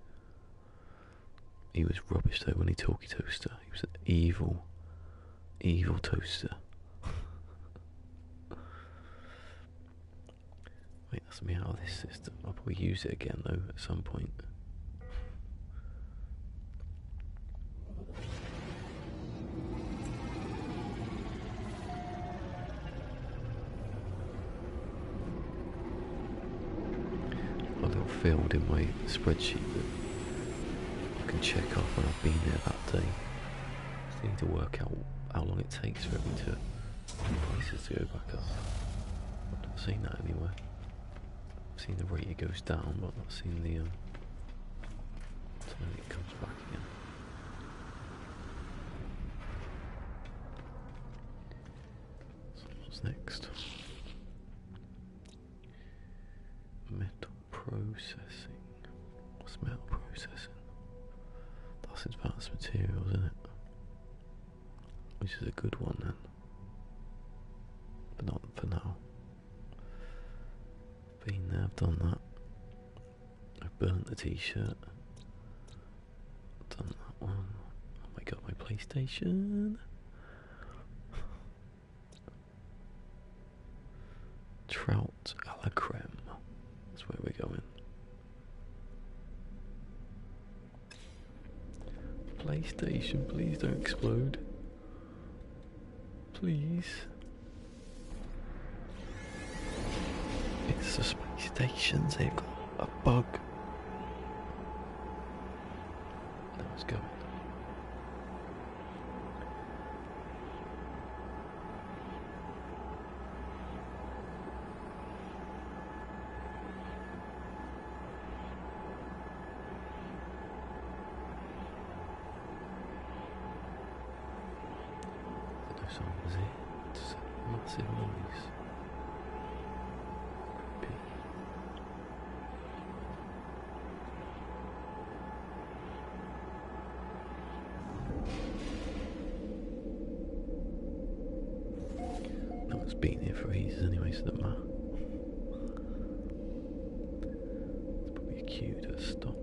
He was rubbish though, when he talkie toaster. He was an evil, evil toaster. Wait, that's me out of this system. I'll probably use it again though at some point. A little field in my spreadsheet that I can check off when I've been there that day. Just need to work out how long it takes for me to prices to go back up. I've not seen that anywhere. I've seen the rate it goes down, but I've not seen the time it comes back again. So what's next? Metal processing. What's metal processing? That's advanced materials, isn't it? Which is a good one then. But not for now. Been there, I've done that. I've burnt the t-shirt. Done that one. Oh my god, my PlayStation. Trout a la creme. That's where we're going. PlayStation, please don't explode. Please. It's the space stations, they've got a bug. Now it's going. No song was it? It's a massive noise. Creepy. No one's been here for ages anyway, so it doesn't matter. It's probably a cue to stop.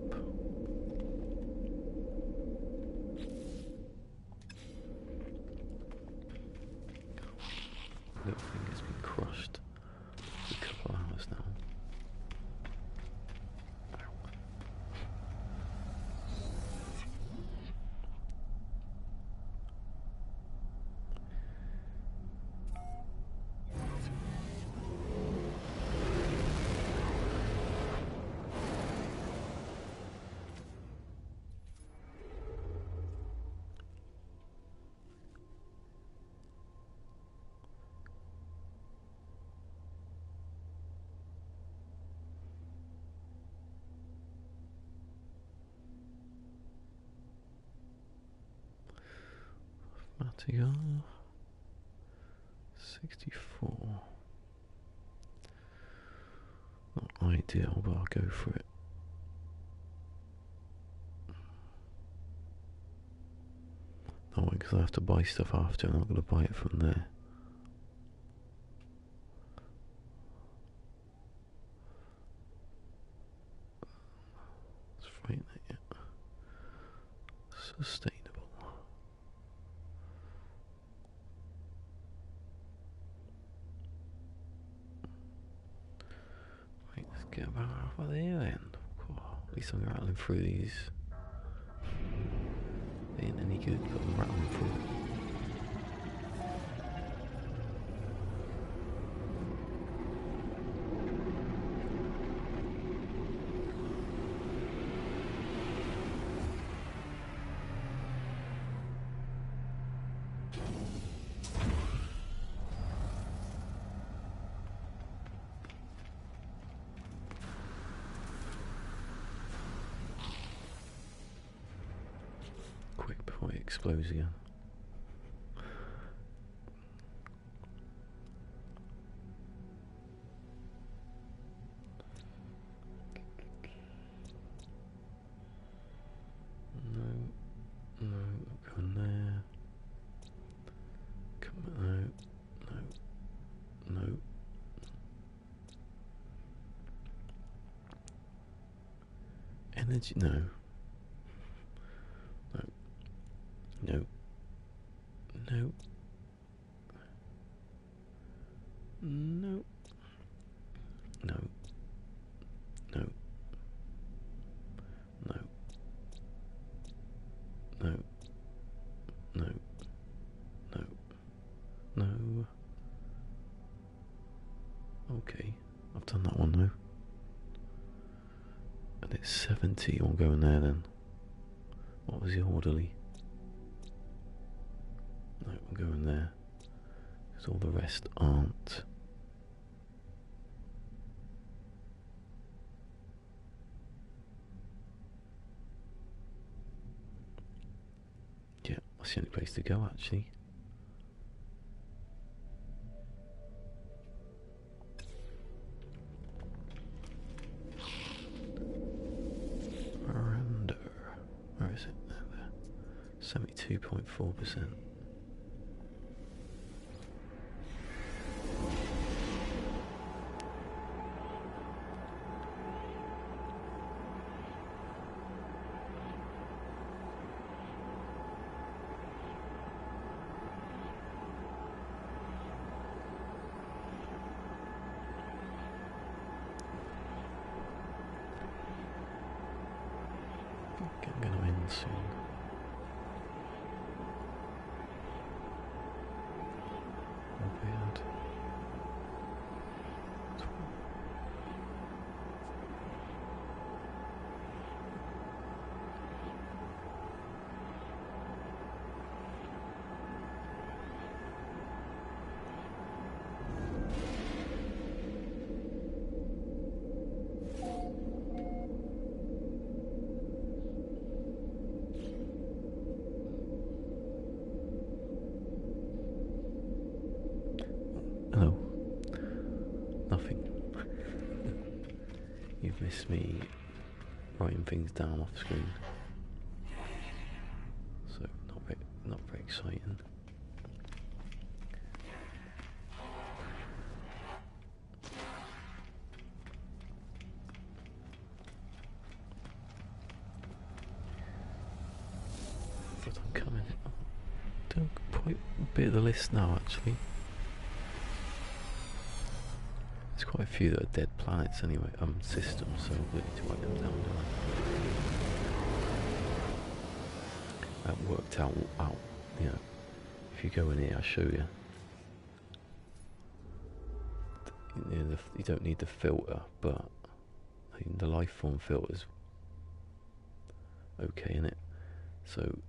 Little thing has been crushed for a couple of hours now. Matigar 64. Not ideal, but I'll go for it. No, because I have to buy stuff after, and I'm going to buy it from there. It's frightening, yeah. Sustainable. Right, let's get about half of there then. Oh, at least I'm rattling through these. They ain't any good, but I'm rattling through. explodes again. No, not going there. Come on, no. Energy, no. No. No. No. No. No. No. No. No. No. No. Okay, I've done that one though. And it's 70, I'll go in there then. What was the orderly? No, we'll go in there. Because all the rest aren't. Yeah, that's the only place to go actually. Miranda. Where is it? There. 72.4%. I'm going to end soon. Weird. Hello. Nothing. You've missed me writing things down off screen. So not very exciting. But I'm coming. Doing quite a bit of the list now actually. There's quite a few that are dead planets anyway, systems, so we need to write them down. That worked out, you know, if you go in here, I'll show you. You don't need the filter, but the life form filter's okay in it. So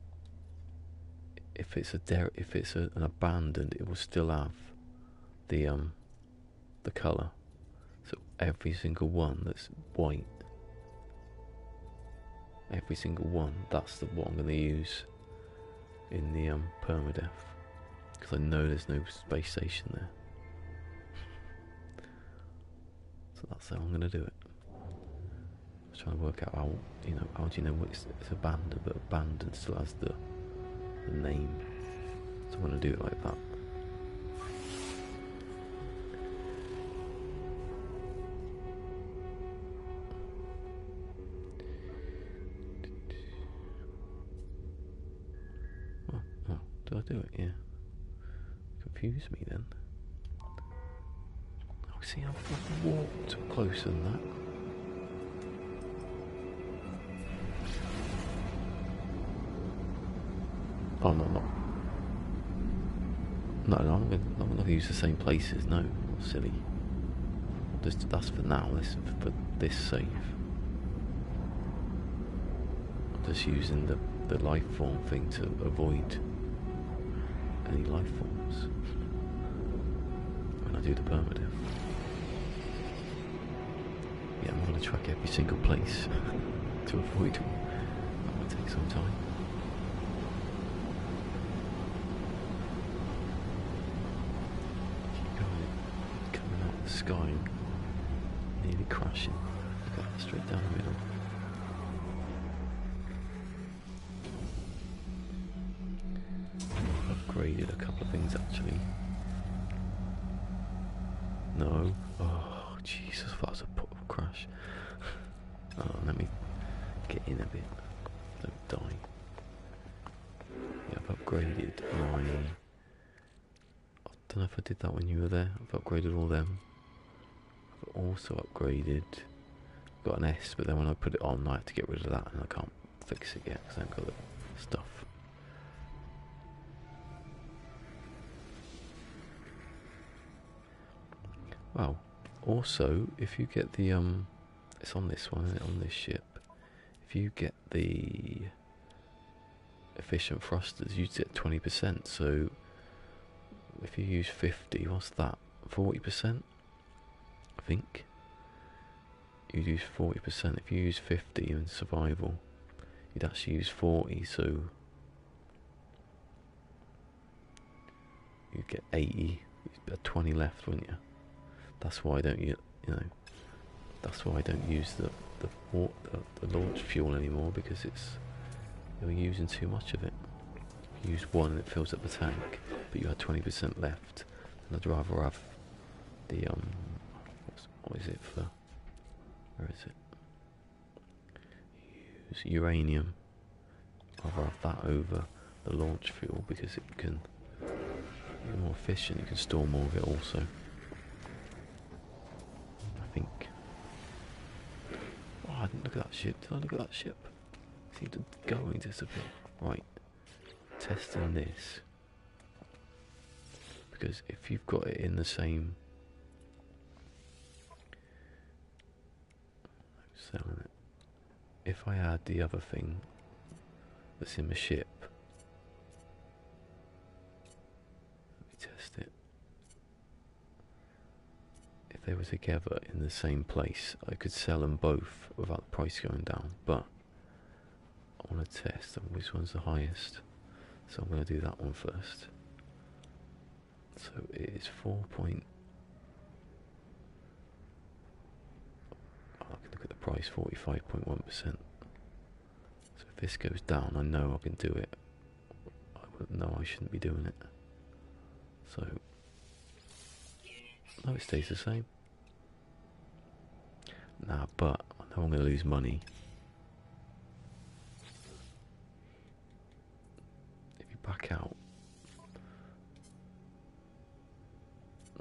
if it's an abandoned, it will still have the colour. So every single one that's white, every single one, that's what I'm going to use in the permadeath, because I know there's no space station there. So that's how I'm going to do it. I was trying to work out how do you know it's abandoned, but abandoned still has the name. So I'm going to do it like that. Did I do it? Yeah. Confuse me then. Oh, see, I've walked closer than that. Oh, no, not. No, I'm not going to use the same places. No, silly. That's for now. This is for this save. I'm just using the life form thing to avoid any life forms when I do the permadeath. Yeah, I'm going to track every single place to avoid them. That might take some time. sky, nearly crashing. Look at that, straight down the middle. Upgraded a couple of things actually. No. Oh, Jesus, that was a crash. Oh, let me get in a bit. Don't die. Yeah, I've upgraded my... I don't know if I did that when you were there. I've upgraded all them. I've also upgraded... Got an S, but then when I put it on, I had to get rid of that, and I can't fix it yet because I haven't got the stuff. Well, also, if you get the it's on this one, isn't it, on this ship. If you get the efficient thrusters, you get 20%. So if you use 50, what's that? 40%, I think. You'd use 40%. If you use 50 in survival, you'd actually use 40. So you'd get 80. You'd have 20 left, wouldn't you? That's why I don't that's why I don't use the launch fuel anymore, because you're using too much of it. You use one and it fills up the tank, but you had 20% left. And I'd rather have the what is it for? Where is it? Use uranium. I'd rather have that over the launch fuel because it can be more efficient. You can store more of it also. I think. Oh, I didn't look at that ship. Did I look at that ship? It seemed to go and disappear. Right. Testing this. Because if you've got it in the same... I'm selling it. If I add the other thing that's in the ship... Let me test it. If they were together in the same place, I could sell them both without the price going down, but I want to test which one's the highest, so I'm going to do that one first. So it is 4 point... Oh, I can look at the price, 45.1%. So if this goes down, I know I can do it. I wouldn't know I shouldn't be doing it. So... No, it stays the same. Nah, but I know I'm going to lose money. If you back out...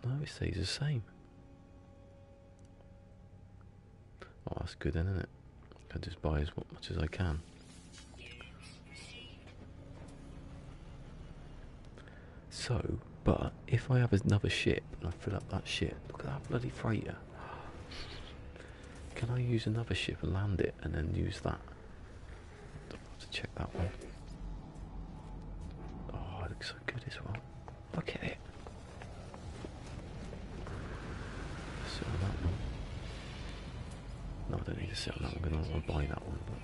No, it stays the same. Oh, that's good then, isn't it? I can just buy as much as I can. So, but if I have another ship and I fill up that ship, look at that bloody freighter. Can I use another ship and land it and then use that? I'll have to check that one. Oh, it looks so good as well. Look at it. Sell that one. No, I don't need to sell that one. I'm going to buy that one. But...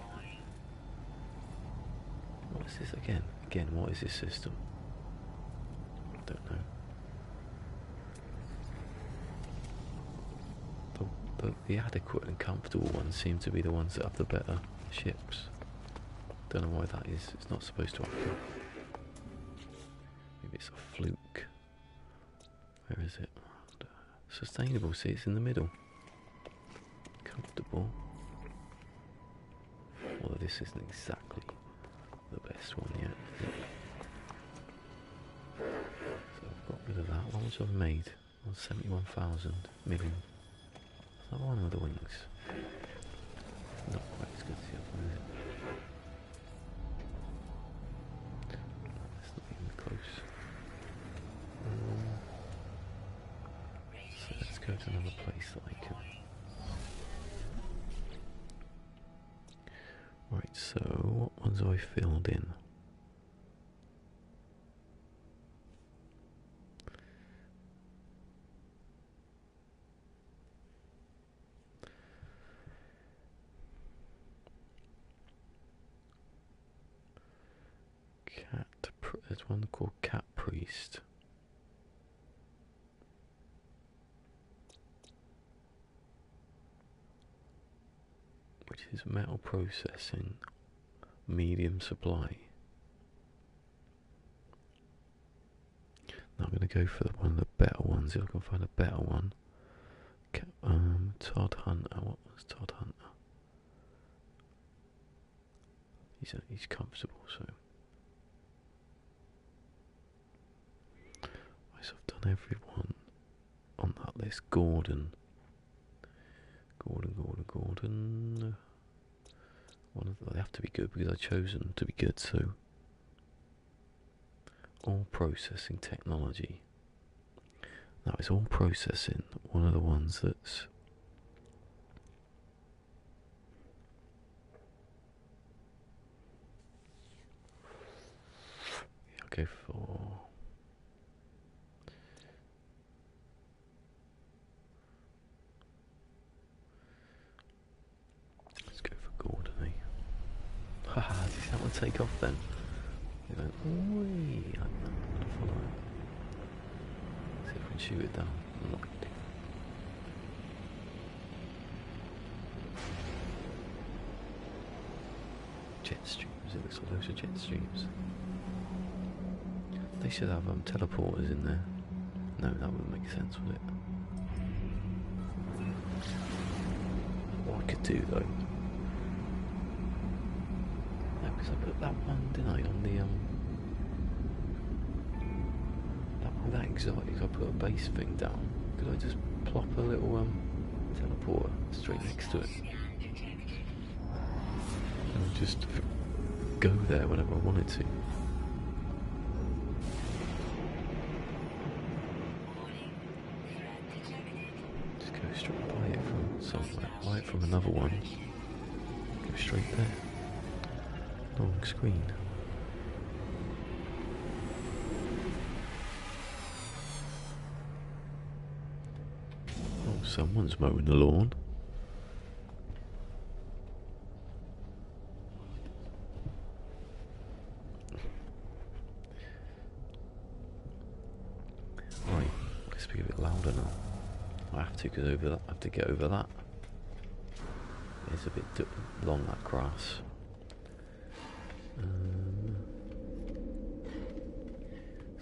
What is this again? Again, what is this system? I don't know. The adequate and comfortable ones seem to be the ones that have the better ships. Don't know why that is. It's not supposed to happen. Maybe it's a fluke. Where is it? Sustainable. See, it's in the middle. Comfortable. Although this isn't exactly the best one yet. So I've got rid of that. How much I've made? 71,000 million. That one with the wings. Not quite as good as the other one, is it? That's not even close. So let's go to another place that I can. Right, so what ones have I filled in? There's one called Cat Priest. is metal processing, medium supply. Now I'm going to go for one of the better ones, if I can find a better one. Todd Hunter, what was Todd Hunter? He's comfortable, so. So I've done everyone on that list. Gordon. One of them, they have to be good because I chose them to be good, so. All processing technology. Now it's all processing, one of the ones that's. I'll go for. Let's go for Gordon, eh? Haha, did that one take off then? He went, oi, I'm gonna follow it. See if we can shoot it down. Locked. Jet streams, it looks like those are jet streams. They should have teleporters in there. No, that wouldn't make sense, would it? What I could do though. No, because I put that one, didn't I, on the that exotic, I put a base thing down. Could I just plop a little teleporter straight next to it? And just go there whenever I wanted to. Just go straight by it from somewhere, buy it from another one. Go straight there. Long screen. Oh, someone's mowing the lawn. Right, let's be a bit louder now. I have to, because over that, I have to get over that. It's a bit long, that grass. So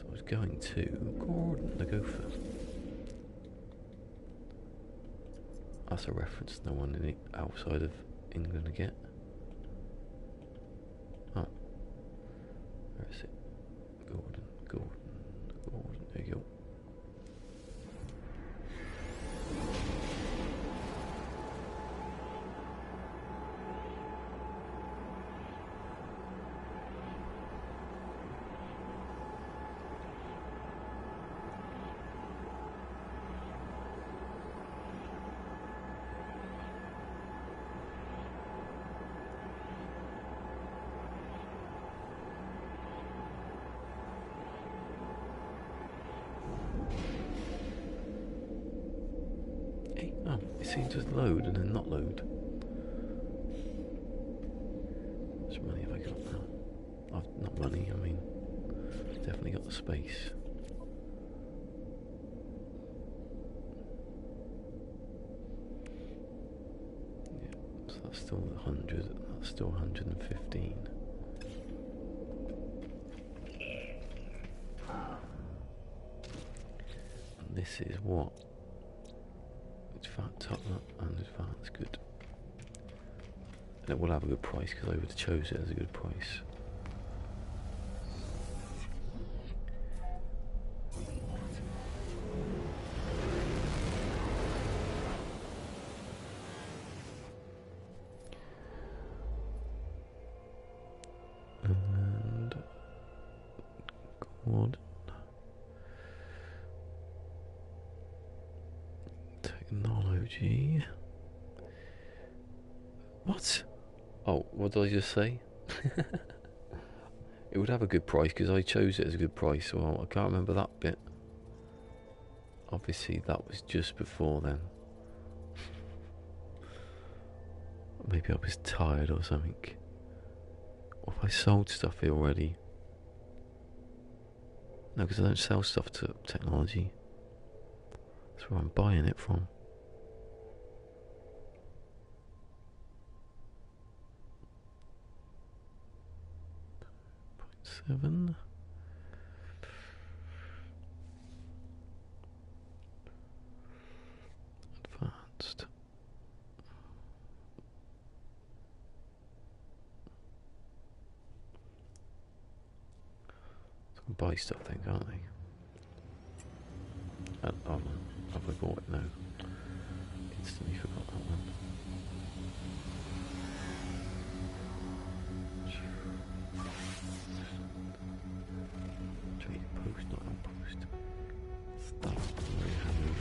I was going to Gordon the Gopher. That's a reference no one in outside of England to get. Oh, where is it? Gordon. There you go. Oh, it seems to load and then not load. How much money have I got now? Not money, I mean, definitely got the space. Yeah, so that's still 100, that's still 115. And this is what? Fat top and that's good. And it will have a good price because I would have chose it as a good price. And God. Technology. What? Oh, what did I just say? It would have a good price because I chose it as a good price. Well, I can't remember that bit. Obviously, that was just before then. Maybe I was tired or something. Or if I sold stuff here already. No, because I don't sell stuff to technology. That's where I'm buying it from. 7. Advanced. Buy stuff then, can't they? Oh, have we bought it? No. Instantly forgot that one. Trade post, not outpost. Stuff. Very handy.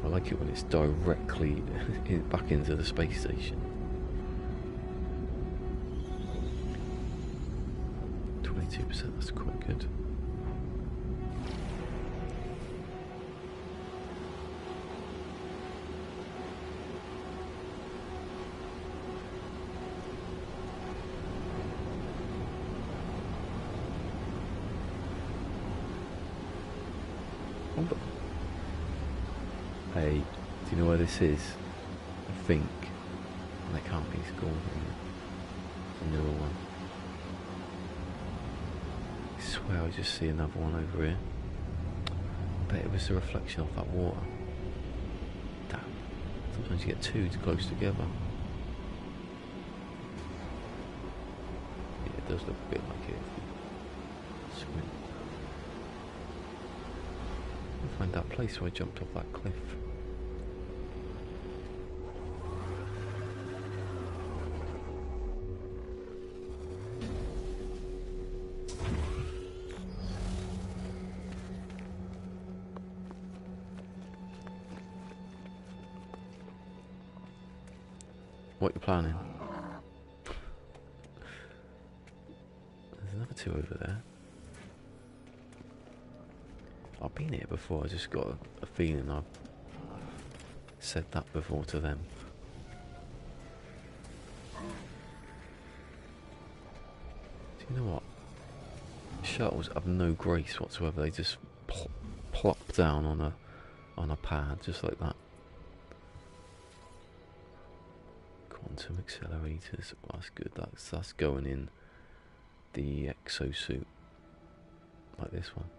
I like it when it's directly back into the space station. 22%, that's quite good. Hey, do you know where this is? I think. And that can't be school. It's a newer one. I swear I just see another one over here. I bet it was the reflection off that water. Damn. Sometimes you get two close together. Yeah, it does look a bit like it. Squint. I'll find that place where I jumped off that cliff. What you planning? There's another two over there. I've been here before, I just got a feeling I've said that before to them. Do you know what? Shuttles have no grace whatsoever, they just plop down on a pad just like that. Quantum accelerators, well, that's good, that's going in the exosuit, like this one.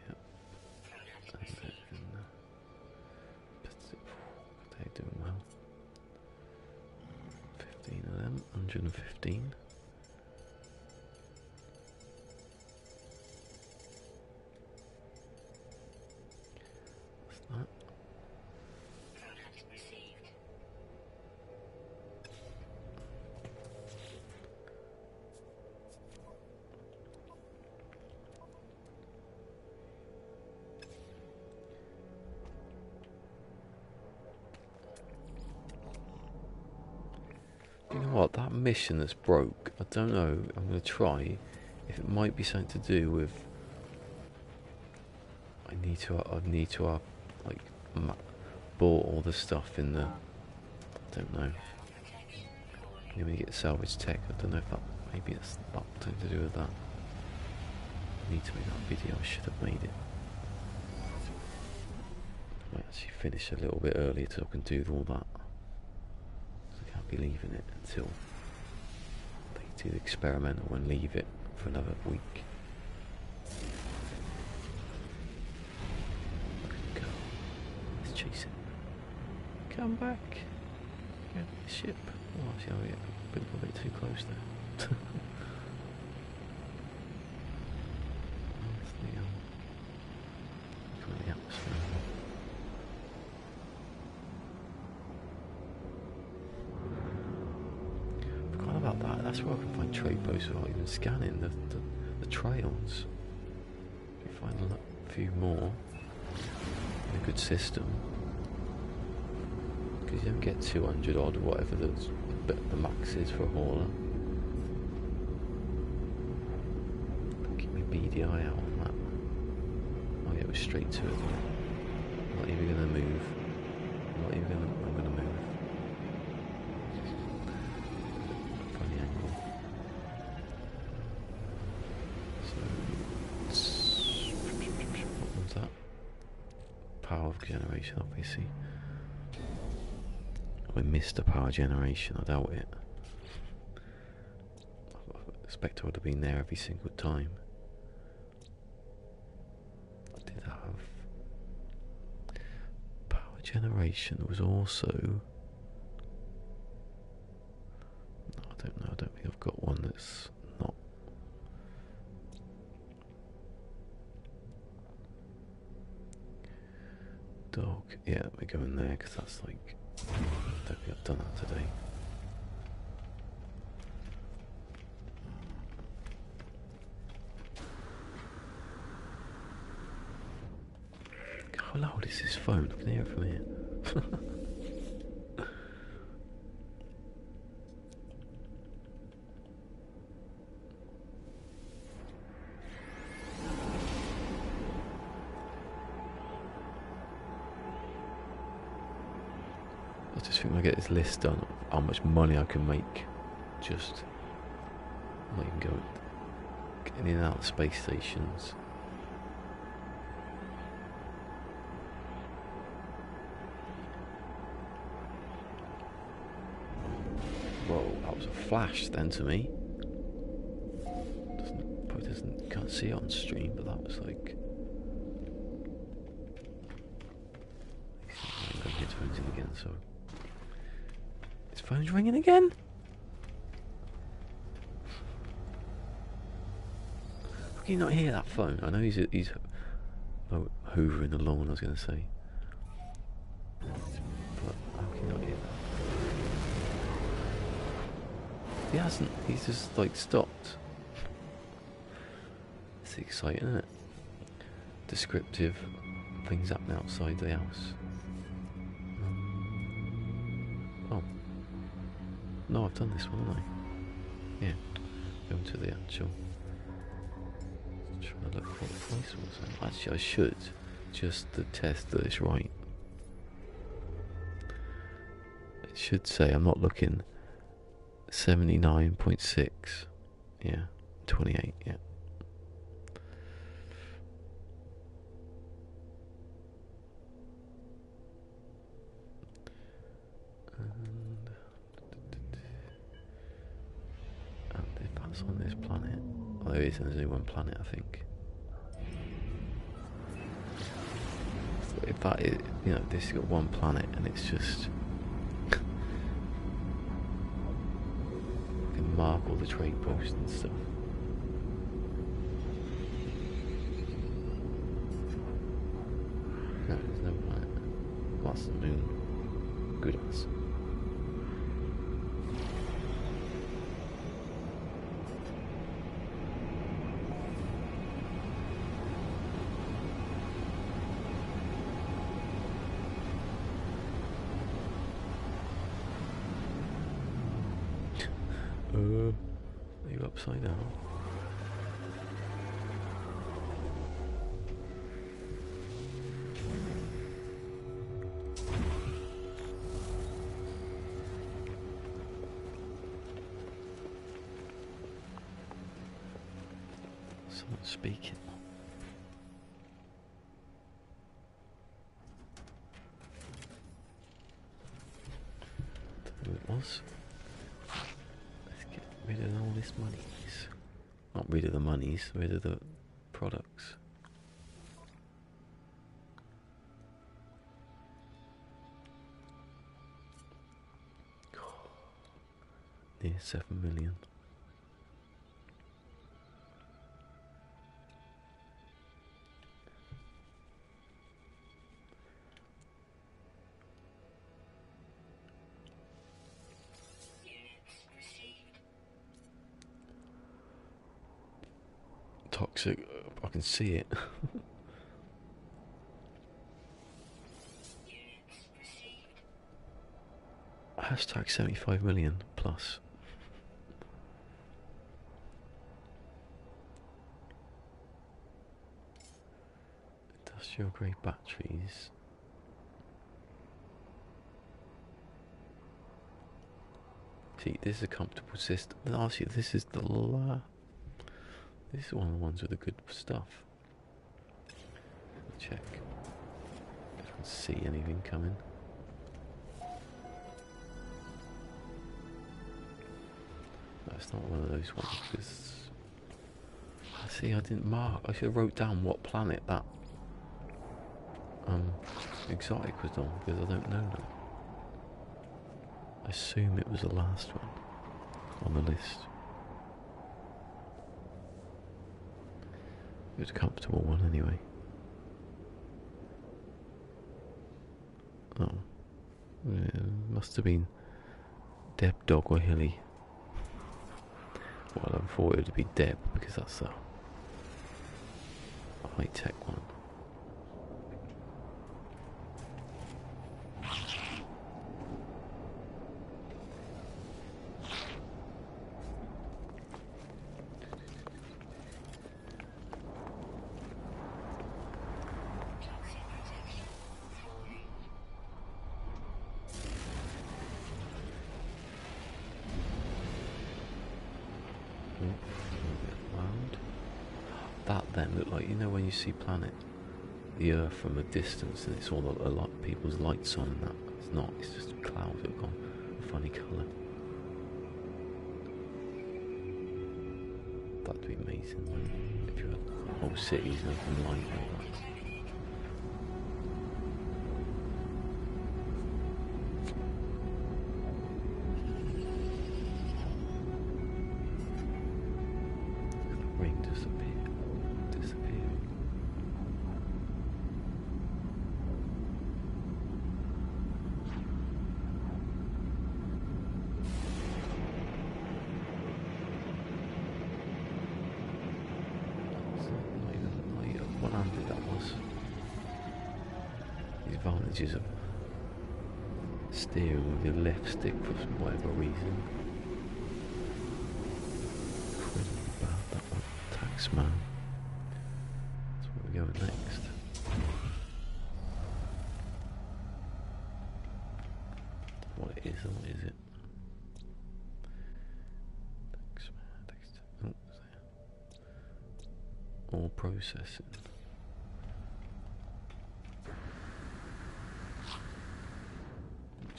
Yep. They're doing well. 15 of them, 115. You know what, that mission that's broke, I don't know, I'm going to try if it might be something to do with I need to have like bought all the stuff in the, I don't know, you know, when you get salvage tech, I don't know if that, maybe it's got something to do with that. I need to make that video, I should have made it. I might actually finish a little bit earlier so I can do all that. I can't be leaving it until they do the experimental and leave it for another week. Go. Let's chase it. Come back. Get the ship. Oh, see how we get a little bit too close there. The atmosphere. Forgot about that. That's where I can find trade posts without even scanning the trails. You find a few more in a good system, because you don't get 200 odd or whatever the max is for a hauler. Keep my beady eye out on that. Oh yeah, we're straight to it. I'm not even gonna move. I'm gonna move. Funny angle. So power generation, obviously. We missed the power generation, I doubt it. I expect it would have been there every single time. I did have power generation was also, I don't know, I don't think I've got one that's not. Dog, yeah, we go in there because that's like, I don't think I've done that today. How loud is this phone? I can hear it from here. I just think when I get this list done of how much money I can make, just not even going getting in and out of space stations. Whoa, that was a flash then to me. Probably can't see it on stream, but that was like. I'm going to hit phones in again, so. His phone's ringing again? How can you not hear that phone? I know he's hoovering the lawn, I was going to say. But how can you not hear that? He hasn't, he's just like stopped. It's exciting, isn't it? Descriptive things happening outside the house. Oh. No, I've done this one, haven't I? Yeah. Going to the actual. Trying to look for what the price was. Actually, I should just to test that it's right. It should say, I'm not looking. 79.6, yeah, 28, yeah. And if that's on this planet, well, there is, there's only one planet, I think. If that is, you know, this has got one planet and it's just. Mark all the trade posts and stuff. No, there's no planet. That's the moon. Good ass. Are you upside down? Someone's speaking. Don't know who it was. Rid of all this monies. Not rid of the monies, rid of the products. Near 7 million. Toxic, I can see it. Hashtag 75 million plus. Industrial grade batteries. See, this is a comfortable system. Actually, this is the this is one of the ones with the good stuff. Check. see anything coming. That's not one of those ones, because... See, I didn't mark. I should have wrote down what planet that exotic was on, because I don't know now. I assume it was the last one on the list. It was a comfortable one anyway. Oh. Yeah, must have been Deb, Dog or Hilly. Well, I thought it would be Deb, because that's a high-tech one. That then looked like, you know when you see the Earth from a distance and it's all a lot people's lights on and that. It's not, it's just clouds that have gone a funny colour. That'd be amazing, if you had whole cities and open light like that. Advantages of steering with your left stick for whatever reason. Incredibly bad, that one. Taxman. That's where we're going next. What it is and what is it? Taxman. Oh, all processing.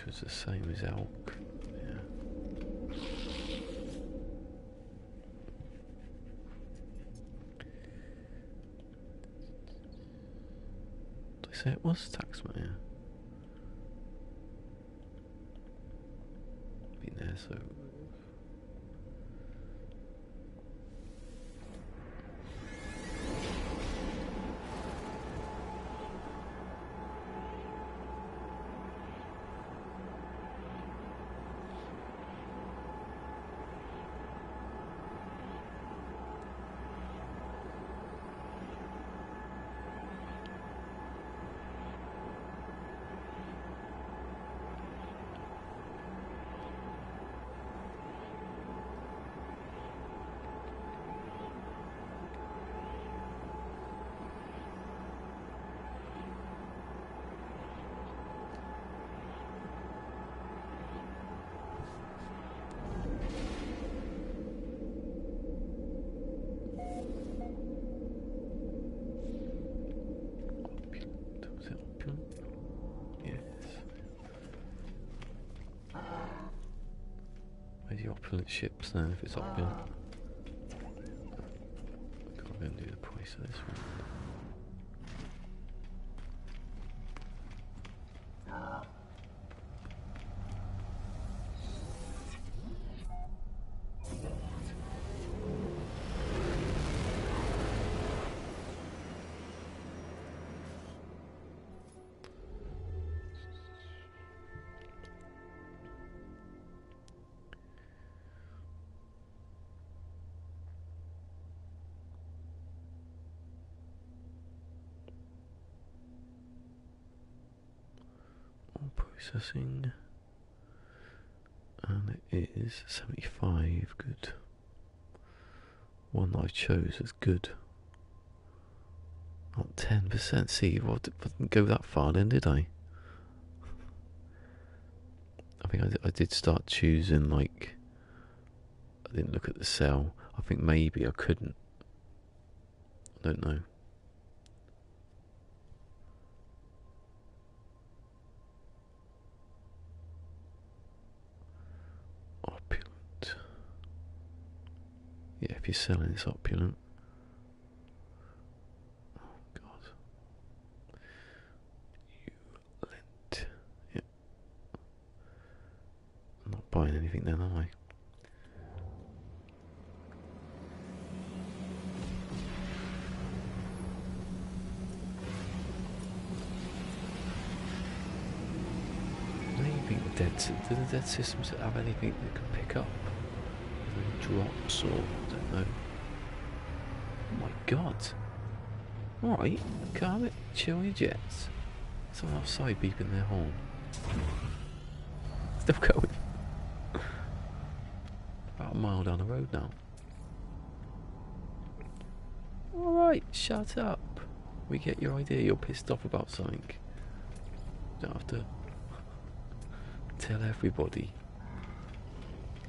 Was the same as elk, yeah. Did I say it was Taxman? Yeah. Been there so. The opulent ships then, if it's opulent. I can't go and do the price of this one. Processing, and it is 75. Good. One that I chose is good. Not 10%. See, I didn't go that far then, did I? I think I did start choosing, like, I didn't look at the cell. I think maybe I couldn't. I don't know. if you're selling, it's opulent. Oh God. You lent. Yep. I'm not buying anything then, am I? Do the dead systems have anything that can pick up? Any drops or I don't know. Oh my God. Alright, calm it, chill your jets. Someone outside beeping their horn. Still going. About a mile down the road now. Alright, shut up. We get your idea, you're pissed off about something. Don't have to tell everybody.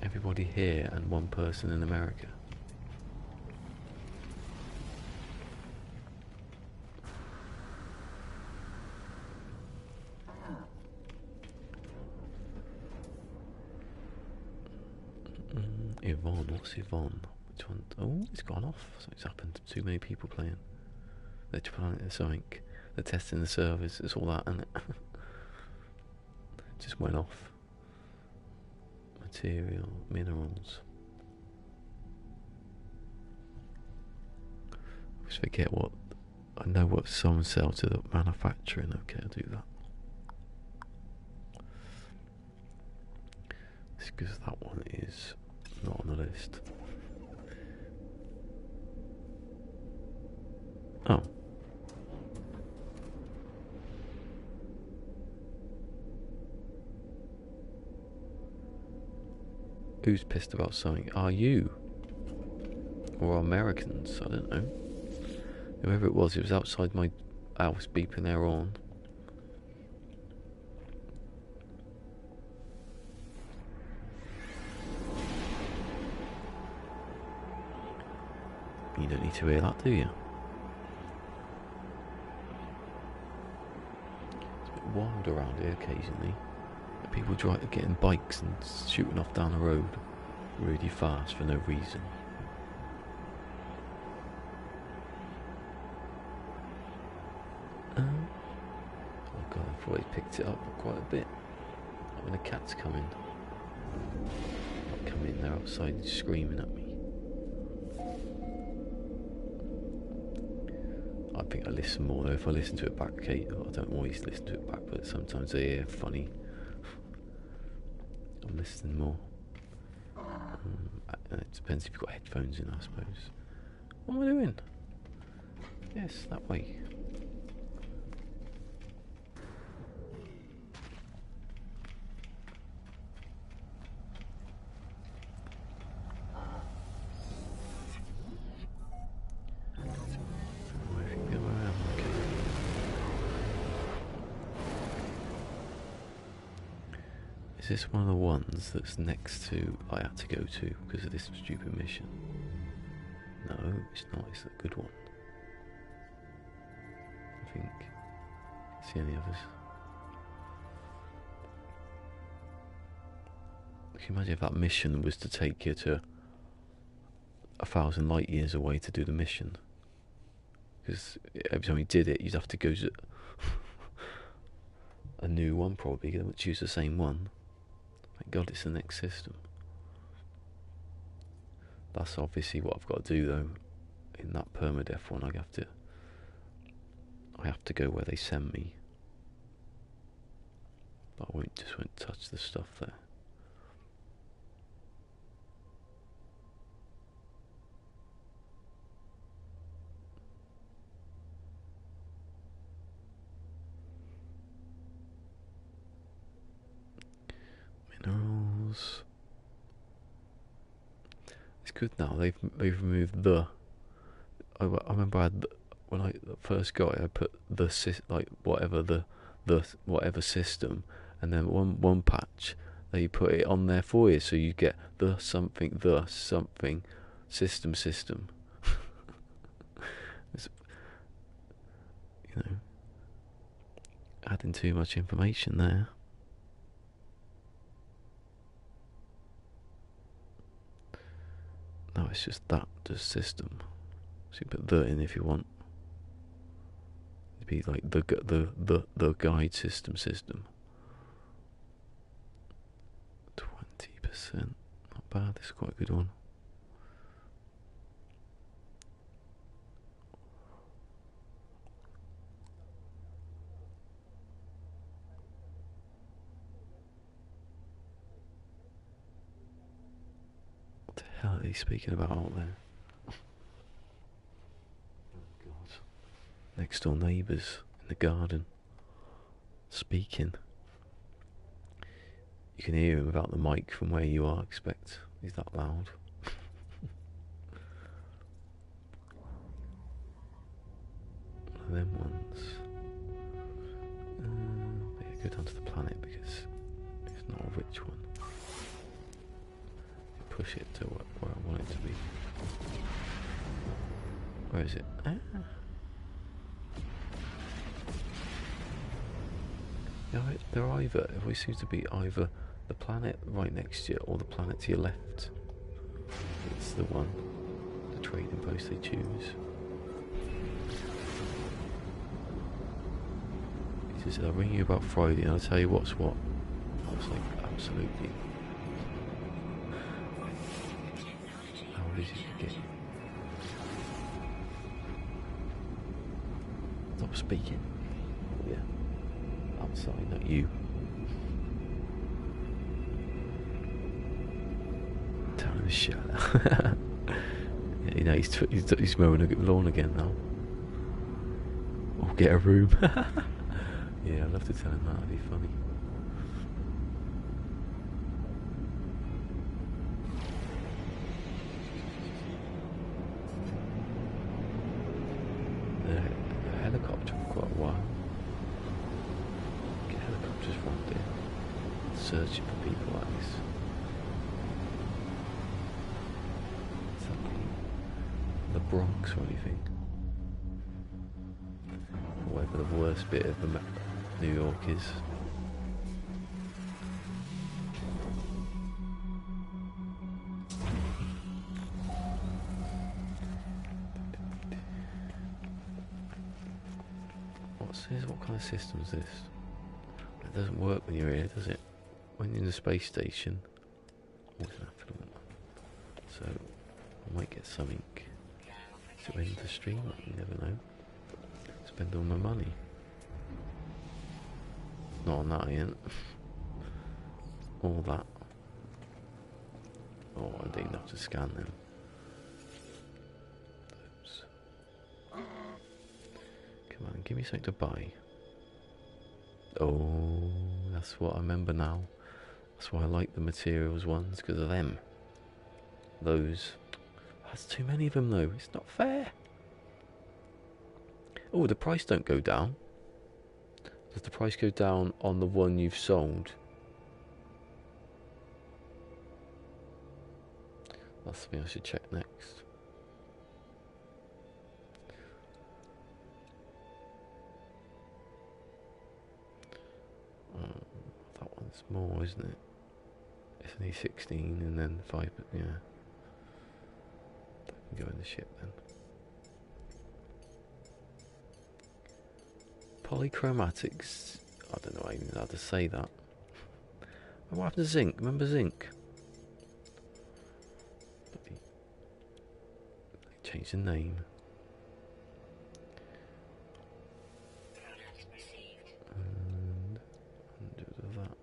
Everybody here and one person in America. Yvonne, what's Yvonne? Which one? Oh, it's gone off. Something's happened. Too many people playing. They're trying something. They're testing the servers. It's all that, and it just went off. Material, minerals. I always forget what. I know what some sell to the manufacturing. Okay, I'll do that. It's because that one is not on the list. Oh. Who's pissed about something? Are you? Or Americans? I don't know. Whoever it was outside my house beeping their horn. You don't need to hear that, do you? It's a bit wild around here occasionally. People getting bikes and shooting off down the road really fast for no reason. Oh God, I thought he picked it up quite a bit. Like when the cats come in. They're outside screaming at me. I think I listen more though. If I listen to it back, Kate, I don't always listen to it back, but sometimes I hear funny. I'm listening more. It depends if you've got headphones in, I suppose. What am I doing? Yes, that way. Is this one of the ones that's next to I had to go to because of this stupid mission? No, it's not. It's a good one. I think. See any others? Can you imagine if that mission was to take you to 1,000 light years away to do the mission? Because every time you did it, you'd have to go to a new one probably. They wouldn't choose the same one. Thank God it's the next system. That's obviously what I've got to do though. In that permadeath one, I have to go where they send me. But I won't touch the stuff there. Minerals. It's good now. They've removed the. I remember I had when I first got it, I put the whatever system, and then one patch they put it on there for you, so you get the something system. It's, adding too much information there. No, it's just that, the system. So you put the in if you want. It'd be like the guide system. 20%. Not bad, this is quite a good one. What the hell are they speaking about out there? Oh God. Next door neighbours in the garden speaking. You can hear him without the mic from where you are, I expect. He's that loud. One of them ones. Yeah, go down to the planet because it's not a rich one. Push it to where I want it to be. Where is it? Yeah, they're either, it always seems to be either the planet right next to you or the planet to your left. It's the one, the trading post they choose. He says, I'll ring you about Friday and I'll tell you what's what. I was like, absolutely. How easy to get. Stop speaking. Oh yeah. Outside, not you. Tell him to shut up. Yeah, you know, he's mowing the lawn again now. Or get a room. Yeah, I'd love to tell him that, it'd be funny. The helicopter for quite a while. Get helicopters round here. Searching for people like this. Is that the Bronx or anything? Or whatever the worst bit of New York is. What kind of system is this? It doesn't work when you're here, does it? When you're in the space station. So I might get something to end the stream, you never know. Spend all my money. Not on that yet. All that. Oh, I didn't have to scan them. Oops. Come on, give me something to buy. Oh, that's what I remember now. That's why I like the materials ones, because of them. Those. That's too many of them though, it's not fair. Oh, the price don't go down. Does the price go down on the one you've sold? That's something I should check next. That one's more, isn't it? It's only 16 and then 5, yeah. That can go in the ship then. Polychromatics. I don't know even how to say that. What happened to zinc? Remember zinc? Change the name. And undo that.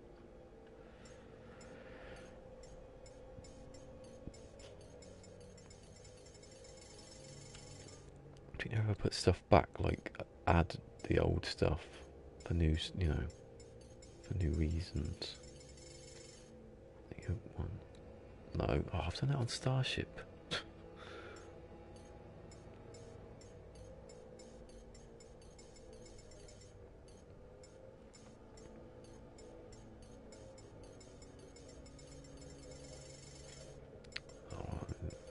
Do you ever put stuff back, like add the old stuff for new, you know, for new reasons? One. No, oh, I've done it on Starship.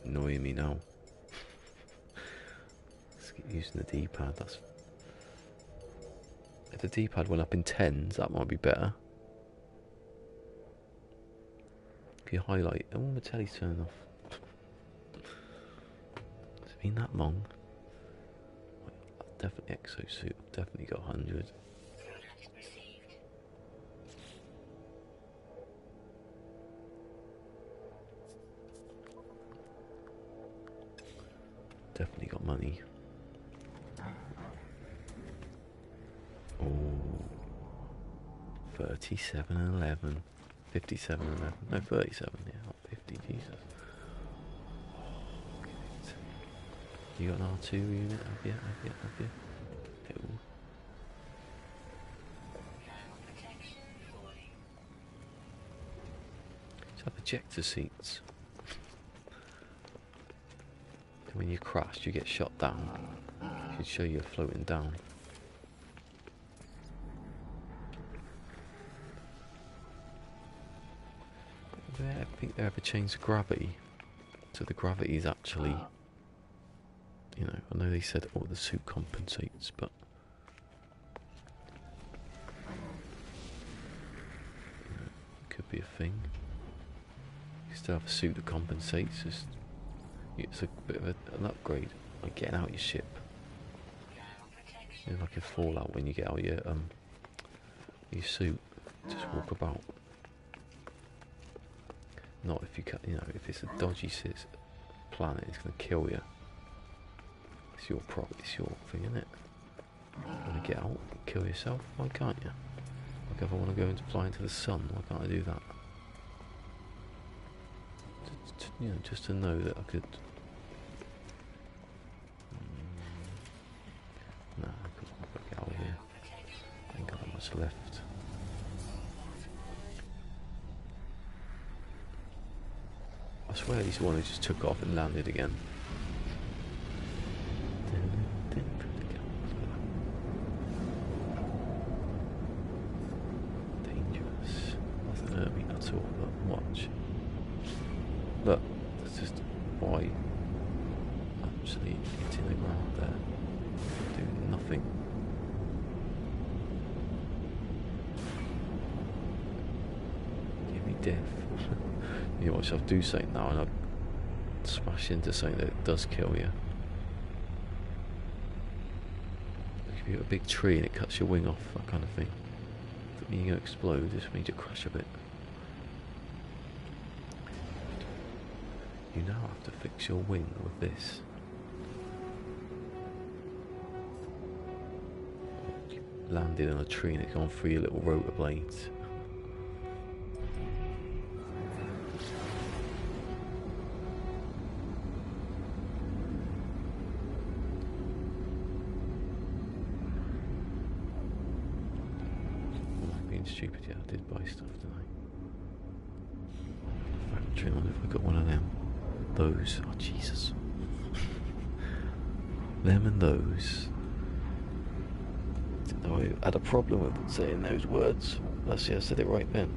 Annoying me now. Let's keep using the D-pad. That's if the D-pad went up in tens, that might be better. If you highlight, oh, the telly's turned off. been that long. Definitely exosuit. I've definitely got 100. Definitely got money. Oh, 37 and 11. 57 and 11. No, 37, yeah, not 50, Jesus. You got an R2 unit, have you? Cool. Just have ejector seats. When you crash, you get shot down. Should show you floating down. I think they ever changed the gravity. So the gravity is actually, you know, I know they said all the suit compensates, but you know, it could be a thing. You still have a suit that compensates. It's a bit of an upgrade, like getting out your ship. You know, like in Fallout when you get out your suit, just walk about. Not if you can, you know, if it's a dodgy planet, it's gonna kill you. It's your it's your thing, isn't it? You wanna get out, kill yourself? Why can't you? Like if I want to go into fly into the sun, why can't I do that? You know, just to know that I could. Nah, I've got to get out of here. I ain't got that much left. I swear he's the one who just took off and landed again. Dangerous. Nothing hurt me at all, but watch. Look, there's just white actually hitting the ground there. Doing nothing. Give me death. You watch yourself do something now and I smash into something that does kill you. If you hit a big tree and it cuts your wing off, that kind of thing. Doesn't mean you're going to explode, just means you crash a bit. You now have to fix your wing with this. You landed on a tree and it's gone through your little rotor blades. Stupid, yeah, I did buy stuff tonight. Factory, I wonder if I got one of them. Those, oh Jesus. Them and those. I had a problem with saying those words. Let's see, I said it right then.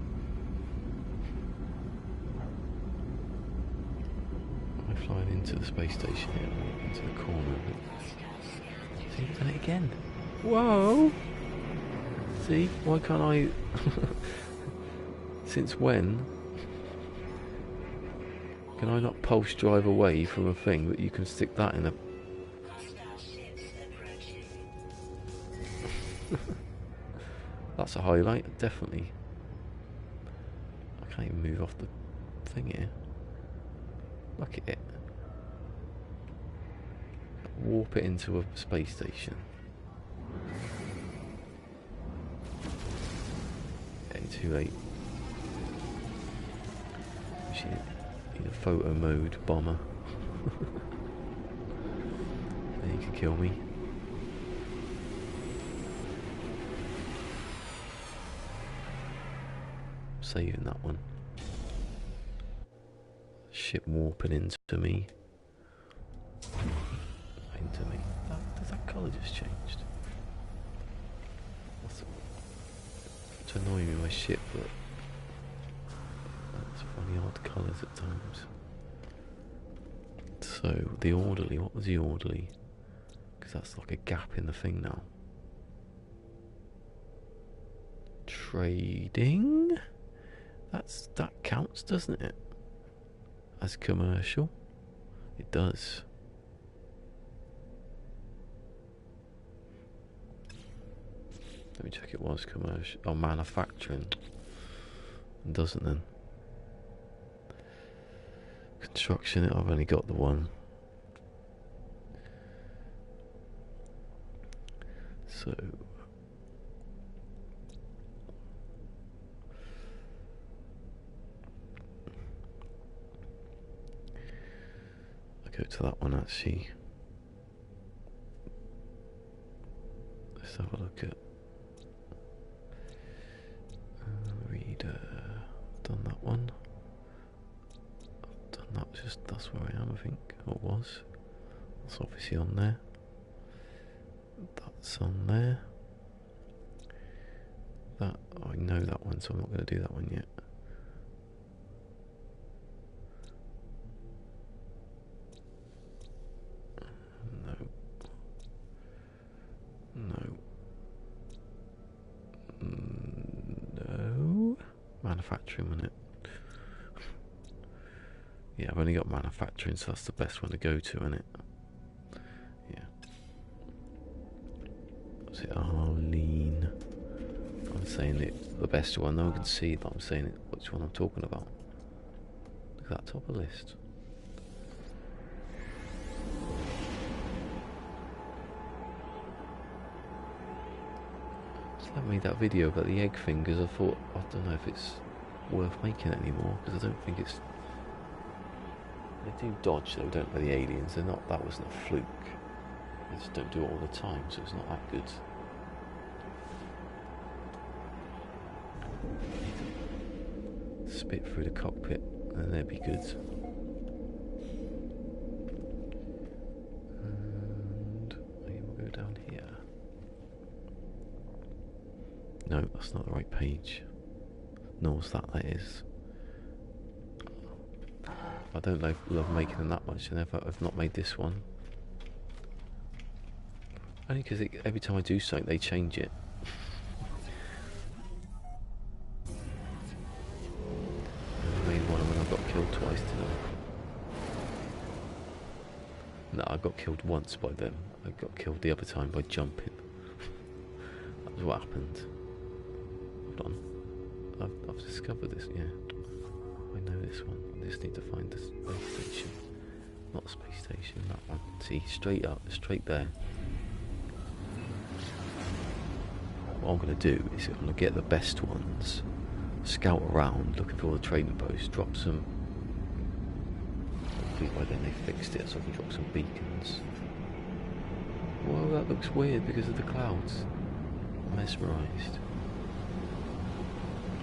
I'm flying into the space station here, into the corner. See, I've done it again. Whoa! See, why can't I? Since when can I not pulse drive away from a thing that you can stick that in a? That's a highlight, definitely. I can't even move off the thing here. Look at it. Warp it into a space station. Too late. In a photo mode bomber. Then you can kill me. Saving that one. Ship warping into me. Into me. Does that colour just changed? To annoy me, my ship, but that's funny odd colours at times. So, the orderly, what was the orderly? Because that's like a gap in the thing now. Trading? That counts, doesn't it? As commercial? It does. Let me check it was commercial. Oh, manufacturing. It doesn't then. Construction, I've only got the one. So I go to that one actually. Let's have a look at reader. Done that one. I've done that. That's where I am, I think. Or was. That's obviously on there. That's on there. That I know that one, so I'm not going to do that one yet. No. Manufacturing, wasn't it? Yeah, I've only got manufacturing, so that's the best one to go to, isn't it? Yeah. What's it? Arlene. I'm saying it the best one. No one can see that I'm saying it. Which one I'm talking about? Look at that top of the list. I made that video about the egg thing because I thought, I don't know if it's worth making it anymore, because I don't think it's... They do dodge though, don't they, the aliens? They're not, that wasn't a fluke. They just don't do it all the time, so it's not that good. Spit through the cockpit and they'd be good. And we'll go down here. No, that's not the right page. Nor's that is. I don't love making them that much, and I've not made this one. Only because every time I do something, they change it. I made one when I got killed twice, didn't I? No, I got killed once by them. I got killed the other time by jumping. That was what happened. Hold on. I've discovered this, yeah. I know this one. I just need to find the space station. Not the space station, that one. See, straight up, straight there. What I'm going to do is I'm going to get the best ones, scout around, looking for all the trading posts, drop some... Hopefully by then they fixed it, so I can drop some beacons. Well, that looks weird because of the clouds. I'm mesmerised.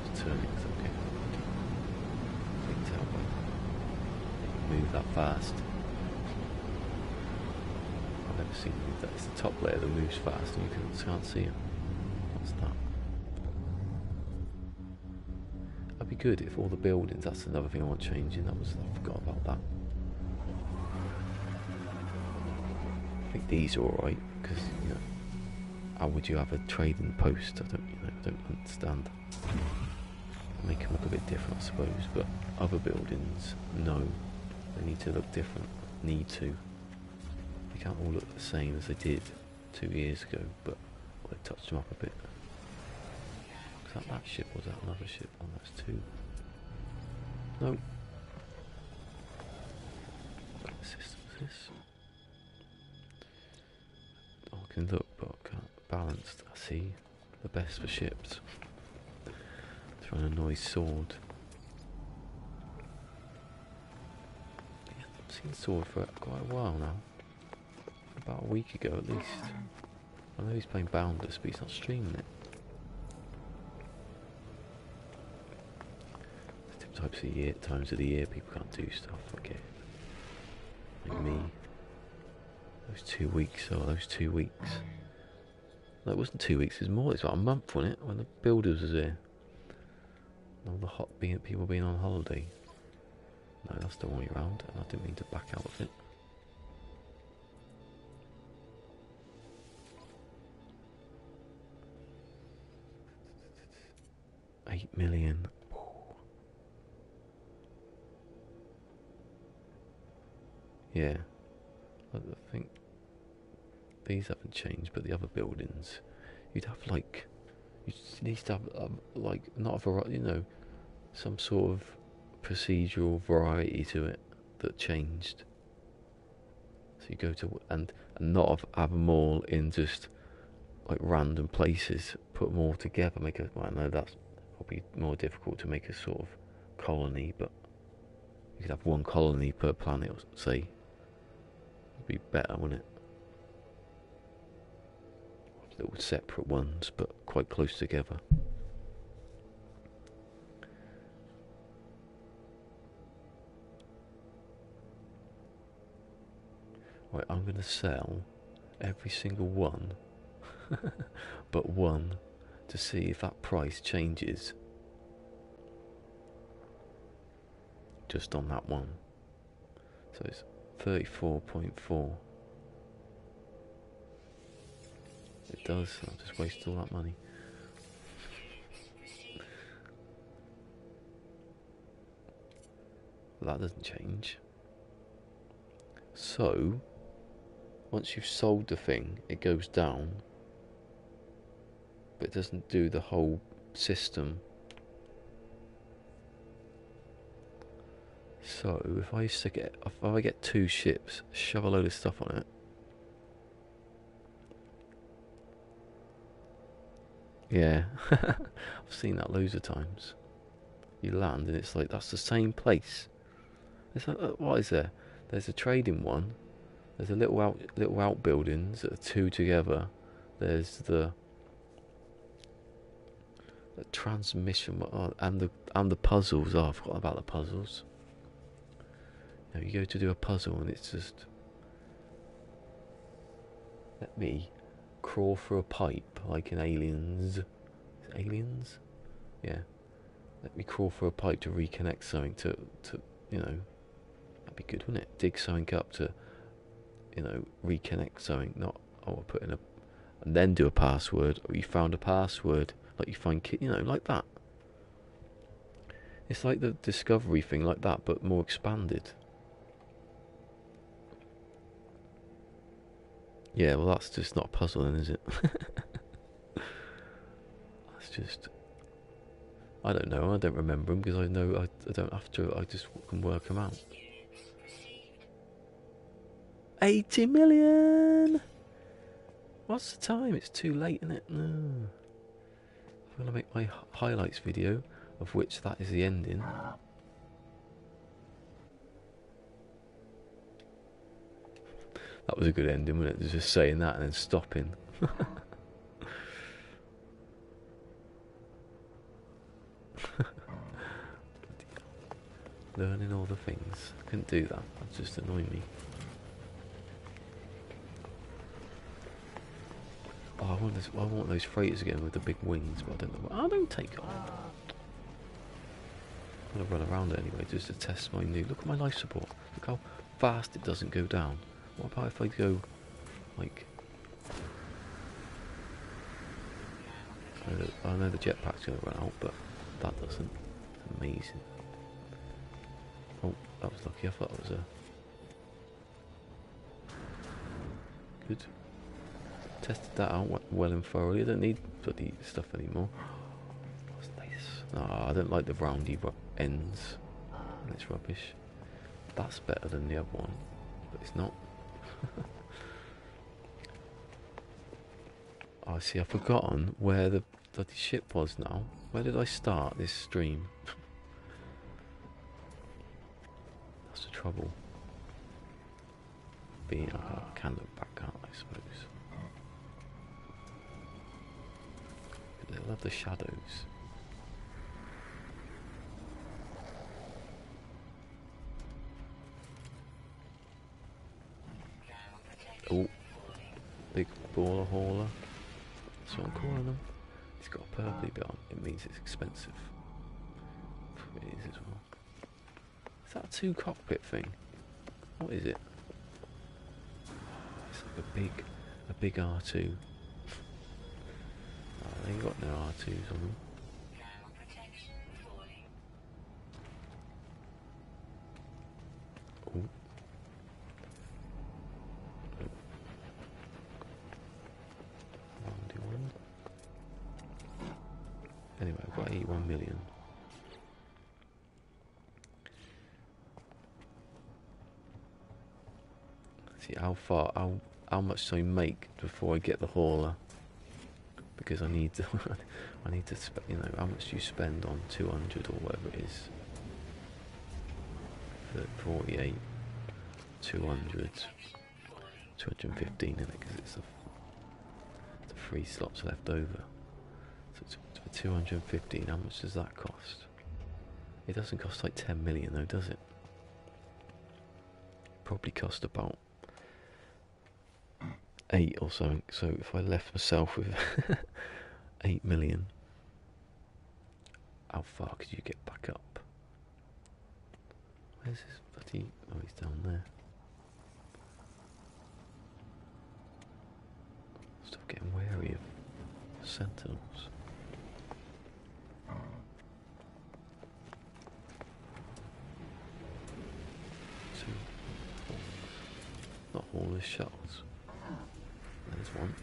Just turn it, okay. Move that fast. I've never seen it move that. It's the top layer that moves fast and you can't see it. What's that? That'd be good if all the buildings, that's another thing I want changing. I forgot about that. I think these are alright, because, you know, how would you have a trading post? I don't understand. Make them look a bit different, I suppose, but other buildings, no. They need to look different. Need to. They can't all look the same as they did 2 years ago, but they touched them up a bit. Was that ship or was that another ship? Oh, that's two. No. What system is this? Oh, I can look, but I can't. Balanced, I see. The best for ships. Throwing a noise sword. I've seen sword for quite a while now. About a week ago at least. I know he's playing Boundless, but he's not streaming it. There's times of the year people can't do stuff, okay. Like me. Those 2 weeks, those 2 weeks. No, it wasn't 2 weeks, it was more, it's about a month, wasn't it? When the builders was here. All the people being on holiday. No, that's the wrong way around, and I didn't mean to back out of it. $8 million. Yeah, I think these haven't changed, but the other buildings, you'd have like It needs to have like not a variety, some sort of procedural variety to it that changed. So you go to and not have them all in just like random places. Put them all together. Well, I know that's probably more difficult to make a sort of colony, but you could have one colony per planet, say. It'd be better, wouldn't it? Little separate ones, but quite close together. Right, I'm going to sell every single one, but one, to see if that price changes. Just on that one. So it's 34.4. It does. I'll just waste all that money. That doesn't change. So, once you've sold the thing, it goes down, but it doesn't do the whole system. So, if I get 2 ships, shove a load of stuff on it, yeah, I've seen that loads of times. You land and it's like, that's the same place. It's like, what is there? There's a trading one. There's a little outbuildings that are 2 together. There's the transmission and the puzzles. Oh, I forgot about the puzzles. You go to do a puzzle and it's just, let me crawl through a pipe like in Aliens. Aliens? Yeah. Let me crawl through a pipe to reconnect something to that'd be good, wouldn't it? Dig something up to, reconnect something. Not, I'll put in and then do a password, or you found a password, like you find, like that. It's like the discovery thing, like that, but more expanded. Yeah, well, that's just not a puzzle then, is it? That's just, I don't know, I don't remember them, because I know I don't have to, I just can work them out. 80 million! What's the time? It's too late, isn't it? No. I'm going to make my highlights video, of which that is the ending. That was a good ending, wasn't it? Just saying that and then stopping. Learning all the things. I couldn't do that. That just annoyed me. Oh, I want those freighters again with the big wings, but I don't know. I don't take off. I'm gonna run around it anyway, just to test my new. Look at my life support. Look how fast it doesn't go down. What about if I go like? I know the jetpack's gonna run out, but that doesn't. Amazing. Oh, that was lucky. I thought it was a good. Tested that out well and thoroughly. I don't need bloody stuff anymore. What's this? No, I don't like the roundy ends. And it's rubbish. That's better than the other one, but it's not. Oh, see, I've forgotten where the bloody ship was now. Where did I start this stream? That's the trouble. I can look back, can't I suppose? I love the shadows. Oh, big baller hauler. That's what I'm calling them. It's got a purpley bit on. It means it's expensive. It is as well. Is that a 2 cockpit thing? What is it? It's like a big R2. Oh, they ain't got no R2s on them. Oh. Roundy one. Anyway, I've got 81 million. See how much do I make before I get the hauler? Because I need to, I need to, you know, how much do you spend on 200 or whatever it is? 48, 200, 215 in it because it's the 3 slots left over. So for 215, how much does that cost? It doesn't cost like 10 million though, does it? Probably cost about 8 or something. So if I left myself with 8 million, how far could you get back up? Where's this bloody... Oh, he's down there. Stop getting wary of sentinels. Two haulers. Not haulers, shuttles. There's one.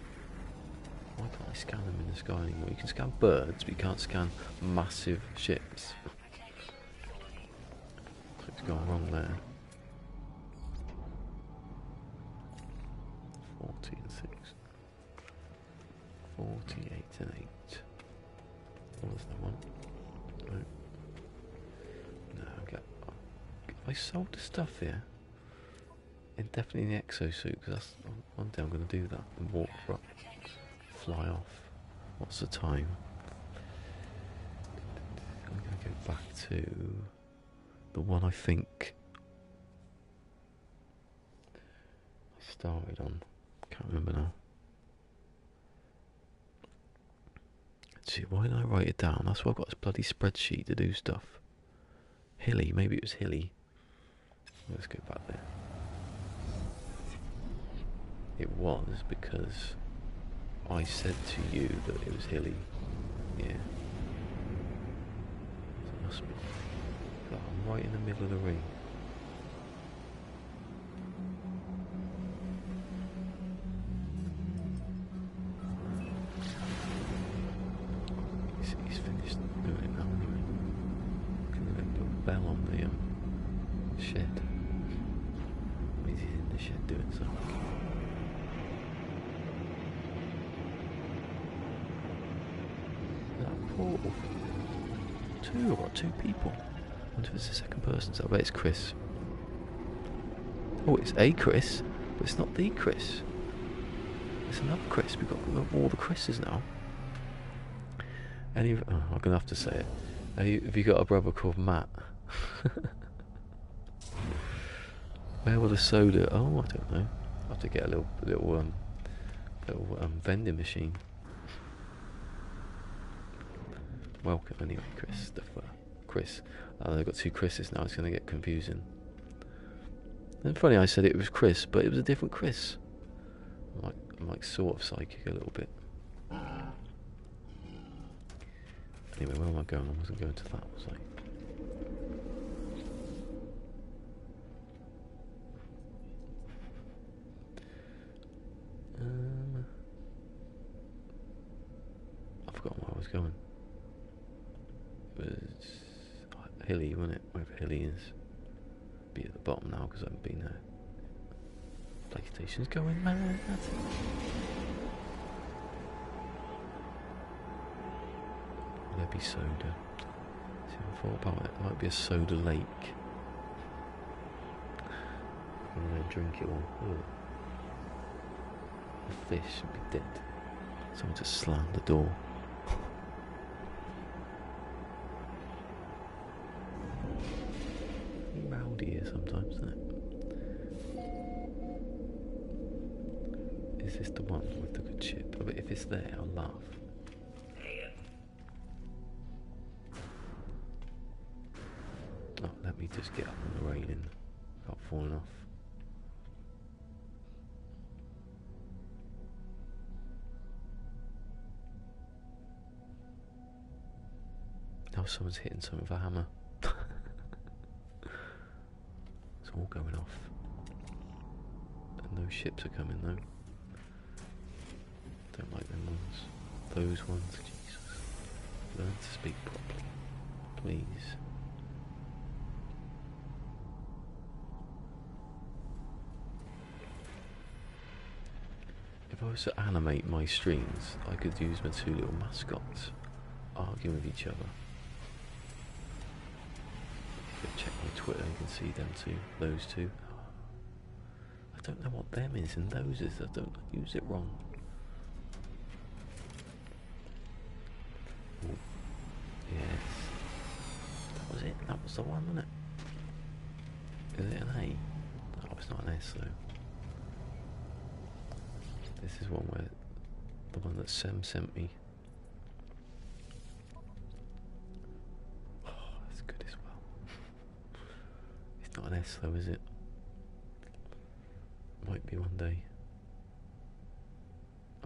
Why can't I scan them in the sky anymore? You can scan birds, but you can't scan massive ships. Something's gone wrong there. 40 and 6. 48 and 8. What was that one? No. No, have I sold the stuff here? And definitely in the exosuit, because that's one day I'm going to do that and walk up, fly off. What's the time? I'm going to go back to the one I think I started on. Can't remember now. Gee, why didn't I write it down? That's why I've got this bloody spreadsheet to do stuff. Hilly, maybe it was Hilly. Let's go back there. It was because I said to you that it was hilly. Yeah. So it must be. Look, I'm right in the middle of the ring. He's finished doing it now anyway. Can I put a bell on the shed? He's in the shed doing something. Portal. I've got 2 people. I wonder if it's the second person, so I bet it's Chris. Oh, it's a Chris, but it's not the Chris. It's another Chris. We've got all the Chris's now. I'm gonna have to say it. Have you got a brother called Matt? Where will the soda? Oh, I don't know. I'll have to get a little vending machine. Welcome anyway, Christopher. Chris. They've got 2 Chris's now, it's going to get confusing. And funny, I said it was Chris, but it was a different Chris. I'm like sort of psychic a little bit. Anyway, where am I going? I wasn't going to that, was I? I've forgotten where I was going. It was Hilly, wasn't it? Wherever Hilly is. Be at the bottom now because I haven't been there. PlayStation's going mad. Will there be soda? See, I thought about it. It might be a soda lake. And then drink it all. Ooh. The fish should be dead. Someone just slammed the door. Rowdy here sometimes, isn't it? Is this the one with the good ship? But if it's there, I'll laugh. Oh, let me just get up on the railing without falling off. Now someone's hitting something with a hammer. It's all going off. And those ships are coming though. Don't like them ones. Those ones, Jesus. Learn to speak properly, please. If I was to animate my streams, I could use my two little mascots arguing with each other. You can check my Twitter, you can see them too, those two. I don't know what them is and those is, I don't use it wrong. Ooh. Yes. That was it, that was the one, wasn't it? Is it an A? Oh, it's not an S though. This is one where the one that Sam sent me. Oh, that's good as well. It's not an S though, is it? Might be one day.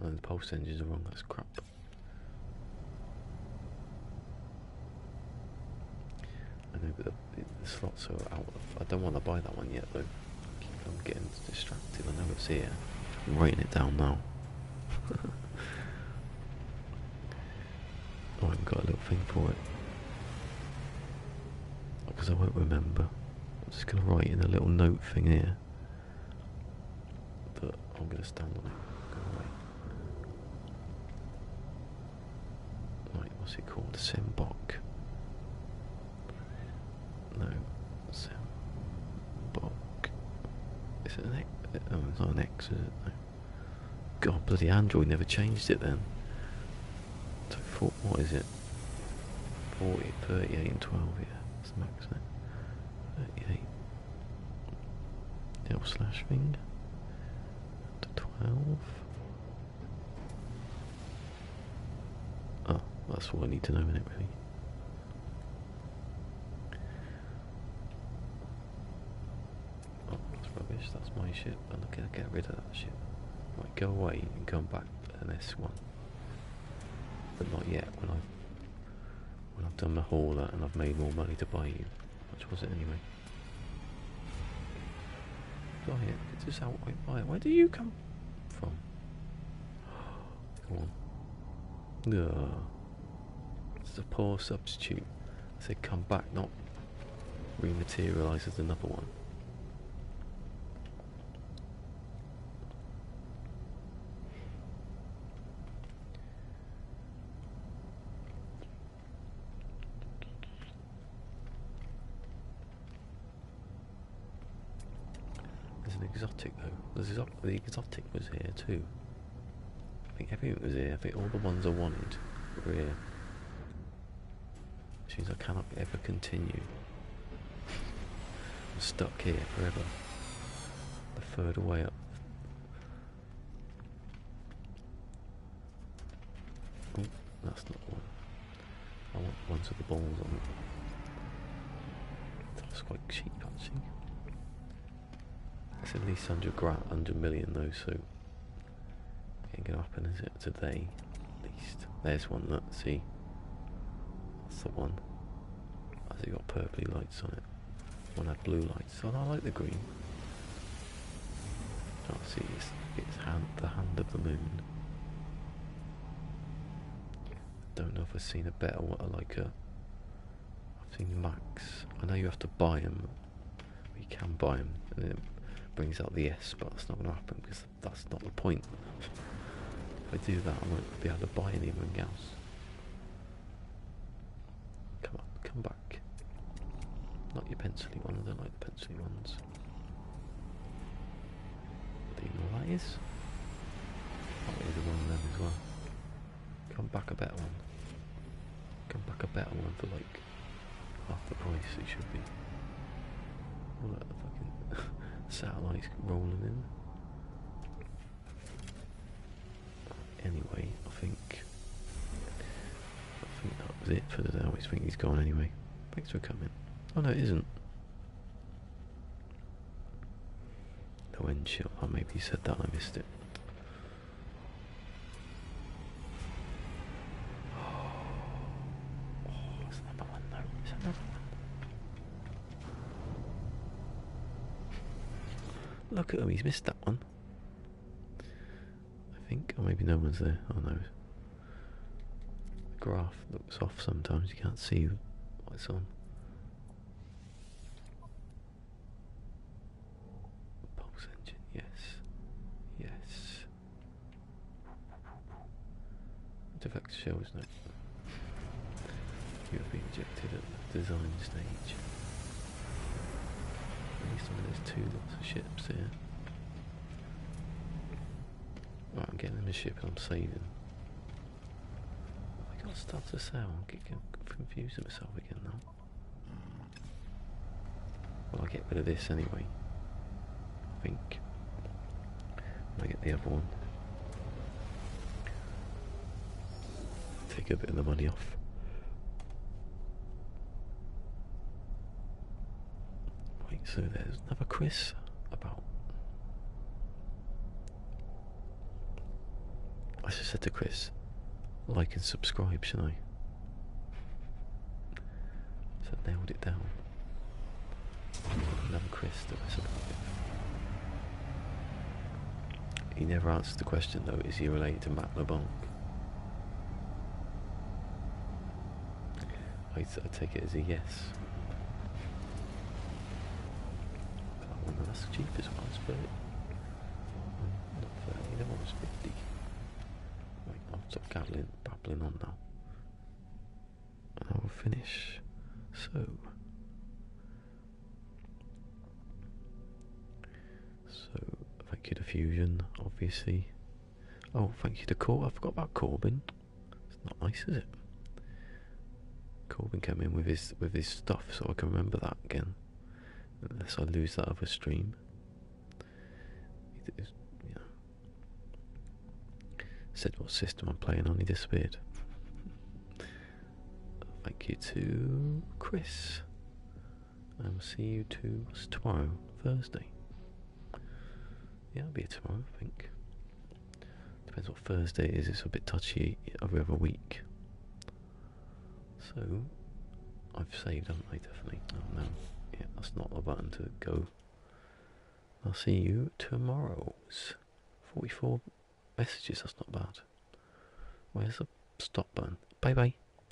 Oh, the pulse engines are wrong, that's crap. I know, but the slots are out of... I don't want to buy that one yet though. I'm getting distracted, I know it's here. I'm writing it down now. I haven't got a little thing for it. Because I won't remember. I'm just going to write in a little note thing here. That I'm going to stand on it. Go away. Right, what's it called? Simbok. No. Simbok. Is it an X? Oh, it's not an X, is it? No. God, bloody Android never changed it then. So, what is it? 40, 38 and 12, yeah. That's the max, isn't it? 38. L slash thing. To 12. Oh, that's all I need to know in it, really. Oh, that's rubbish. That's my shit. I'm not gonna get rid of that shit. Right, go away and come back to an S1. But not yet, when I've done my hauler and I've made more money to buy you. How much was it anyway? Buy it, it's just outright buy it. Where do you come from? Go on. No. This is a poor substitute. I said come back, not rematerialise as another one. Exotic though. The exotic was here too. I think everything was here. I think all the ones I wanted were here. Which means I cannot ever continue. I'm stuck here forever. The further way up. Oh, that's not one. I want ones with the balls on it. That's quite cheap actually. It's at least 100 million though, so ain't gonna happen, is it? Today, at least. There's one, look, see? That's the one. Has it got purpley lights on it? One had blue lights. Oh, I like the green. Oh, see, it's the hand of the moon. Don't know if I've seen a better one, like a... I've seen Max. I know you have to buy them. You can buy them, and then brings out the S, but that's not going to happen because that's not the point. If I do that, I won't be able to buy anything else. Come on, come back. Not your pencily one, I don't like the pencily ones. Do you know what that is? That is one of them as well. Come back a better one. Come back a better one for like half the price it should be. All that fucking satellites rolling in. Anyway, I think that was it for today. I always think he's gone anyway. Thanks for coming. Oh no, it isn't. No end shot. Oh, maybe you said that and I missed it. Oh, it's another one though. It's another one. Look at him, he's missed that one. I think, or maybe no one's there. Oh no. graph looks off sometimes, you can't see what's on. Pulse engine, yes. Yes. Defect shells, no. You have been ejected at the design stage. At least there's two lots of ships here. Right, I'm getting in the ship and I'm saving. I got stuff to sell. I'm confusing myself again now. Well, I'll get rid of this anyway. I think. When I get the other one. Take a bit of the money off. Wait, so there's another quiz about. I just said to Chris, like and subscribe, shouldn't I? So I nailed it down. Another Chris that I supported. He never answered the question though, is he related to Matt LeBlanc? I take it as a yes. Oh, no, that's cheap as well, it's 30. Not 30, that one was 50. Right, I'll stop babbling on now. And I will finish. So thank you to Fusion, obviously. Oh, thank you to Corbin. I forgot about Corbin. It's not nice, is it? Corbin came in with his stuff, so I can remember that again. Unless I lose that other stream. Said what system I'm playing on, he disappeared. Thank you to Chris. I will see you tomorrow, Thursday. Yeah, I'll be here tomorrow, I think. Depends what Thursday is, it's a bit touchy every other week. So, I've saved, haven't I, definitely? Oh no, yeah, that's not the button to go. I'll see you tomorrow's. 44 messages, that's not bad. Where's the stop button? Bye bye.